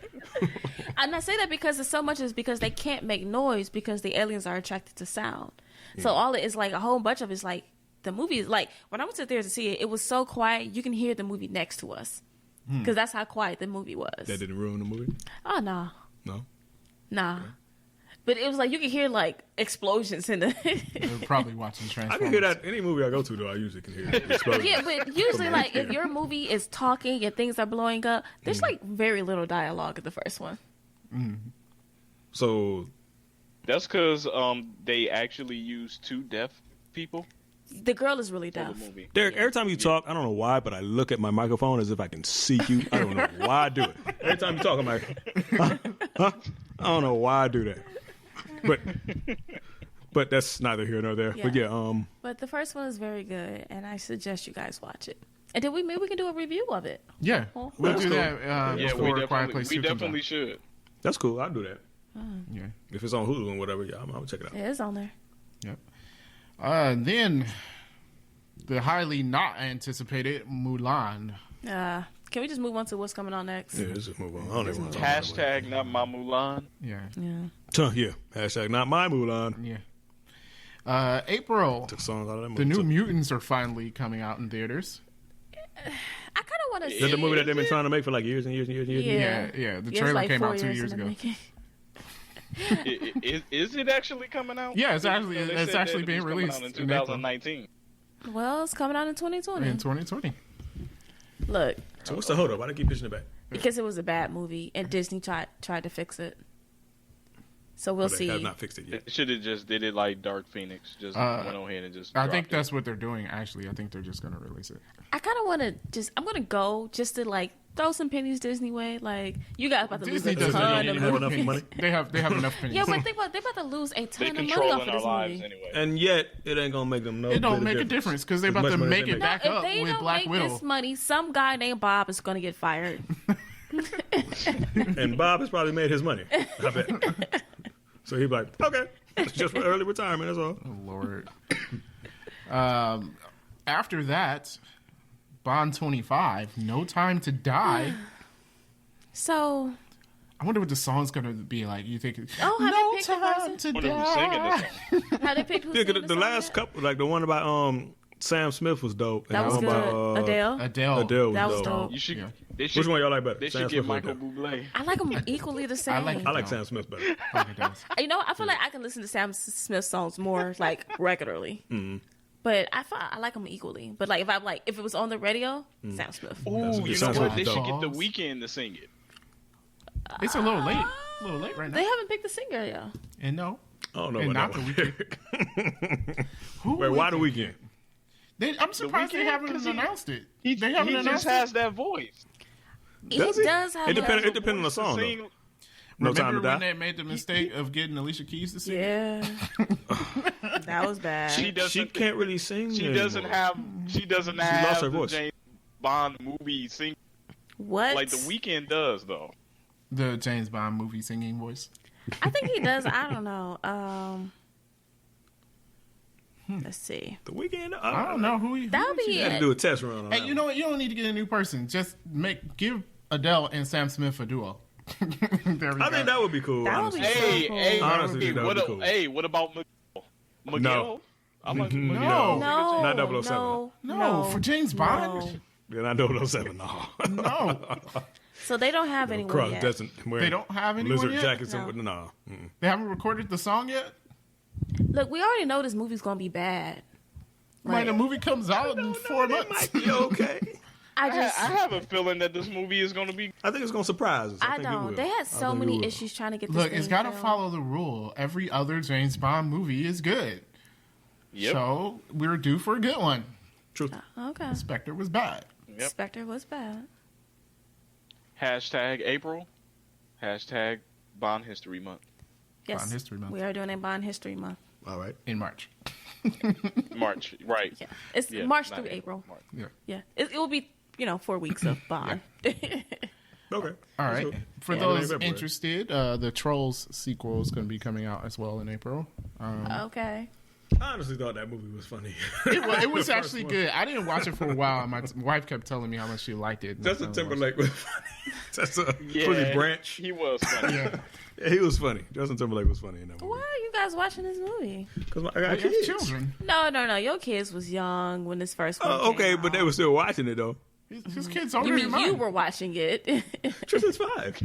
[SPEAKER 2] And I say that because it's so much is because they can't make noise because the aliens are attracted to sound. So all it is like a whole bunch of it's like the movie is like when I went to the theater to see it, it was so quiet you can hear the movie next to us because that's how quiet the movie was.
[SPEAKER 3] That didn't ruin the movie?
[SPEAKER 2] Oh no,
[SPEAKER 3] No?
[SPEAKER 2] nah. But it was like you could hear like explosions in the.
[SPEAKER 1] They're probably watching
[SPEAKER 3] I
[SPEAKER 1] Transformers.
[SPEAKER 3] can hear that. Any movie I go to, though, I usually can hear explosions.
[SPEAKER 2] Yeah, but usually,
[SPEAKER 3] From
[SPEAKER 2] like,
[SPEAKER 3] the
[SPEAKER 2] if your movie is talking and things are blowing up, there's, like, very little dialogue in the first one.
[SPEAKER 3] So,
[SPEAKER 4] That's because they actually use 2 deaf people
[SPEAKER 2] The girl is really
[SPEAKER 4] for
[SPEAKER 2] deaf.
[SPEAKER 4] the movie.
[SPEAKER 3] Derek, every time you talk, I don't know why, but I look at my microphone as if I can see you. I don't know why I do it. Every time you talk, I'm like, huh? I don't know why I do that. But that's neither here nor there.
[SPEAKER 2] Yeah.
[SPEAKER 3] But yeah,
[SPEAKER 2] But the first one is very good, and I suggest you guys watch it. And then maybe we can do a review of it.
[SPEAKER 1] Yeah,
[SPEAKER 2] Oh.
[SPEAKER 1] we'll
[SPEAKER 3] That's
[SPEAKER 1] do
[SPEAKER 3] cool.
[SPEAKER 1] that
[SPEAKER 4] Yeah,
[SPEAKER 1] before Quiet Place 2 comes
[SPEAKER 4] definitely
[SPEAKER 1] out.
[SPEAKER 4] should.
[SPEAKER 3] that's cool. I'll do that.
[SPEAKER 1] Yeah,
[SPEAKER 3] If it's on Hulu and whatever, yeah, I'll check it out.
[SPEAKER 2] It is on there.
[SPEAKER 1] yep. Then the highly not anticipated Mulan.
[SPEAKER 2] Can we just move on to what's coming on next?
[SPEAKER 3] Yeah, let's just move on. I don't even want to talk about
[SPEAKER 4] Hashtag not my Mulan.
[SPEAKER 1] Yeah,
[SPEAKER 2] Yeah.
[SPEAKER 3] Yeah. Hashtag not my Mulan.
[SPEAKER 1] yeah. April.
[SPEAKER 3] Took songs out of that movie.
[SPEAKER 1] The New
[SPEAKER 3] too.
[SPEAKER 1] Mutants are finally coming out in theaters.
[SPEAKER 2] I kind of want to
[SPEAKER 3] Is
[SPEAKER 2] see
[SPEAKER 3] that the movie that they've been trying to make for like years and years and years and years?
[SPEAKER 2] Yeah.
[SPEAKER 1] Yeah. The
[SPEAKER 2] it's
[SPEAKER 1] trailer
[SPEAKER 2] like
[SPEAKER 1] came
[SPEAKER 2] 4
[SPEAKER 1] out 2
[SPEAKER 2] years
[SPEAKER 1] years
[SPEAKER 2] in the
[SPEAKER 1] ago.
[SPEAKER 2] making.
[SPEAKER 4] Is it actually coming out?
[SPEAKER 1] Yeah, it's actually
[SPEAKER 4] They
[SPEAKER 1] it's
[SPEAKER 4] said
[SPEAKER 1] actually
[SPEAKER 4] that
[SPEAKER 1] being
[SPEAKER 4] it was coming
[SPEAKER 1] released
[SPEAKER 4] out in
[SPEAKER 1] in April.
[SPEAKER 4] 2019.
[SPEAKER 2] Well, it's coming out in 2020.
[SPEAKER 1] In 2020.
[SPEAKER 2] Look,
[SPEAKER 3] So what's the hold up? Why they keep pushing it back?
[SPEAKER 2] because it was a bad movie, and Disney tried to fix it. So we'll
[SPEAKER 3] They
[SPEAKER 2] see.
[SPEAKER 3] have not fixed it yet.
[SPEAKER 4] They should have just did it like Dark Phoenix. Just went on ahead and just.
[SPEAKER 1] I think
[SPEAKER 4] dropped it.
[SPEAKER 1] that's what they're doing. Actually, I think they're just gonna release it.
[SPEAKER 2] I kind of want to I'm going to go just to like throw some pennies Disney way. Like, you guys about to
[SPEAKER 1] Disney
[SPEAKER 2] lose a
[SPEAKER 1] doesn't
[SPEAKER 2] ton
[SPEAKER 1] need
[SPEAKER 2] of
[SPEAKER 3] more
[SPEAKER 2] money.
[SPEAKER 3] enough money.
[SPEAKER 1] They have enough pennies.
[SPEAKER 2] Yeah, but think about they're about to lose a
[SPEAKER 4] They
[SPEAKER 2] ton of money
[SPEAKER 4] controlling
[SPEAKER 2] off of
[SPEAKER 4] our
[SPEAKER 2] this
[SPEAKER 4] lives
[SPEAKER 2] movie.
[SPEAKER 4] anyway.
[SPEAKER 3] And yet, it ain't gonna make them no.
[SPEAKER 1] It don't
[SPEAKER 3] bit
[SPEAKER 1] make
[SPEAKER 3] of
[SPEAKER 1] a difference because they're
[SPEAKER 3] As
[SPEAKER 1] about to
[SPEAKER 3] much money as
[SPEAKER 1] make
[SPEAKER 3] they
[SPEAKER 1] it
[SPEAKER 3] make.
[SPEAKER 1] back
[SPEAKER 2] If
[SPEAKER 1] up
[SPEAKER 2] they
[SPEAKER 1] with
[SPEAKER 2] don't
[SPEAKER 1] Black
[SPEAKER 2] make
[SPEAKER 1] Widow.
[SPEAKER 2] this money, some guy named Bob is going to get fired.
[SPEAKER 3] And Bob has probably made his money. I bet. So he'd be like, okay, it's just for early retirement. That's all.
[SPEAKER 1] Oh, Lord. After that, Bond 25, No Time to Die.
[SPEAKER 2] So,
[SPEAKER 1] I wonder what the song's gonna be like. You think?
[SPEAKER 2] Oh, have
[SPEAKER 1] no
[SPEAKER 2] they picked a
[SPEAKER 1] time
[SPEAKER 2] person?
[SPEAKER 1] to
[SPEAKER 4] Wonder who's singing
[SPEAKER 1] die.
[SPEAKER 4] this song.
[SPEAKER 2] how they pick who's
[SPEAKER 3] Yeah,
[SPEAKER 2] singing
[SPEAKER 3] the
[SPEAKER 2] song
[SPEAKER 3] last
[SPEAKER 2] yet?
[SPEAKER 3] couple, like the one about Sam Smith was dope. And
[SPEAKER 2] That was
[SPEAKER 3] the
[SPEAKER 2] good.
[SPEAKER 3] one about,
[SPEAKER 2] Adele.
[SPEAKER 1] Adele.
[SPEAKER 3] Adele was
[SPEAKER 2] That was
[SPEAKER 3] dope.
[SPEAKER 2] dope.
[SPEAKER 4] You should.
[SPEAKER 1] Yeah.
[SPEAKER 4] They should.
[SPEAKER 3] Which one y'all like better?
[SPEAKER 4] They
[SPEAKER 3] Sam
[SPEAKER 4] should get
[SPEAKER 3] Smith or
[SPEAKER 4] Michael
[SPEAKER 3] Adele?
[SPEAKER 4] Bublé.
[SPEAKER 2] I like them equally the same.
[SPEAKER 3] I like Sam Smith better.
[SPEAKER 1] Fuck it does.
[SPEAKER 2] You know, I feel like I can listen to Sam Smith songs more like regularly. But I like them equally. But like if it was on the radio, Sam Smith.
[SPEAKER 4] Ooh,
[SPEAKER 3] That's a
[SPEAKER 4] you
[SPEAKER 3] good
[SPEAKER 4] know
[SPEAKER 3] song.
[SPEAKER 4] what? They should
[SPEAKER 1] Dogs.
[SPEAKER 4] get the Weeknd to sing it.
[SPEAKER 1] It's a little late. Right
[SPEAKER 2] They
[SPEAKER 1] now.
[SPEAKER 2] haven't picked the singer yet.
[SPEAKER 1] And no.
[SPEAKER 3] I don't know
[SPEAKER 1] And
[SPEAKER 3] about
[SPEAKER 1] not
[SPEAKER 3] that
[SPEAKER 1] the
[SPEAKER 3] one.
[SPEAKER 1] Who
[SPEAKER 3] Wait, why the weekend?
[SPEAKER 1] I'm surprised they
[SPEAKER 4] Weeknd?
[SPEAKER 1] haven't
[SPEAKER 4] 'Cause he-
[SPEAKER 1] announced it.
[SPEAKER 4] He
[SPEAKER 1] They haven't
[SPEAKER 4] just
[SPEAKER 1] announced
[SPEAKER 4] has
[SPEAKER 1] it.
[SPEAKER 4] that voice.
[SPEAKER 2] He
[SPEAKER 3] Does he?
[SPEAKER 2] does have
[SPEAKER 3] It depends.
[SPEAKER 2] a-
[SPEAKER 3] It depends on the song, though.
[SPEAKER 4] Sing-
[SPEAKER 3] No Time
[SPEAKER 1] Remember
[SPEAKER 3] to
[SPEAKER 1] when
[SPEAKER 3] Die.
[SPEAKER 1] they made the mistake of getting Alicia Keys to sing?
[SPEAKER 2] Yeah. That was bad.
[SPEAKER 4] She doesn't.
[SPEAKER 3] She can't really sing.
[SPEAKER 4] She
[SPEAKER 3] anymore.
[SPEAKER 4] doesn't have. She doesn't
[SPEAKER 3] lost
[SPEAKER 4] have
[SPEAKER 3] her
[SPEAKER 4] the
[SPEAKER 3] voice.
[SPEAKER 4] James Bond movie sing
[SPEAKER 2] What?
[SPEAKER 4] like The Weeknd does though.
[SPEAKER 1] The James Bond movie singing voice.
[SPEAKER 2] I think he does. I don't know. Let's see.
[SPEAKER 3] The weekend.
[SPEAKER 1] I don't know who.
[SPEAKER 2] That would be
[SPEAKER 3] You had to
[SPEAKER 2] it.
[SPEAKER 3] do a test run on
[SPEAKER 1] Hey,
[SPEAKER 3] that
[SPEAKER 1] you know what? You don't need to get a new person. Just give Adele and Sam Smith a duo. There we
[SPEAKER 3] I
[SPEAKER 1] go.
[SPEAKER 3] think that would be cool.
[SPEAKER 2] That would be
[SPEAKER 3] honestly.
[SPEAKER 4] Hey,
[SPEAKER 2] cool.
[SPEAKER 4] hey,
[SPEAKER 3] Honestly,
[SPEAKER 4] hey,
[SPEAKER 3] that would be cool.
[SPEAKER 4] hey, what about Miguel? Miguel? I like Miguel.
[SPEAKER 1] No.
[SPEAKER 2] No,
[SPEAKER 3] Not 007.
[SPEAKER 2] no,
[SPEAKER 1] No, for James Bond?
[SPEAKER 3] Yeah, I know 007. No.
[SPEAKER 1] No,
[SPEAKER 2] So they don't have anyone
[SPEAKER 3] Cross
[SPEAKER 2] yet.
[SPEAKER 3] doesn't.
[SPEAKER 1] they don't have anyone
[SPEAKER 3] lizard
[SPEAKER 1] yet.
[SPEAKER 3] jackets.
[SPEAKER 2] No.
[SPEAKER 3] And, no. Mm-mm.
[SPEAKER 1] They haven't recorded the song yet.
[SPEAKER 2] Look, we already know this movie's gonna be bad.
[SPEAKER 1] Like the movie comes out in 4 months.
[SPEAKER 3] Might be okay.
[SPEAKER 2] I just
[SPEAKER 4] I have a feeling that this movie is going to be.
[SPEAKER 3] I think it's gonna surprise us.
[SPEAKER 2] I
[SPEAKER 3] think it
[SPEAKER 2] know
[SPEAKER 3] will.
[SPEAKER 2] they had
[SPEAKER 3] I
[SPEAKER 2] so
[SPEAKER 3] think it
[SPEAKER 2] many
[SPEAKER 3] will.
[SPEAKER 2] issues trying to get this.
[SPEAKER 1] Look, it's
[SPEAKER 2] thing
[SPEAKER 1] got to
[SPEAKER 2] filmed.
[SPEAKER 1] follow the rule. Every other James Bond movie is good.
[SPEAKER 4] Yep.
[SPEAKER 1] So we're due for a good one.
[SPEAKER 3] Truth.
[SPEAKER 2] Okay.
[SPEAKER 1] Spectre was bad.
[SPEAKER 4] Yep.
[SPEAKER 2] Spectre was bad.
[SPEAKER 4] Hashtag April. Hashtag Bond History Month.
[SPEAKER 2] Yes,
[SPEAKER 1] Bond History Month.
[SPEAKER 2] we are doing a Bond History Month.
[SPEAKER 3] All right.
[SPEAKER 1] In March.
[SPEAKER 4] March, right?
[SPEAKER 2] Yeah, it's
[SPEAKER 4] Yeah,
[SPEAKER 2] March
[SPEAKER 4] not
[SPEAKER 2] through April.
[SPEAKER 4] March.
[SPEAKER 1] Yeah.
[SPEAKER 2] Yeah, it will be 4 weeks of Bond.
[SPEAKER 3] Okay.
[SPEAKER 1] All right.
[SPEAKER 3] So,
[SPEAKER 1] For
[SPEAKER 3] yeah.
[SPEAKER 1] those
[SPEAKER 3] February.
[SPEAKER 1] interested, the Trolls sequel is going to be coming out as well in April.
[SPEAKER 2] Okay.
[SPEAKER 3] I honestly thought that movie was funny.
[SPEAKER 1] It was
[SPEAKER 3] The first
[SPEAKER 1] actually
[SPEAKER 3] one.
[SPEAKER 1] good. I didn't watch it for a while. My wife kept telling me how much she liked it.
[SPEAKER 3] Justin Timberlake was funny. That's a Fully Branch.
[SPEAKER 4] He was funny.
[SPEAKER 1] Yeah.
[SPEAKER 3] Yeah, he was funny. Justin Timberlake was funny in that
[SPEAKER 2] Why
[SPEAKER 3] movie.
[SPEAKER 2] are you guys watching this movie?
[SPEAKER 3] Because I got
[SPEAKER 1] We have
[SPEAKER 3] kids.
[SPEAKER 1] children.
[SPEAKER 2] No. Your kids was young when this first one.
[SPEAKER 3] Oh, okay,
[SPEAKER 2] came
[SPEAKER 3] but they
[SPEAKER 2] out.
[SPEAKER 3] were still watching it though.
[SPEAKER 1] His kids older
[SPEAKER 2] You
[SPEAKER 1] than
[SPEAKER 2] mean
[SPEAKER 1] mine.
[SPEAKER 2] you were watching it?
[SPEAKER 3] Tristan's 5.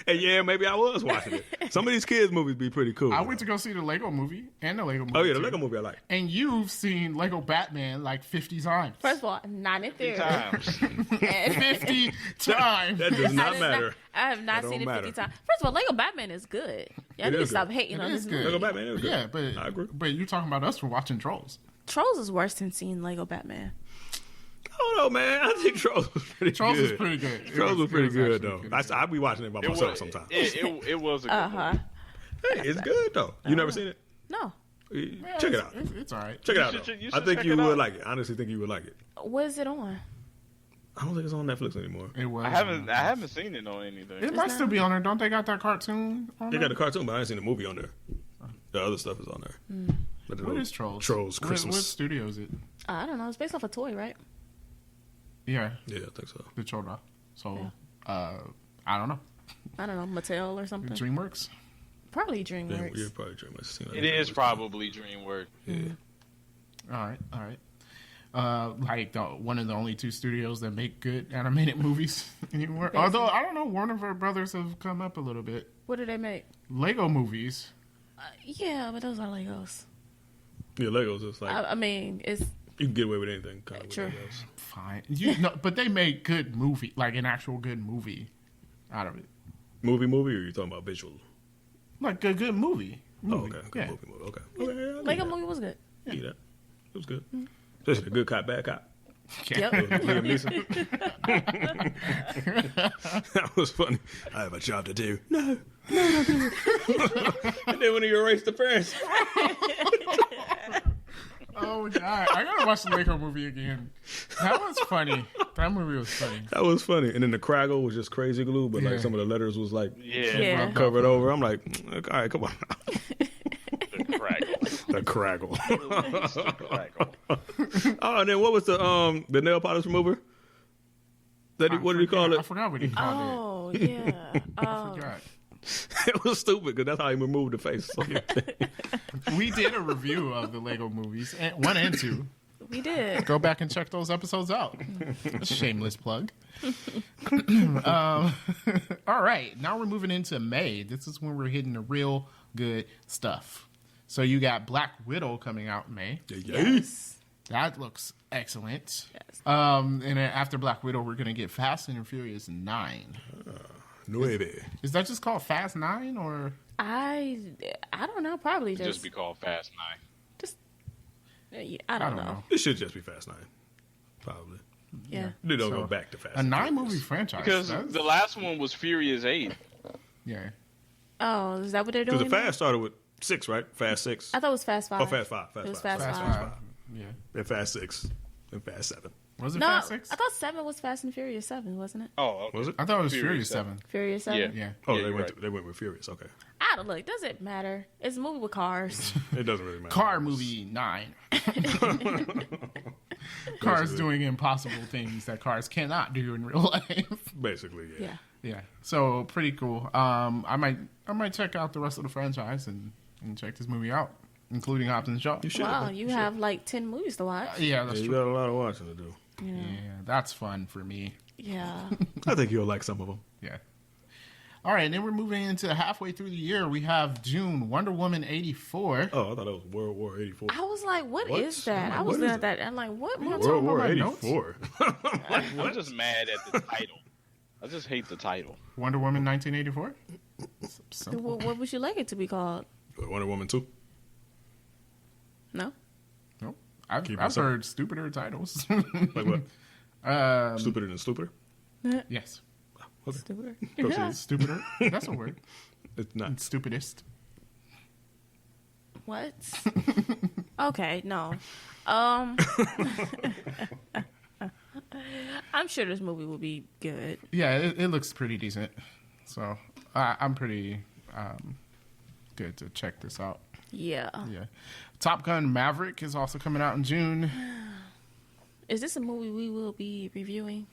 [SPEAKER 3] And yeah, maybe I was watching it. Some of these kids' movies be pretty cool.
[SPEAKER 1] I went to go see the Lego movie and the Lego movie.
[SPEAKER 3] Oh yeah, the
[SPEAKER 1] too.
[SPEAKER 3] Lego movie I like.
[SPEAKER 1] And you've seen Lego Batman like 50 times.
[SPEAKER 2] First of all, not in theory.
[SPEAKER 4] Times.
[SPEAKER 2] And
[SPEAKER 1] 50 times.
[SPEAKER 3] That does not matter.
[SPEAKER 2] I have not
[SPEAKER 3] That
[SPEAKER 2] seen it
[SPEAKER 3] don't
[SPEAKER 2] 50
[SPEAKER 3] matter.
[SPEAKER 2] times. First of all, Lego Batman is good. Y'all
[SPEAKER 3] It
[SPEAKER 2] need to
[SPEAKER 3] is
[SPEAKER 2] stop
[SPEAKER 3] good.
[SPEAKER 2] hating
[SPEAKER 1] It
[SPEAKER 2] on
[SPEAKER 1] is
[SPEAKER 2] this
[SPEAKER 1] good.
[SPEAKER 2] movie.
[SPEAKER 3] Lego Batman is good.
[SPEAKER 1] Yeah, but
[SPEAKER 3] I agree.
[SPEAKER 1] But you're talking about us for watching Trolls.
[SPEAKER 2] Trolls is worse than seeing Lego Batman.
[SPEAKER 3] I don't know, man. I think Trolls was pretty
[SPEAKER 1] Trolls
[SPEAKER 3] good.
[SPEAKER 1] was pretty good.
[SPEAKER 3] Trolls was pretty good
[SPEAKER 1] actually
[SPEAKER 3] though.
[SPEAKER 1] pretty good.
[SPEAKER 3] I'll be watching it by
[SPEAKER 4] It
[SPEAKER 3] myself
[SPEAKER 4] was,
[SPEAKER 3] sometimes.
[SPEAKER 4] it was a good movie.
[SPEAKER 3] Hey, it's good though. You never seen it?
[SPEAKER 2] No.
[SPEAKER 3] Check it out.
[SPEAKER 1] It's all right.
[SPEAKER 3] Check it out.
[SPEAKER 4] should-
[SPEAKER 3] though.
[SPEAKER 4] you
[SPEAKER 3] I
[SPEAKER 4] should
[SPEAKER 3] think
[SPEAKER 4] check
[SPEAKER 3] you
[SPEAKER 4] it
[SPEAKER 3] would
[SPEAKER 4] out.
[SPEAKER 3] like it. I honestly think you would like it.
[SPEAKER 2] What is it on?
[SPEAKER 3] I don't think it's on Netflix anymore.
[SPEAKER 1] It was.
[SPEAKER 4] I haven't seen it on anything.
[SPEAKER 1] It might still be on there. Don't they got that cartoon on
[SPEAKER 3] They
[SPEAKER 1] there?
[SPEAKER 3] got the cartoon, but I ain't seen the movie on there. The other stuff is on there. But
[SPEAKER 1] What is Trolls?
[SPEAKER 3] Trolls
[SPEAKER 1] What
[SPEAKER 3] Christmas.
[SPEAKER 1] studio is it?
[SPEAKER 2] I don't know. It's based off a toy, right?
[SPEAKER 1] Yeah,
[SPEAKER 3] Yeah, I think so.
[SPEAKER 1] the Troll. So, I don't know.
[SPEAKER 2] I don't know. Mattel or something.
[SPEAKER 1] DreamWorks.
[SPEAKER 2] Probably
[SPEAKER 3] Yeah,
[SPEAKER 2] DreamWorks.
[SPEAKER 3] you're probably dreaming.
[SPEAKER 4] It is probably DreamWorks.
[SPEAKER 3] Yeah.
[SPEAKER 1] All right. Like one of the only two studios that make good animated movies anymore. Although I don't know, Warner Brothers have come up a little bit.
[SPEAKER 2] What do they make?
[SPEAKER 1] Lego movies.
[SPEAKER 2] Yeah, but those are Legos.
[SPEAKER 3] Yeah, Legos is like
[SPEAKER 2] I mean, it's
[SPEAKER 3] you can get away with anything. Kind of
[SPEAKER 2] True.
[SPEAKER 3] with Legos.
[SPEAKER 1] Fine. But they make good movie, like an actual good movie out of it.
[SPEAKER 3] Movie, or you talking about visual?
[SPEAKER 1] Like a good movie.
[SPEAKER 3] Oh, okay. Good
[SPEAKER 1] Yeah.
[SPEAKER 3] movie. Okay. Okay, yeah, I'll
[SPEAKER 2] Lego
[SPEAKER 3] give you
[SPEAKER 2] movie was good.
[SPEAKER 3] that. Give you that. It was good. Especially the good cop, bad cop.
[SPEAKER 2] Yep.
[SPEAKER 3] Liam Neeson. That was funny. I have a job to do. No. And then when he erased the parents.
[SPEAKER 1] Oh god, I gotta watch the Lego movie again. That was funny. That movie was funny.
[SPEAKER 3] That was funny. And then the Craggle was just crazy glue, but
[SPEAKER 1] Yeah.
[SPEAKER 3] like some of the letters was like
[SPEAKER 4] Yeah.
[SPEAKER 2] Yeah.
[SPEAKER 3] covered over. I'm like, all right, come on.
[SPEAKER 4] Crackle.
[SPEAKER 3] The Craggle.
[SPEAKER 4] Crackle.
[SPEAKER 3] Oh, and then what was the nail polish remover? What did he call
[SPEAKER 1] I
[SPEAKER 3] it?
[SPEAKER 1] forgot what he called
[SPEAKER 2] Oh yeah.
[SPEAKER 1] it. I
[SPEAKER 2] Oh,
[SPEAKER 1] forgot.
[SPEAKER 3] It was stupid because that's how he removed the face.
[SPEAKER 1] We did a review of the Lego movies, 1 and 2.
[SPEAKER 2] we did.
[SPEAKER 1] Go back and check those episodes out. Shameless plug. All right, now we're moving into May. This is when we're hitting the real good stuff. So you got Black Widow coming out in May.
[SPEAKER 2] Yes.
[SPEAKER 1] That looks excellent.
[SPEAKER 2] Yes.
[SPEAKER 1] And then after Black Widow, we're gonna get Fast and Furious 9.
[SPEAKER 3] Nueve.
[SPEAKER 1] Is that just called Fast 9 or?
[SPEAKER 2] I don't know. Probably
[SPEAKER 4] Just
[SPEAKER 2] just
[SPEAKER 4] be called Fast 9.
[SPEAKER 2] yeah, I don't know.
[SPEAKER 3] It should just be Fast 9. Probably.
[SPEAKER 2] Yeah.
[SPEAKER 3] They don't
[SPEAKER 1] So,
[SPEAKER 3] go back to Fast
[SPEAKER 1] A
[SPEAKER 3] and
[SPEAKER 1] 9
[SPEAKER 3] Furious.
[SPEAKER 1] movie franchise.
[SPEAKER 4] Because
[SPEAKER 1] That's-
[SPEAKER 4] the last one was Furious 8.
[SPEAKER 1] yeah.
[SPEAKER 2] Oh, is that what they're doing?
[SPEAKER 3] Because the
[SPEAKER 2] now?
[SPEAKER 3] Fast started with 6, right? Fast 6.
[SPEAKER 2] I thought it was Fast 5.
[SPEAKER 3] Oh, Fast 5.
[SPEAKER 2] It was
[SPEAKER 3] Fast
[SPEAKER 2] Fast
[SPEAKER 3] 5.
[SPEAKER 2] 5.
[SPEAKER 1] Yeah.
[SPEAKER 3] And Fast 6. And Fast 7.
[SPEAKER 1] Was it
[SPEAKER 2] No,
[SPEAKER 1] Fast 6?
[SPEAKER 2] I thought 7 was Fast and Furious 7, wasn't it?
[SPEAKER 4] Oh, okay.
[SPEAKER 3] Was it?
[SPEAKER 1] I thought it was Furious 7.
[SPEAKER 2] Furious 7?
[SPEAKER 4] Yeah.
[SPEAKER 1] Yeah.
[SPEAKER 3] Oh,
[SPEAKER 4] Yeah,
[SPEAKER 3] they
[SPEAKER 4] you're
[SPEAKER 3] went.
[SPEAKER 4] right.
[SPEAKER 3] They went with Furious. Okay,
[SPEAKER 2] I don't look. Doesn't matter. It's a movie with cars.
[SPEAKER 3] it doesn't really matter.
[SPEAKER 1] Car movie 9. Cars
[SPEAKER 3] Basically.
[SPEAKER 1] doing impossible things that cars cannot do in real life.
[SPEAKER 3] Basically, yeah.
[SPEAKER 2] Yeah.
[SPEAKER 1] Yeah. So pretty cool. I might check out the rest of the franchise and check this movie out, including Hobbs and Shaw.
[SPEAKER 3] You should.
[SPEAKER 2] Wow, you have like 10 movies to watch.
[SPEAKER 1] Yeah,
[SPEAKER 3] Yeah,
[SPEAKER 1] that's
[SPEAKER 3] you
[SPEAKER 1] true.
[SPEAKER 3] got a lot of watching to do.
[SPEAKER 1] Yeah, that's fun for me.
[SPEAKER 2] Yeah.
[SPEAKER 3] I think you'll like some of them.
[SPEAKER 1] Yeah. All right, and then we're moving into halfway through the year. We have June, Wonder Woman 84.
[SPEAKER 3] Oh, I thought it was World War 84.
[SPEAKER 2] I was like, what
[SPEAKER 3] What?
[SPEAKER 2] is that?
[SPEAKER 3] I'm
[SPEAKER 2] I
[SPEAKER 3] like,
[SPEAKER 2] was
[SPEAKER 3] what
[SPEAKER 2] looking
[SPEAKER 3] is
[SPEAKER 2] at that. I'm like, what?
[SPEAKER 3] World War
[SPEAKER 1] about notes?
[SPEAKER 3] 84.
[SPEAKER 4] I'm just mad at the title. I just hate the title.
[SPEAKER 1] Wonder Woman 1984?
[SPEAKER 2] What would you like it to be called?
[SPEAKER 3] Wonder Woman 2.
[SPEAKER 2] No?
[SPEAKER 1] Nope. I've
[SPEAKER 3] Keep it
[SPEAKER 1] heard stupider titles.
[SPEAKER 3] Like what? Stupider than stupider?
[SPEAKER 1] Yes.
[SPEAKER 3] Okay.
[SPEAKER 2] Stupid.
[SPEAKER 3] Proceed.
[SPEAKER 1] Stupider. That's a word.
[SPEAKER 3] It's not.
[SPEAKER 1] Stupidest.
[SPEAKER 2] What? Okay, no. I'm sure this movie will be good.
[SPEAKER 1] Yeah, it looks pretty decent. So I'm pretty good to check this out.
[SPEAKER 2] Yeah.
[SPEAKER 1] Yeah. Top Gun Maverick is also coming out in June.
[SPEAKER 2] Is this a movie we will be reviewing?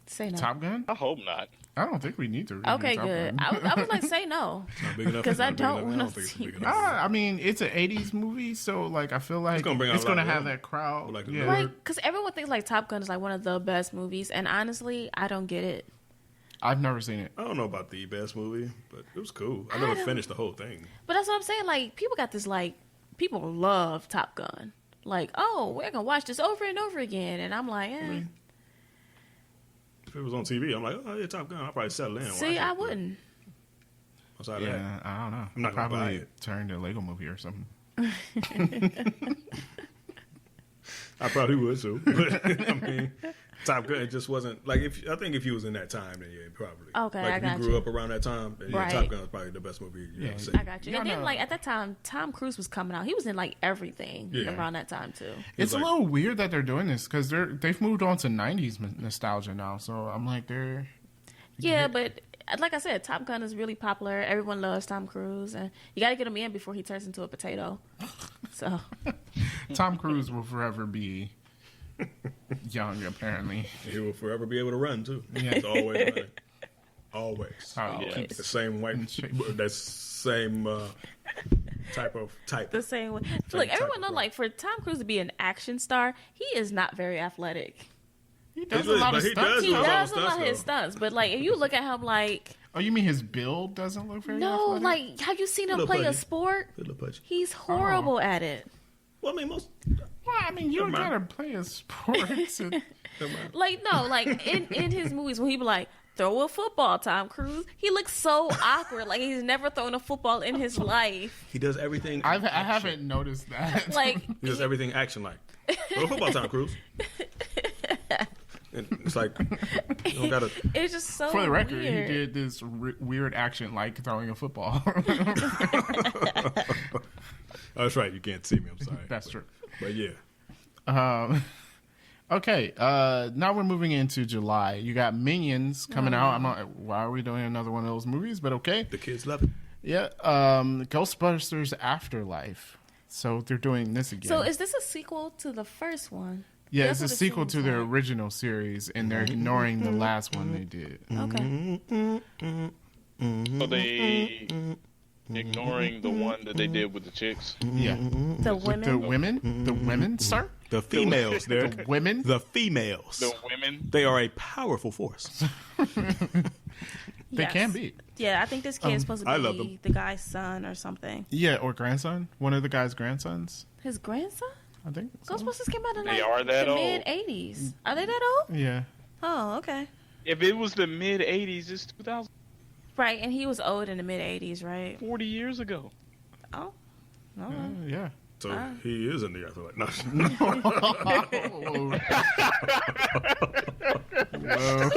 [SPEAKER 2] Say no.
[SPEAKER 1] Top Gun?
[SPEAKER 4] I hope not.
[SPEAKER 1] I don't think we need to review
[SPEAKER 2] Okay,
[SPEAKER 1] Top
[SPEAKER 2] good.
[SPEAKER 1] Gun.
[SPEAKER 2] I was like, say no.
[SPEAKER 3] It's not big enough.
[SPEAKER 2] 'Cause
[SPEAKER 3] It's not
[SPEAKER 2] I
[SPEAKER 3] big
[SPEAKER 2] don't
[SPEAKER 3] enough.
[SPEAKER 2] wanna
[SPEAKER 3] think it's
[SPEAKER 2] see
[SPEAKER 3] big
[SPEAKER 2] it.
[SPEAKER 3] enough.
[SPEAKER 1] I mean, it's an 80s movie, so like I feel like
[SPEAKER 3] It's gonna bring out a lot of
[SPEAKER 1] have
[SPEAKER 3] them.
[SPEAKER 1] that crowd.
[SPEAKER 3] Like,
[SPEAKER 1] yeah.
[SPEAKER 2] Right? Because everyone thinks like Top Gun is like one of the best movies, and honestly, I don't get it.
[SPEAKER 1] I've never seen it.
[SPEAKER 3] I don't know about the best movie, but it was cool. I never finished the whole thing.
[SPEAKER 2] But that's what I'm saying. Like, people got this like, people love Top Gun. Like, oh, we're gonna watch this over and over again, and I'm like, eh.
[SPEAKER 3] If it was on TV, I'm like, oh, yeah, Top Gun. I'll probably settle in and watch
[SPEAKER 2] See,
[SPEAKER 3] it.
[SPEAKER 2] I wouldn't.
[SPEAKER 3] Outside of that,
[SPEAKER 1] Yeah, I don't know.
[SPEAKER 3] I'm not gonna buy
[SPEAKER 1] Probably
[SPEAKER 3] it.
[SPEAKER 1] turn to a Lego movie or something.
[SPEAKER 3] I probably would too. But I mean, Top Gun, it just wasn't like I think if you was in that time, then yeah, probably.
[SPEAKER 2] Okay,
[SPEAKER 3] like
[SPEAKER 2] I
[SPEAKER 3] if
[SPEAKER 2] got
[SPEAKER 3] you grew
[SPEAKER 2] you.
[SPEAKER 3] up around that time, then yeah,
[SPEAKER 2] Right.
[SPEAKER 3] Top Gun was probably the best movie you
[SPEAKER 1] Yeah.
[SPEAKER 3] ever seen.
[SPEAKER 2] I got you.
[SPEAKER 1] No,
[SPEAKER 2] And then,
[SPEAKER 1] no.
[SPEAKER 2] like, at that time, Tom Cruise was coming out. He was in, like, everything
[SPEAKER 3] Yeah.
[SPEAKER 2] around that time, too.
[SPEAKER 1] It's
[SPEAKER 3] like-
[SPEAKER 1] a little weird that they're doing this because they've moved on to 90s nostalgia now. So I'm like, they're
[SPEAKER 2] Yeah, but like I said, Top Gun is really popular. Everyone loves Tom Cruise. And you got to get him in before he turns into a potato. So,
[SPEAKER 1] Tom Cruise will forever be young, apparently.
[SPEAKER 3] He will forever be able to run too.
[SPEAKER 1] Yeah.
[SPEAKER 3] He's always running. Always.
[SPEAKER 1] How he
[SPEAKER 4] Yeah.
[SPEAKER 1] keeps
[SPEAKER 3] The same white,
[SPEAKER 1] shape.
[SPEAKER 3] that same type.
[SPEAKER 2] the same way.
[SPEAKER 3] Same
[SPEAKER 2] Look,
[SPEAKER 3] type
[SPEAKER 2] everyone
[SPEAKER 3] of
[SPEAKER 2] know,
[SPEAKER 3] run.
[SPEAKER 2] like, for Tom Cruise to be an action star, he is not very athletic.
[SPEAKER 1] He does
[SPEAKER 3] He's
[SPEAKER 1] a lot
[SPEAKER 3] but
[SPEAKER 1] of
[SPEAKER 3] he
[SPEAKER 1] stunts.
[SPEAKER 3] does
[SPEAKER 2] He
[SPEAKER 3] do a lot of
[SPEAKER 2] does a lot of
[SPEAKER 3] stunts,
[SPEAKER 2] his
[SPEAKER 3] though.
[SPEAKER 2] stunts. But, like, if you look at him, like,
[SPEAKER 1] Oh, you mean his build doesn't look very
[SPEAKER 2] no,
[SPEAKER 1] athletic?
[SPEAKER 2] like, have you seen him
[SPEAKER 3] Little
[SPEAKER 2] play a
[SPEAKER 3] pudgy.
[SPEAKER 2] sport?
[SPEAKER 3] Little pudgy.
[SPEAKER 2] He's horrible at it.
[SPEAKER 3] Well, I mean, most.
[SPEAKER 1] Well, I mean, you don't
[SPEAKER 3] Never
[SPEAKER 1] gotta
[SPEAKER 3] mind.
[SPEAKER 1] play a sport. to-
[SPEAKER 2] Like, no, like, in his movies, when he be like, throw a football, Tom Cruise, he looks so awkward. Like, he's never thrown a football in his life.
[SPEAKER 3] He does everything.
[SPEAKER 1] I
[SPEAKER 3] action.
[SPEAKER 1] haven't noticed that.
[SPEAKER 2] Like,
[SPEAKER 3] He does everything action like. Well, football time, Cruise. And it's like you don't gotta.
[SPEAKER 2] it's just so
[SPEAKER 1] For the record,
[SPEAKER 2] weird.
[SPEAKER 1] he did this weird action like throwing a football.
[SPEAKER 3] Oh, that's right. You can't see me. I'm sorry.
[SPEAKER 1] That's true.
[SPEAKER 3] But yeah,
[SPEAKER 1] Okay, now we're moving into July. You got Minions coming out. I'm not. Why are we doing another one of those movies? But okay,
[SPEAKER 3] the kids love it.
[SPEAKER 1] yeah. Ghostbusters Afterlife. So they're doing this again.
[SPEAKER 2] So is this a sequel to the first one?
[SPEAKER 1] yeah,
[SPEAKER 2] That's
[SPEAKER 1] it's a
[SPEAKER 2] what it
[SPEAKER 1] sequel to
[SPEAKER 2] seems
[SPEAKER 1] the
[SPEAKER 2] like.
[SPEAKER 1] original series, and they're ignoring the last one they did.
[SPEAKER 2] Okay.
[SPEAKER 4] So they ignoring the one that they did with the chicks.
[SPEAKER 1] Yeah,
[SPEAKER 2] The
[SPEAKER 1] with the women, sir,
[SPEAKER 3] The females, there.
[SPEAKER 1] the women.
[SPEAKER 3] The females.
[SPEAKER 4] The women.
[SPEAKER 3] They are a powerful force.
[SPEAKER 1] They
[SPEAKER 2] Yes.
[SPEAKER 1] can be.
[SPEAKER 2] Yeah, I think this kid is supposed to
[SPEAKER 3] I love
[SPEAKER 2] be
[SPEAKER 3] them.
[SPEAKER 2] the guy's son or something.
[SPEAKER 1] Yeah, or grandson. One of the guy's grandsons.
[SPEAKER 2] His grandson?
[SPEAKER 1] I think. so.
[SPEAKER 2] Ghostbusters came out in
[SPEAKER 4] They
[SPEAKER 2] like
[SPEAKER 4] are that
[SPEAKER 2] the
[SPEAKER 4] old.
[SPEAKER 2] mid-'80s. Are they that old?
[SPEAKER 1] Yeah.
[SPEAKER 2] Oh, okay.
[SPEAKER 4] If it was the mid '80s, it's 2000,
[SPEAKER 2] Right, and he was old in the mid-'80s, right?
[SPEAKER 4] 40 years ago.
[SPEAKER 2] Oh. Okay.
[SPEAKER 1] Yeah.
[SPEAKER 3] So he is in the afterlife. No.
[SPEAKER 1] Whoa.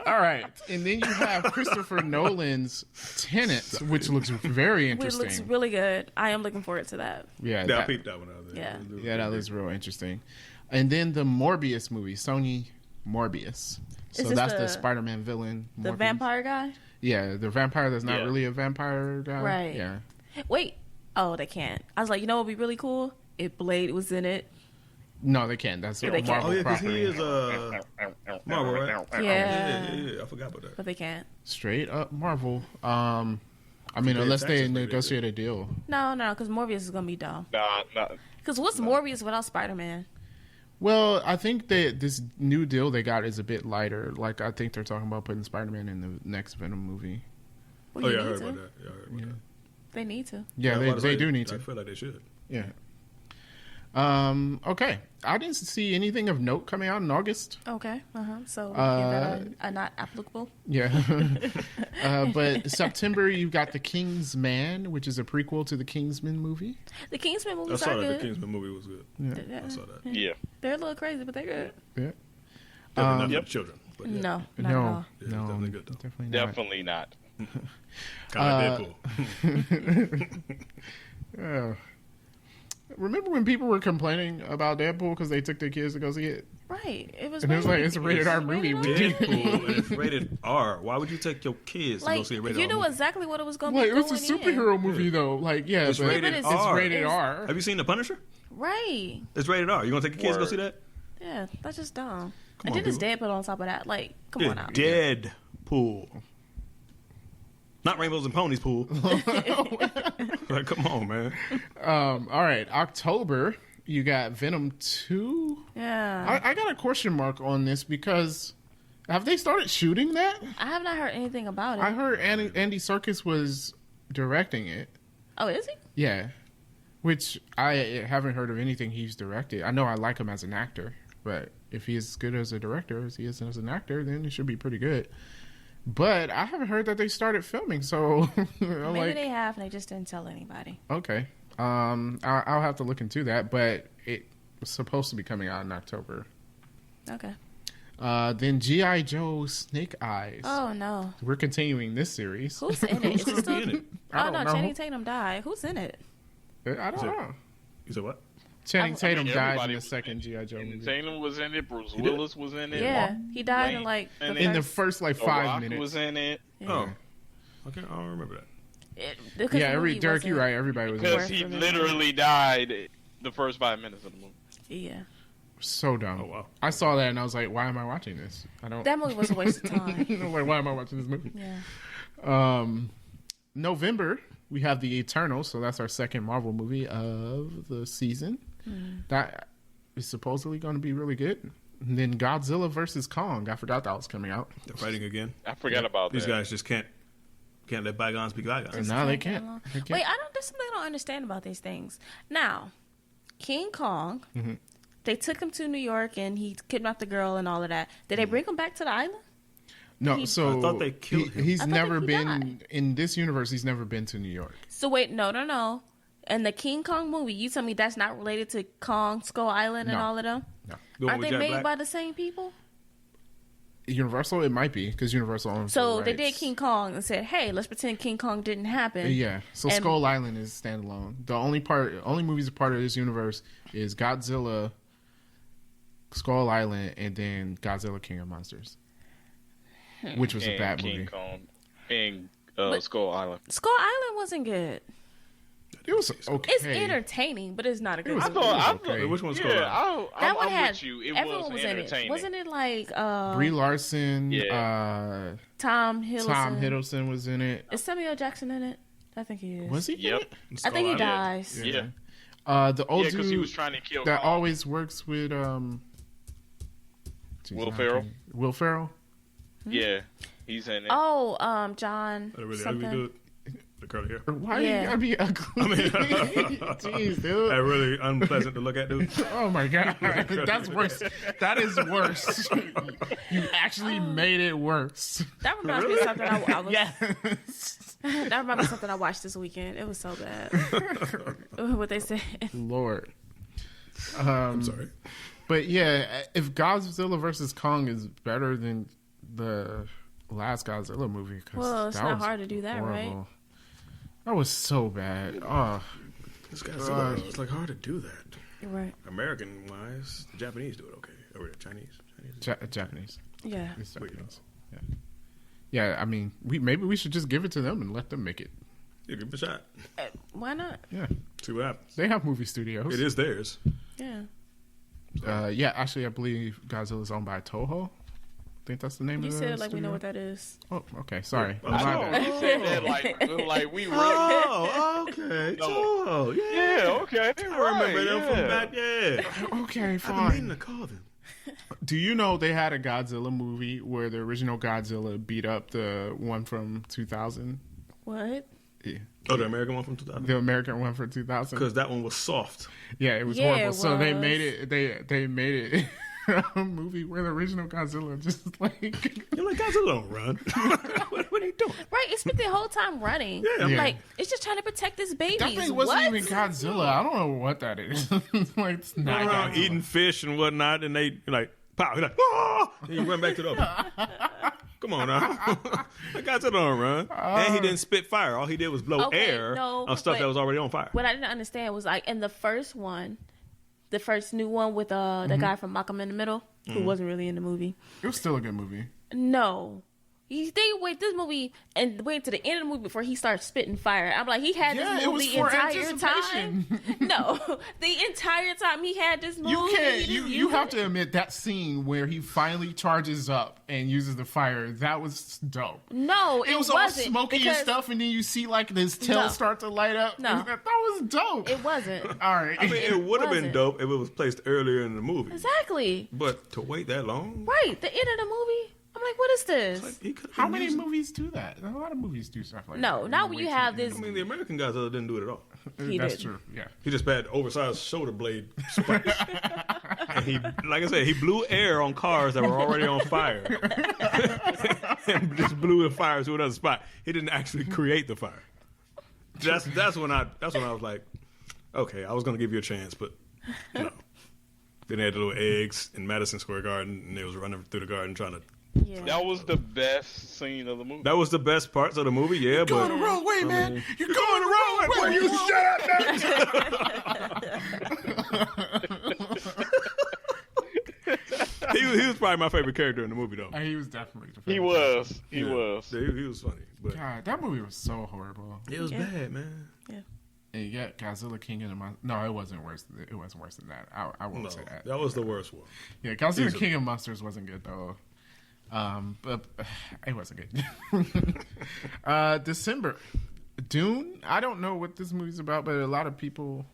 [SPEAKER 1] All right, and then you have Christopher Nolan's Tenet, which looks very
[SPEAKER 2] It looks
[SPEAKER 1] interesting.
[SPEAKER 2] really good. I am looking forward to that.
[SPEAKER 1] Yeah,
[SPEAKER 3] Yeah, I
[SPEAKER 1] that,
[SPEAKER 3] peeped that one out there.
[SPEAKER 2] Yeah.
[SPEAKER 1] yeah, that looks real interesting. And then the Morbius movie, Sony Morbius. So
[SPEAKER 2] Is this
[SPEAKER 1] that's the
[SPEAKER 2] the-
[SPEAKER 1] Spider-Man villain.
[SPEAKER 2] The
[SPEAKER 1] Morbius.
[SPEAKER 2] vampire guy?
[SPEAKER 1] Yeah, the vampire that's not
[SPEAKER 4] Yeah.
[SPEAKER 1] really a vampire guy.
[SPEAKER 2] Right.
[SPEAKER 1] Yeah.
[SPEAKER 2] Wait. Oh, they can't. I was like, you know what would be really cool? If Blade was in it.
[SPEAKER 1] No, they can't. That's a
[SPEAKER 2] they can't.
[SPEAKER 1] Marvel
[SPEAKER 3] Oh yeah, because
[SPEAKER 1] property.
[SPEAKER 3] he is Marvel, right?
[SPEAKER 2] Yeah.
[SPEAKER 3] Yeah. I forgot about that.
[SPEAKER 2] But they can't.
[SPEAKER 1] Straight up Marvel. I mean,
[SPEAKER 3] pay
[SPEAKER 1] unless they
[SPEAKER 3] taxes, maybe they
[SPEAKER 1] negotiate a deal.
[SPEAKER 2] No, because Morbius is going to be dumb.
[SPEAKER 4] Nah.
[SPEAKER 2] Because what's Morbius without Spider-Man?
[SPEAKER 1] Well, I think that this new deal they got is a bit lighter. Like, I think they're talking about putting Spider-Man in the next Venom movie.
[SPEAKER 2] Well,
[SPEAKER 3] Oh
[SPEAKER 2] you
[SPEAKER 3] yeah, I
[SPEAKER 2] need
[SPEAKER 3] heard
[SPEAKER 2] to.
[SPEAKER 3] about that. Yeah, I heard about that.
[SPEAKER 2] They need to.
[SPEAKER 1] Yeah,
[SPEAKER 3] I'm about to
[SPEAKER 1] they
[SPEAKER 3] say,
[SPEAKER 1] do need
[SPEAKER 3] I
[SPEAKER 1] to.
[SPEAKER 3] feel like they should.
[SPEAKER 1] Yeah. Okay. I didn't see anything of note coming out in August.
[SPEAKER 2] Okay. So that are not applicable.
[SPEAKER 1] Yeah. But September, you've got The King's Man, which is a prequel to the Kingsman movie.
[SPEAKER 2] The Kingsman
[SPEAKER 3] I
[SPEAKER 2] movies
[SPEAKER 3] saw
[SPEAKER 2] are
[SPEAKER 3] that.
[SPEAKER 2] good.
[SPEAKER 3] The Kingsman movie was good.
[SPEAKER 2] Yeah.
[SPEAKER 3] I saw that.
[SPEAKER 4] Yeah.
[SPEAKER 2] They're a little crazy, but they're good.
[SPEAKER 1] Yeah.
[SPEAKER 3] Definitely not
[SPEAKER 4] Yep.
[SPEAKER 3] for children. But yeah.
[SPEAKER 2] No, not at
[SPEAKER 1] No,
[SPEAKER 2] all.
[SPEAKER 3] Yeah, it's
[SPEAKER 1] no,
[SPEAKER 3] definitely good, though.
[SPEAKER 1] definitely not.
[SPEAKER 4] Definitely not.
[SPEAKER 3] Kind of Deadpool.
[SPEAKER 1] Oh. Remember when people were complaining about Deadpool because they took their kids to go see it?
[SPEAKER 2] Right. It was.
[SPEAKER 1] And it was like, it's a rated R
[SPEAKER 2] It's
[SPEAKER 1] movie.
[SPEAKER 2] rated
[SPEAKER 1] We
[SPEAKER 2] R.
[SPEAKER 1] did.
[SPEAKER 3] Deadpool, and it's rated R. Why would you take your kids to go
[SPEAKER 2] Like
[SPEAKER 3] see a rated
[SPEAKER 2] you
[SPEAKER 3] R
[SPEAKER 2] knew
[SPEAKER 3] movie?
[SPEAKER 2] exactly what it was going to
[SPEAKER 1] Well,
[SPEAKER 2] be.
[SPEAKER 1] it was a
[SPEAKER 2] going in.
[SPEAKER 1] superhero movie, though. Like, yeah,
[SPEAKER 3] It's
[SPEAKER 1] but
[SPEAKER 3] rated
[SPEAKER 2] it's
[SPEAKER 3] R.
[SPEAKER 1] rated
[SPEAKER 2] It's-
[SPEAKER 1] R.
[SPEAKER 3] Have you seen The Punisher?
[SPEAKER 2] Right.
[SPEAKER 3] It's rated R. You gonna take your kids to go
[SPEAKER 4] Word.
[SPEAKER 3] see that?
[SPEAKER 2] Yeah, that's just dumb.
[SPEAKER 3] Come
[SPEAKER 2] And
[SPEAKER 3] on,
[SPEAKER 2] then it's
[SPEAKER 3] people.
[SPEAKER 2] Deadpool on top of that. Like, come
[SPEAKER 3] Yeah,
[SPEAKER 2] on out.
[SPEAKER 3] Deadpool. Not Rainbows and Ponies pool. Like, come on, man.
[SPEAKER 1] All right, October, you got Venom 2.
[SPEAKER 2] Yeah.
[SPEAKER 1] I got a question mark on this because have they started shooting that?
[SPEAKER 2] I have not heard anything about it.
[SPEAKER 1] I heard Andy Serkis was directing it.
[SPEAKER 2] Oh, is he?
[SPEAKER 1] Yeah. Which I haven't heard of anything he's directed. I know I like him as an actor, but if he's as good as a director as he is as an actor, then he should be pretty good. But I haven't heard that they started filming, so I'm
[SPEAKER 2] Maybe
[SPEAKER 1] like,
[SPEAKER 2] they have, and they just didn't tell anybody.
[SPEAKER 1] okay. I'll have to look into that, but it was supposed to be coming out in October.
[SPEAKER 2] Okay.
[SPEAKER 1] Then G.I. Joe Snake Eyes.
[SPEAKER 2] Oh no,
[SPEAKER 1] We're continuing this series.
[SPEAKER 2] who's in it? Is
[SPEAKER 3] Who's
[SPEAKER 2] it
[SPEAKER 3] gonna be
[SPEAKER 2] still?
[SPEAKER 3] in it?
[SPEAKER 1] I
[SPEAKER 2] Oh
[SPEAKER 1] don't
[SPEAKER 2] no,
[SPEAKER 1] know.
[SPEAKER 2] Channing Tatum died. Who's in it?
[SPEAKER 1] I don't
[SPEAKER 3] So-
[SPEAKER 1] know.
[SPEAKER 3] You said what?
[SPEAKER 1] Channing Tatum died in
[SPEAKER 4] everybody
[SPEAKER 1] the
[SPEAKER 4] was
[SPEAKER 1] second
[SPEAKER 4] in it.
[SPEAKER 1] G.I. Joe
[SPEAKER 4] And
[SPEAKER 1] movie.
[SPEAKER 4] Tatum was in it. Bruce
[SPEAKER 3] He did?
[SPEAKER 4] Willis was in it.
[SPEAKER 2] Yeah, he died in
[SPEAKER 4] Wayne
[SPEAKER 2] like
[SPEAKER 4] and
[SPEAKER 2] the
[SPEAKER 1] In the
[SPEAKER 2] first.
[SPEAKER 1] first like
[SPEAKER 4] The
[SPEAKER 1] 5
[SPEAKER 4] Rock
[SPEAKER 1] minutes.
[SPEAKER 4] was in it
[SPEAKER 3] Oh. Okay, I don't remember that.
[SPEAKER 2] Because
[SPEAKER 1] Yeah,
[SPEAKER 2] the movie
[SPEAKER 1] Derek,
[SPEAKER 2] wasn't-
[SPEAKER 1] you're right. Everybody was
[SPEAKER 4] because
[SPEAKER 2] Worth
[SPEAKER 4] he
[SPEAKER 2] for me.
[SPEAKER 4] literally died the first 5 minutes of the movie.
[SPEAKER 2] Yeah,
[SPEAKER 1] so dumb.
[SPEAKER 3] Oh, wow.
[SPEAKER 1] I saw that and I was like, why am I watching this? I don't.
[SPEAKER 2] that movie was a waste of time.
[SPEAKER 1] I'm like, why am I watching this movie?
[SPEAKER 2] Yeah.
[SPEAKER 1] November, we have The Eternals, so that's our second Marvel movie of the season. That is supposedly going to be really good. And then Godzilla versus Kong. I forgot that was coming out.
[SPEAKER 3] They're fighting again.
[SPEAKER 4] I forgot about
[SPEAKER 3] These
[SPEAKER 4] that.
[SPEAKER 3] guys just can't let bygones be bygones.
[SPEAKER 1] And now they
[SPEAKER 2] Can't
[SPEAKER 1] can't.
[SPEAKER 2] get along.
[SPEAKER 1] They can't.
[SPEAKER 2] Wait, there's something I don't understand about these things. Now, King Kong,
[SPEAKER 1] Mm-hmm.
[SPEAKER 2] they took him to New York and he kidnapped the girl and all of that. Did they bring him back to the island?
[SPEAKER 1] No, so
[SPEAKER 3] I thought they killed him.
[SPEAKER 1] He's
[SPEAKER 2] I thought
[SPEAKER 1] never
[SPEAKER 2] he
[SPEAKER 1] been
[SPEAKER 2] died.
[SPEAKER 1] in this universe. He's never been to New York.
[SPEAKER 2] So wait, no. In the King Kong movie, you tell me that's not related to Kong, Skull Island, and
[SPEAKER 1] No.
[SPEAKER 2] all of them?
[SPEAKER 3] The one
[SPEAKER 2] Are
[SPEAKER 3] with
[SPEAKER 2] they
[SPEAKER 3] Jack
[SPEAKER 2] made
[SPEAKER 3] Black?
[SPEAKER 2] by the same people?
[SPEAKER 1] Universal, it might be because Universal owns.
[SPEAKER 2] So
[SPEAKER 1] the
[SPEAKER 2] they did
[SPEAKER 1] rights.
[SPEAKER 2] King Kong and said, "Hey, let's pretend King Kong didn't happen."
[SPEAKER 1] Yeah. So
[SPEAKER 2] And-
[SPEAKER 1] Skull Island is standalone. The only movies a part of this universe is Godzilla, Skull Island, and then Godzilla King of Monsters, which was a
[SPEAKER 4] and
[SPEAKER 1] bad
[SPEAKER 4] King
[SPEAKER 1] movie.
[SPEAKER 4] Kong and
[SPEAKER 2] But-
[SPEAKER 4] Skull Island.
[SPEAKER 2] Skull Island wasn't good.
[SPEAKER 1] It was okay.
[SPEAKER 2] It's entertaining, but it's not a good
[SPEAKER 1] was-
[SPEAKER 2] movie.
[SPEAKER 1] okay.
[SPEAKER 3] Wait, which one's
[SPEAKER 4] Yeah,
[SPEAKER 3] Skull
[SPEAKER 2] That one
[SPEAKER 4] I'm
[SPEAKER 2] had
[SPEAKER 4] with you. It
[SPEAKER 2] everyone
[SPEAKER 4] was
[SPEAKER 2] was in it.
[SPEAKER 4] entertaining.
[SPEAKER 2] Wasn't it like
[SPEAKER 1] Brie Larson,
[SPEAKER 2] Tom Hiddleston?
[SPEAKER 1] Tom Hiddleston was in it.
[SPEAKER 2] Is Samuel Jackson in it? I think he is.
[SPEAKER 1] Was he? in
[SPEAKER 4] Yep.
[SPEAKER 1] it?
[SPEAKER 2] I think he
[SPEAKER 3] Island?
[SPEAKER 2] dies.
[SPEAKER 4] Yeah.
[SPEAKER 1] The old
[SPEAKER 4] Yeah, because he
[SPEAKER 1] dude
[SPEAKER 4] was trying to kill
[SPEAKER 1] that
[SPEAKER 4] Kong.
[SPEAKER 1] always works with
[SPEAKER 4] Will Ferrell?
[SPEAKER 1] Will Ferrell.
[SPEAKER 4] Yeah, he's in it.
[SPEAKER 2] Oh, John.
[SPEAKER 3] That really
[SPEAKER 2] something.
[SPEAKER 3] ugly dude. The curly hair.
[SPEAKER 1] Why
[SPEAKER 2] Yeah.
[SPEAKER 1] you gotta be ugly? Jeez, dude.
[SPEAKER 3] That really unpleasant to look at, dude.
[SPEAKER 1] Oh my god, that's worse. That is worse. You actually made it worse.
[SPEAKER 2] That reminds me of something I was.
[SPEAKER 1] Yes.
[SPEAKER 2] That reminds me of something I watched this weekend. It was so bad. What they said.
[SPEAKER 1] Lord.
[SPEAKER 3] I'm sorry.
[SPEAKER 1] But yeah, if Godzilla versus Kong is better than the last Godzilla movie, 'cause
[SPEAKER 2] Well, it's
[SPEAKER 1] that
[SPEAKER 2] not
[SPEAKER 1] was
[SPEAKER 2] hard to do that, right?
[SPEAKER 1] horrible. That was so bad. Oh,
[SPEAKER 3] This guy's it's like hard to do that.
[SPEAKER 2] You're right.
[SPEAKER 3] American wise, the Japanese do it okay. Or the Chinese.
[SPEAKER 1] Japanese.
[SPEAKER 2] Yeah.
[SPEAKER 1] It's Japanese. Yeah. Yeah, I mean, maybe we should just give it to them and let them make it.
[SPEAKER 3] You give it a shot.
[SPEAKER 2] Why not?
[SPEAKER 1] Yeah,
[SPEAKER 3] See what happens.
[SPEAKER 1] they have movie studios.
[SPEAKER 3] It is theirs.
[SPEAKER 2] Yeah.
[SPEAKER 1] Yeah, actually, I believe Godzilla's owned by Toho. think that's the name
[SPEAKER 2] You
[SPEAKER 1] of the
[SPEAKER 2] said like we
[SPEAKER 1] studio?
[SPEAKER 2] know what that is.
[SPEAKER 1] Oh, okay. Sorry.
[SPEAKER 3] Oh,
[SPEAKER 1] My
[SPEAKER 3] oh.
[SPEAKER 1] bad.
[SPEAKER 4] You said that like we really.
[SPEAKER 3] Oh, okay.
[SPEAKER 4] No.
[SPEAKER 3] Oh, yeah.
[SPEAKER 4] Yeah, okay.
[SPEAKER 3] I remember them from back. Yeah.
[SPEAKER 1] Okay,
[SPEAKER 3] I've been
[SPEAKER 1] fine.
[SPEAKER 3] meaning to call them.
[SPEAKER 1] Do you know they had a Godzilla movie where the original Godzilla beat up the one from 2000?
[SPEAKER 2] What?
[SPEAKER 1] Yeah.
[SPEAKER 3] Oh, the American one from 2000.
[SPEAKER 1] The American one from 2000?
[SPEAKER 3] Because that one was soft.
[SPEAKER 1] Yeah, it was
[SPEAKER 2] Yeah,
[SPEAKER 1] horrible.
[SPEAKER 2] it
[SPEAKER 1] So they
[SPEAKER 2] was.
[SPEAKER 1] made it. They made it a movie where the original Godzilla just like
[SPEAKER 3] You're like, Godzilla don't run. what are you doing?
[SPEAKER 2] Right, it spent the whole time running.
[SPEAKER 3] Yeah.
[SPEAKER 1] Yeah.
[SPEAKER 2] Like it's just trying to protect its babies.
[SPEAKER 1] that thing wasn't
[SPEAKER 2] What?
[SPEAKER 1] even Godzilla. I don't know what that is. Like it's not
[SPEAKER 3] Running around
[SPEAKER 1] Godzilla.
[SPEAKER 3] eating fish and whatnot, and they like, pow, he's like, oh! And you run back to the other. Come on now. That Godzilla don't run. And he didn't spit fire. All he did was blow
[SPEAKER 2] Okay,
[SPEAKER 3] air
[SPEAKER 2] no,
[SPEAKER 3] on stuff
[SPEAKER 2] but-
[SPEAKER 3] that was already on fire.
[SPEAKER 2] What I didn't understand was like in the first one, the first new one with
[SPEAKER 1] Mm-hmm.
[SPEAKER 2] the guy from Malcolm in the Middle, who wasn't really in the movie.
[SPEAKER 1] It was still a good movie.
[SPEAKER 2] No. They wait this movie and wait to the end of the movie before he starts spitting fire. I'm like, he had
[SPEAKER 1] Yeah,
[SPEAKER 2] this
[SPEAKER 1] it
[SPEAKER 2] movie
[SPEAKER 1] was
[SPEAKER 2] the
[SPEAKER 1] for
[SPEAKER 2] entire time.
[SPEAKER 1] anticipation.
[SPEAKER 2] No, the entire time he had this movie.
[SPEAKER 1] You can't.
[SPEAKER 2] he just
[SPEAKER 1] You
[SPEAKER 2] used
[SPEAKER 1] have
[SPEAKER 2] it.
[SPEAKER 1] to admit that scene where he finally charges up and uses the fire. That was dope.
[SPEAKER 2] No,
[SPEAKER 1] It was all
[SPEAKER 2] wasn't,
[SPEAKER 1] smoky and
[SPEAKER 2] because
[SPEAKER 1] stuff, and then you see like his tail
[SPEAKER 2] No.
[SPEAKER 1] start to light up.
[SPEAKER 2] No.
[SPEAKER 1] That was dope.
[SPEAKER 2] It wasn't.
[SPEAKER 1] All right.
[SPEAKER 3] I mean, it would have been
[SPEAKER 2] wasn't.
[SPEAKER 3] dope if it was placed earlier in the movie.
[SPEAKER 2] Exactly.
[SPEAKER 3] But to wait that long?
[SPEAKER 2] Right. The end of the movie. I'm like, what is this?
[SPEAKER 3] Like, he could've
[SPEAKER 1] How
[SPEAKER 3] been
[SPEAKER 1] many
[SPEAKER 3] using-
[SPEAKER 1] movies do that? A lot of movies do stuff like that.
[SPEAKER 2] No, not when you have this.
[SPEAKER 3] I mean, the American Godzilla didn't do it at all.
[SPEAKER 2] He
[SPEAKER 1] That's
[SPEAKER 2] didn't.
[SPEAKER 1] true. Yeah.
[SPEAKER 3] He just had oversized shoulder blade spikes. And he, like I said, he blew air on cars that were already on fire. And just blew the fire to another spot. He didn't actually create the fire. That's when I was like, okay, I was gonna give you a chance, but no. Then they had the little eggs in Madison Square Garden, and they was running through the garden trying to.
[SPEAKER 2] Yeah.
[SPEAKER 4] That was the best scene of the movie.
[SPEAKER 3] That was the best parts of the movie, yeah.
[SPEAKER 1] Going
[SPEAKER 3] But
[SPEAKER 1] the wrong way, man. You're going the wrong way.
[SPEAKER 3] Will you shut up? He was probably my favorite character in the movie, though.
[SPEAKER 1] He was definitely the
[SPEAKER 4] He
[SPEAKER 1] favorite.
[SPEAKER 4] was. He
[SPEAKER 3] Yeah.
[SPEAKER 4] was.
[SPEAKER 3] Yeah, he was funny, but
[SPEAKER 1] God, that movie was so horrible.
[SPEAKER 3] it was
[SPEAKER 2] Yeah.
[SPEAKER 3] bad, man.
[SPEAKER 1] And yet, Godzilla King of the Monsters. No, it wasn't worse. It wasn't worse than that. I won't
[SPEAKER 3] No,
[SPEAKER 1] say that.
[SPEAKER 3] that was the worst one.
[SPEAKER 1] Yeah, Godzilla
[SPEAKER 3] Easily.
[SPEAKER 1] King of Monsters wasn't good though. But it wasn't good. December, Dune. I don't know what this movie's about, but a lot of people.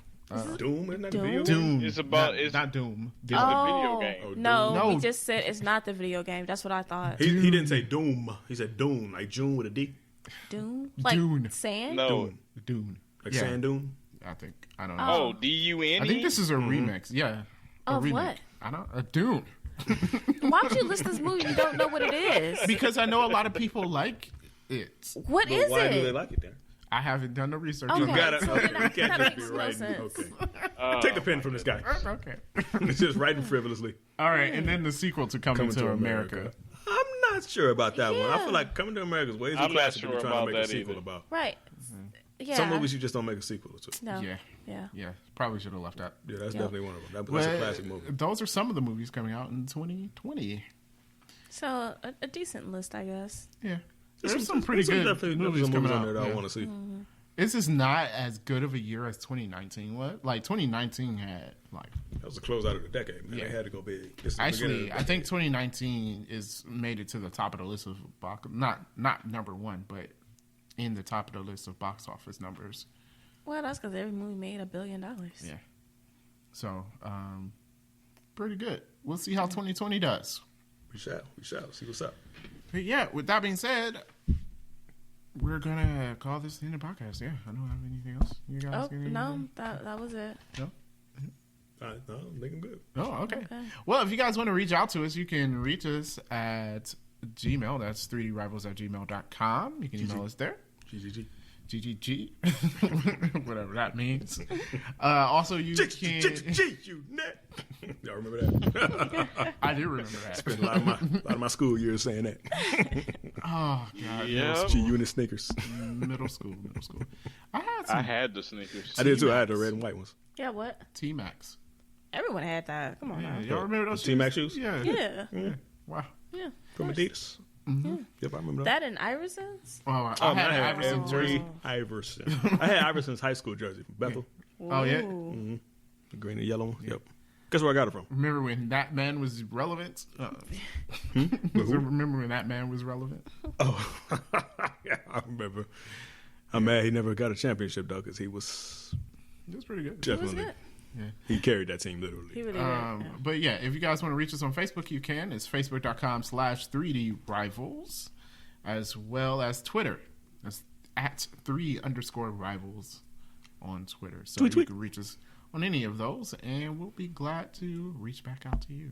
[SPEAKER 3] Doom, isn't that
[SPEAKER 2] Doom?
[SPEAKER 3] a video?
[SPEAKER 1] Doom.
[SPEAKER 4] It's about-
[SPEAKER 1] not,
[SPEAKER 4] it's-
[SPEAKER 1] not Doom. Doom.
[SPEAKER 4] the video game.
[SPEAKER 3] Oh,
[SPEAKER 2] No,
[SPEAKER 1] No.
[SPEAKER 2] we just said it's not the video game. That's what I thought.
[SPEAKER 3] He didn't say Doom. He said Doom, like June with a D,
[SPEAKER 2] Dune? Like
[SPEAKER 1] Dune.
[SPEAKER 2] sand?
[SPEAKER 4] No.
[SPEAKER 3] Dune,
[SPEAKER 1] Dune.
[SPEAKER 3] like
[SPEAKER 1] Yeah,
[SPEAKER 3] Sand Dune.
[SPEAKER 1] I think. I don't know.
[SPEAKER 4] Oh, D-U-N-E?
[SPEAKER 1] I think this is a remix. Yeah. A
[SPEAKER 2] Of
[SPEAKER 1] remix.
[SPEAKER 2] what?
[SPEAKER 1] I don't. A Dune.
[SPEAKER 2] Why would you list this movie if you don't know what it is?
[SPEAKER 1] Because I know a lot of people like it.
[SPEAKER 2] What
[SPEAKER 3] But
[SPEAKER 2] is
[SPEAKER 3] why do they
[SPEAKER 2] it?
[SPEAKER 3] like it then?
[SPEAKER 1] I haven't done the research.
[SPEAKER 2] Okay.
[SPEAKER 3] You gotta,
[SPEAKER 2] so then
[SPEAKER 3] you can't
[SPEAKER 2] that
[SPEAKER 3] just be
[SPEAKER 2] makes no
[SPEAKER 3] writing.
[SPEAKER 2] sense.
[SPEAKER 3] Okay, take the pen from this guy.
[SPEAKER 1] Okay.
[SPEAKER 3] It's just writing frivolously.
[SPEAKER 1] All right, and then the sequel to Coming,
[SPEAKER 3] Coming
[SPEAKER 1] to
[SPEAKER 3] to
[SPEAKER 1] America.
[SPEAKER 3] America. I'm not sure about that one. I
[SPEAKER 2] Yeah.
[SPEAKER 3] feel like Coming to America is way too
[SPEAKER 4] I'm not
[SPEAKER 3] classic to
[SPEAKER 4] sure
[SPEAKER 3] be trying
[SPEAKER 4] about
[SPEAKER 3] to make a
[SPEAKER 4] that
[SPEAKER 3] sequel
[SPEAKER 4] either.
[SPEAKER 3] about.
[SPEAKER 2] Right. Yeah.
[SPEAKER 3] Some movies you just don't make a sequel to.
[SPEAKER 2] No.
[SPEAKER 1] Yeah.
[SPEAKER 2] Yeah.
[SPEAKER 1] Yeah, probably should have left that.
[SPEAKER 3] Yeah, that's
[SPEAKER 2] Yeah.
[SPEAKER 3] definitely one of them. That's a
[SPEAKER 1] But
[SPEAKER 3] classic movie.
[SPEAKER 1] those are some of the movies coming out in 2020.
[SPEAKER 2] So a decent list, I guess.
[SPEAKER 1] Yeah. There's some pretty good
[SPEAKER 3] definitely
[SPEAKER 1] movies
[SPEAKER 3] some
[SPEAKER 1] coming
[SPEAKER 3] on
[SPEAKER 1] out.
[SPEAKER 3] there that I
[SPEAKER 1] yeah.
[SPEAKER 3] want to see.
[SPEAKER 1] This is not as good of a year as 2019 was. Like 2019 had like
[SPEAKER 3] That was the close out of the decade, man.
[SPEAKER 1] Yeah.
[SPEAKER 3] They had to go big. It's the beginning
[SPEAKER 1] actually
[SPEAKER 3] of
[SPEAKER 1] I
[SPEAKER 3] the
[SPEAKER 1] think 2019 is made it to the top of the list of box, not number one, but in the top of the list of box office numbers.
[SPEAKER 2] Well, that's because every movie made $1 billion.
[SPEAKER 1] Yeah. So pretty good. We'll see how 2020 does.
[SPEAKER 3] We shall see what's up.
[SPEAKER 1] But yeah, with that being said, we're gonna call this the end of the podcast. Yeah, I don't have anything else. You guys
[SPEAKER 2] Oh,
[SPEAKER 1] got anything?
[SPEAKER 2] no, that was it.
[SPEAKER 3] All right, no, I'm thinking good.
[SPEAKER 1] Oh, okay.
[SPEAKER 2] Okay.
[SPEAKER 1] Well, if you guys want to reach out to us, you can reach us at Gmail. That's 3drivals@gmail.com. You can email us there.
[SPEAKER 3] GGG.
[SPEAKER 1] GGG. Whatever that means. Also, you can...
[SPEAKER 3] You net. Y'all remember that?
[SPEAKER 1] I do remember that.
[SPEAKER 3] Spent a lot of my school years saying that.
[SPEAKER 1] Oh, God.
[SPEAKER 4] Yeah.
[SPEAKER 3] G Unit Snickers.
[SPEAKER 1] Middle school. I had some
[SPEAKER 4] I had the Snickers.
[SPEAKER 3] I did too. I had the red and white ones.
[SPEAKER 2] Yeah, what?
[SPEAKER 1] T-Max.
[SPEAKER 2] Everyone had that. Come on
[SPEAKER 1] Yeah,
[SPEAKER 2] now.
[SPEAKER 1] y'all remember those
[SPEAKER 3] T-Max shoes?
[SPEAKER 1] Yeah.
[SPEAKER 2] Yeah.
[SPEAKER 1] Wow.
[SPEAKER 2] Yeah.
[SPEAKER 3] From Adidas. Yep, I remember
[SPEAKER 2] That and Iverson's?
[SPEAKER 1] Oh, I
[SPEAKER 3] Oh,
[SPEAKER 1] had
[SPEAKER 3] man, I had
[SPEAKER 1] Iverson jersey.
[SPEAKER 3] every Iverson. I had Iverson's high school jersey from Bethel.
[SPEAKER 1] Oh, yeah?
[SPEAKER 2] Ooh.
[SPEAKER 3] The green and yellow one. Yep. Guess where I got it from?
[SPEAKER 1] Remember when that man was relevant? Remember when that man was relevant?
[SPEAKER 3] Oh, yeah, I remember. I'm mad he never got a championship though, because he was
[SPEAKER 1] It was pretty good.
[SPEAKER 3] definitely
[SPEAKER 2] good.
[SPEAKER 3] he carried that team
[SPEAKER 2] He
[SPEAKER 3] literally.
[SPEAKER 2] really did.
[SPEAKER 1] But yeah, if you guys want to reach us on Facebook, you can. It's facebook.com/3D Rivals, as well as Twitter. That's at 3_rivals on Twitter. So
[SPEAKER 3] Tweet,
[SPEAKER 1] you
[SPEAKER 3] tweet.
[SPEAKER 1] can reach us on any of those, and we'll be glad to reach back out to you.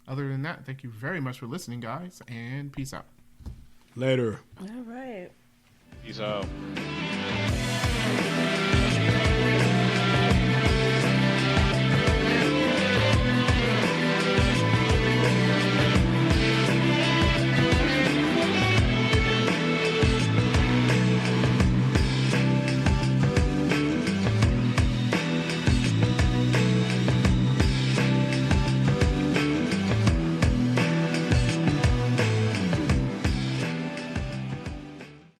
[SPEAKER 1] Other than that, thank you very much for listening, guys, and peace out.
[SPEAKER 3] Later.
[SPEAKER 2] All right.
[SPEAKER 4] Peace out.